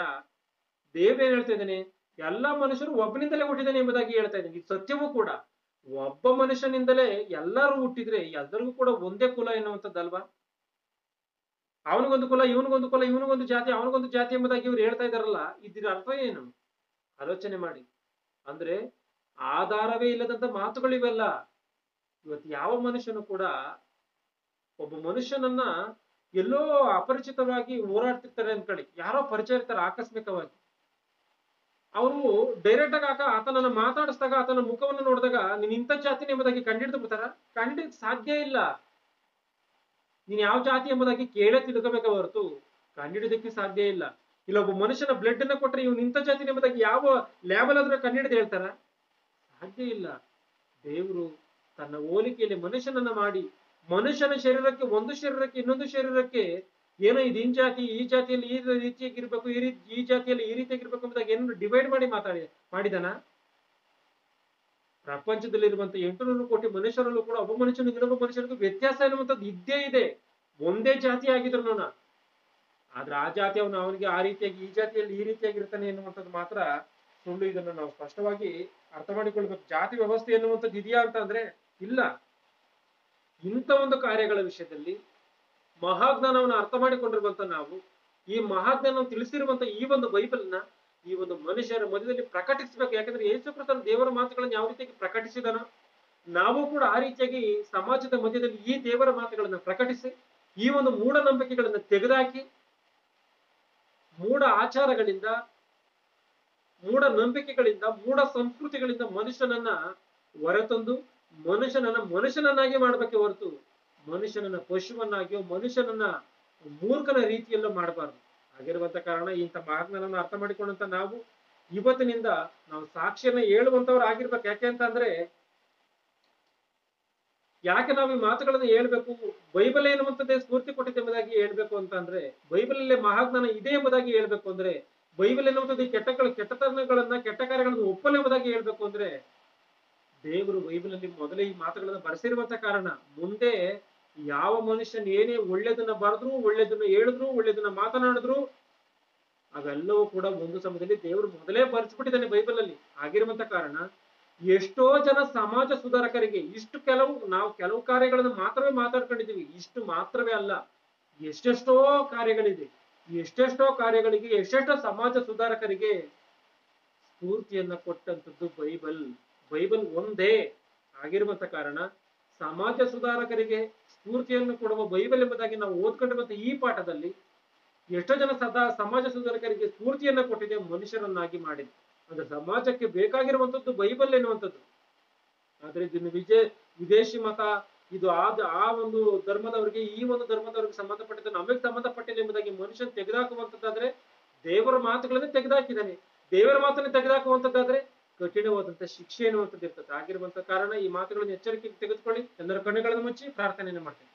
ದೇವ್ರ ಏನ್ ಹೇಳ್ತಾ ಇದ್ದಾನೆ, ಎಲ್ಲಾ ಮನುಷ್ಯರು ಒಬ್ಬನಿಂದಲೇ ಹುಟ್ಟಿದಾನೆ ಎಂಬುದಾಗಿ ಹೇಳ್ತಾ ಇದ್ದಾನೆ. ಇದು ಸತ್ಯವೂ ಕೂಡ. ಒಬ್ಬ ಮನುಷ್ಯನಿಂದಲೇ ಎಲ್ಲರೂ ಹುಟ್ಟಿದ್ರೆ ಎಲ್ಲರಿಗೂ ಕೂಡ ಒಂದೇ ಕುಲ ಎನ್ನುವಂಥದ್ದಲ್ವಾ? ಅವನಿಗೊಂದು ಕುಲ, ಇವನಿಗೊಂದು ಕುಲ, ಇವನಿಗೊಂದು ಜಾತಿ, ಅವನಿಗೊಂದು ಜಾತಿ ಎಂಬುದಾಗಿ ಇವ್ರು ಹೇಳ್ತಾ ಇದಾರಲ್ಲ, ಇದ್ರ ಅರ್ಥ ಏನು? ಆಲೋಚನೆ ಮಾಡಿ. ಅಂದ್ರೆ ಆಧಾರವೇ ಇಲ್ಲದಂತ ಮಾತುಗಳಿವೆಲ್ಲ. ಇವತ್ತು ಯಾವ ಮನುಷ್ಯನು ಕೂಡ ಒಬ್ಬ ಮನುಷ್ಯನನ್ನ ಎಲ್ಲೋ ಅಪರಿಚಿತವಾಗಿ ಹೋರಾಡ್ತಿರ್ತಾರೆ ಅನ್ಕೊಳ್ಳಿ, ಯಾರೋ ಪರಿಚಯ ಇರ್ತಾರೆ ಆಕಸ್ಮಿಕವಾಗಿ, ಅವರು ಡೈರೆಕ್ಟ್ ಆಗಿ ಆತನನ್ನ ಮಾತಾಡಿಸಿದಾಗ ಆತನ ಮುಖವನ್ನು ನೋಡಿದಾಗ ನೀನ್ ಇಂಥ ಜಾತಿನ ಎಂಬುದಾಗಿ ಕಂಡಿಡ್ದು ಬಿಡ್ತಾರ? ಕಂಡಿಡ್ ಸಾಧ್ಯ ಇಲ್ಲ. ನೀನ್ ಯಾವ ಜಾತಿ ಎಂಬುದಾಗಿ ಕೇಳೇ ತಿಳ್ಕೋಬೇಕ ಹೊರತು ಕಂಡಿಡಿದಕ್ಕೆ ಸಾಧ್ಯ ಇಲ್ಲ. ಇಲ್ಲ ಒಬ್ಬ ಮನುಷ್ಯನ ಬ್ಲಡ್ ಅನ್ನ ಕೊಟ್ರೆ ಇವ್ನು ಇಂಥ ಜಾತಿನ ಎಂಬುದಾಗಿ ಯಾವ ಲ್ಯಾಬಲ್ ಆದ್ರೂ ಕಂಡಿಡಿದು ಹೇಳ್ತಾರ? ಸಾಧ್ಯ ಇಲ್ಲ. ದೇವರು ತನ್ನ ಹೋಲಿಕೆಯಲ್ಲಿ ಮನುಷ್ಯನನ್ನ ಮಾಡಿ ಮನುಷ್ಯನ ಶರೀರಕ್ಕೆ, ಒಂದು ಶರೀರಕ್ಕೆ ಇನ್ನೊಂದು ಶರೀರಕ್ಕೆ ಏನೋ ಇದು ಈ ಜಾತಿಯಲ್ಲಿ ಈ ರೀತಿಯಾಗಿರ್ಬೇಕು, ಈ ಜಾತಿಯಲ್ಲಿ ಈ ರೀತಿಯಾಗಿರ್ಬೇಕು ಎಂಬುದಾಗಿ ಏನು ಡಿವೈಡ್ ಮಾಡಿ ಮಾಡಿದಾನ? ಪ್ರಪಂಚದಲ್ಲಿರುವಂತ 800 ಕೋಟಿ ಮನುಷ್ಯರಲ್ಲೂ ಕೂಡ ಒಬ್ಬ ಮನುಷ್ಯನಿಗೆ ಇನ್ನೊಬ್ಬ ಮನುಷ್ಯನಿಗೂ ವ್ಯತ್ಯಾಸ ಎನ್ನುವಂಥದ್ದು ಇದ್ದೇ ಇದೆ. ಒಂದೇ ಜಾತಿ ಆಗಿದ್ರು ಆದ್ರೆ ಆ ಜಾತಿ ಅವನಿಗೆ ಆ ರೀತಿಯಾಗಿ, ಈ ಜಾತಿಯಲ್ಲಿ ಈ ರೀತಿಯಾಗಿರ್ತಾನೆ ಎನ್ನುವಂಥದ್ದು ಮಾತ್ರ ಸುಳ್ಳು. ಇದನ್ನು ನಾವು ಸ್ಪಷ್ಟವಾಗಿ ಅರ್ಥ ಮಾಡಿಕೊಳ್ಬೇಕು. ಜಾತಿ ವ್ಯವಸ್ಥೆ ಎನ್ನುವಂಥದ್ದು ಇದೆಯಾ ಅಂತ ಅಂದ್ರೆ ಇಲ್ಲ. ಇಂಥ ಒಂದು ಕಾರ್ಯಗಳ ವಿಷಯದಲ್ಲಿ ಮಹಾಜ್ಞಾನವನ್ನು ಅರ್ಥ ಮಾಡಿಕೊಂಡಿರುವಂತ ನಾವು ಈ ಮಹಾಜ್ಞಾನವನ್ನು ತಿಳಿಸಿರುವಂತ ಈ ಒಂದು ಬೈಬಲ್ನ ಈ ಒಂದು ಮನುಷ್ಯರ ಮಧ್ಯದಲ್ಲಿ ಪ್ರಕಟಿಸಬೇಕು. ಯಾಕಂದ್ರೆ ಯೇಸು ಕ್ರಿಸ್ತನ ದೇವರ ಮಾತುಗಳನ್ನು ಯಾವ ರೀತಿಯಾಗಿ ಪ್ರಕಟಿಸಿದನೋ ನಾವು ಕೂಡ ಆ ರೀತಿಯಾಗಿ ಸಮಾಜದ ಮಧ್ಯದಲ್ಲಿ ಈ ದೇವರ ಮಾತುಗಳನ್ನ ಪ್ರಕಟಿಸಿ ಈ ಒಂದು ಮೂಢನಂಬಿಕೆಗಳನ್ನ ತೆಗೆದುಹಾಕಿ ಮೂಢ ಆಚಾರಗಳಿಂದ, ಮೂಢ ನಂಬಿಕೆಗಳಿಂದ, ಮೂಢ ಸಂಸ್ಕೃತಿಗಳಿಂದ ಮನುಷ್ಯನನ್ನ ಹೊರತಂದು ಮನುಷ್ಯನನ್ನಾಗಿ ಮಾಡ್ಬೇಕೆ ಹೊರತು ಮನುಷ್ಯನನ್ನ ಪಶುವನ್ನಾಗಿಯೋ ಮನುಷ್ಯನನ್ನ ಮೂರ್ಖನ ರೀತಿಯಲ್ಲೋ ಮಾಡಬಾರ್ದು. ಆಗಿರುವಂತ ಕಾರಣ ಇಂಥ ಮಾರ್ಗನ ಅರ್ಥ ಮಾಡಿಕೊಂಡಂತ ನಾವು ಇವತ್ತಿನಿಂದ ನಾವು ಸಾಕ್ಷಿಯನ್ನ ಹೇಳುವಂತವ್ರು ಆಗಿರ್ಬೇಕು. ಯಾಕೆ ಅಂತ ಅಂದ್ರೆ ಯಾಕೆ ನಾವು ಈ ಮಾತುಗಳನ್ನ ಹೇಳ್ಬೇಕು? ಬೈಬಲ್ ಎನ್ನುವಂಥದ್ದೇ ಸ್ಫೂರ್ತಿ ಕೊಟ್ಟಿದೆ ಎಂಬುದಾಗಿ ಹೇಳ್ಬೇಕು ಅಂತ ಅಂದ್ರೆ, ಬೈಬಲ್ ಅಲ್ಲೇ ಮಹಾಜ್ಞಾನ ಇದೆ ಎಂಬುದಾಗಿ ಹೇಳ್ಬೇಕು ಅಂದ್ರೆ, ಬೈಬಲ್ ಎನ್ನುವಂಥದ್ದು ಕೆಟ್ಟತನಗಳನ್ನ ಕೆಟ್ಟ ಕಾರ್ಯಗಳನ್ನು ಒಪ್ಪಲು ಎಂಬುದಾಗಿ ಹೇಳ್ಬೇಕು ಅಂದ್ರೆ ದೇವರು ಬೈಬಲ್ ಅಲ್ಲಿ ಮೊದಲೇ ಈ ಮಾತುಗಳನ್ನ ಬರೆಸಿರುವಂತ ಕಾರಣ ಮುಂದೆ ಯಾವ ಮನುಷ್ಯನ್ ಏನೇ ಒಳ್ಳೇದನ್ನ ಬರೆದ್ರು, ಒಳ್ಳೇದನ್ನ ಹೇಳಿದ್ರು, ಒಳ್ಳೇದನ್ನ ಮಾತನಾಡಿದ್ರು ಅವೆಲ್ಲವೂ ಕೂಡ ಒಂದು ಸಮಯದಲ್ಲಿ ದೇವರು ಮೊದಲೇ ಬರೆಸ್ಬಿಟ್ಟಿದ್ದಾನೆ ಬೈಬಲ್ ಅಲ್ಲಿ. ಆಗಿರುವಂತ ಕಾರಣ ಎಷ್ಟೋ ಜನ ಸಮಾಜ ಸುಧಾರಕರಿಗೆ ನಾವು ಕೆಲವು ಕಾರ್ಯಗಳನ್ನು ಮಾತ್ರವೇ ಮಾತಾಡ್ಕೊಂಡಿದೀವಿ. ಇಷ್ಟು ಮಾತ್ರವೇ ಅಲ್ಲ, ಎಷ್ಟೆಷ್ಟೋ ಕಾರ್ಯಗಳಿದೆ. ಎಷ್ಟೆಷ್ಟೋ ಕಾರ್ಯಗಳಿಗೆ, ಎಷ್ಟೆಷ್ಟೋ ಸಮಾಜ ಸುಧಾರಕರಿಗೆ ಸ್ಫೂರ್ತಿಯನ್ನ ಕೊಟ್ಟಂತದ್ದು ಬೈಬಲ್ ಒಂದೇ. ಆಗಿರುವಂತ ಕಾರಣ ಸಮಾಜ ಸುಧಾರಕರಿಗೆ ಸ್ಫೂರ್ತಿಯನ್ನು ಕೊಡುವ ಬೈಬಲ್ ಎಂಬುದಾಗಿ ನಾವು ಓದ್ಕೊಂಡಿರುವಂತ ಈ ಪಾಠದಲ್ಲಿ ಎಷ್ಟೋ ಜನ ಸಮಾಜ ಸುಧಾರಕರಿಗೆ ಸ್ಫೂರ್ತಿಯನ್ನ ಕೊಟ್ಟಿದೆ, ಮನುಷ್ಯರನ್ನಾಗಿ ಮಾಡಿದೆ. ಅಂದ್ರೆ ಸಮಾಜಕ್ಕೆ ಬೇಕಾಗಿರುವಂತದ್ದು ಬೈಬಲ್ ಎನ್ನುವಂಥದ್ದು. ಆದ್ರೆ ಇದನ್ನು ವಿದೇಶಿ ಮತ, ಇದು ಆ ಒಂದು ಧರ್ಮದವರಿಗೆ, ಈ ಒಂದು ಧರ್ಮದವರಿಗೆ ಸಂಬಂಧಪಟ್ಟಿದ್ದು ನಮಗೆ ಸಂಬಂಧಪಟ್ಟಿಲ್ಲ ಎಂಬುದಾಗಿ ಮನುಷ್ಯನ್ ತೆಗೆದುಹಾಕುವಂತದ್ದಾದ್ರೆ ದೇವರ ಮಾತುಗಳನ್ನೇ ತೆಗೆದುಹಾಕಿದ್ದಾನೆ. ದೇವರ ಮಾತನ್ನು ತೆಗೆದುಹಾಕುವಂತದ್ದಾದ್ರೆ ಕಠಿಣವಾದಂತಹ ಶಿಕ್ಷೆ ಎನ್ನುವಂಥದ್ದು ಇರ್ತದೆ. ಆಗಿರುವಂತ ಕಾರಣ ಈ ಮಾತುಗಳನ್ನು ಎಚ್ಚರಿಕೆಗೆ ತೆಗೆದುಕೊಳ್ಳಿ. ಎಲ್ಲರ ಕಣ್ಣುಗಳನ್ನು ಮುಚ್ಚಿ ಪ್ರಾರ್ಥನೆಯನ್ನು ಮಾಡ್ತೇನೆ.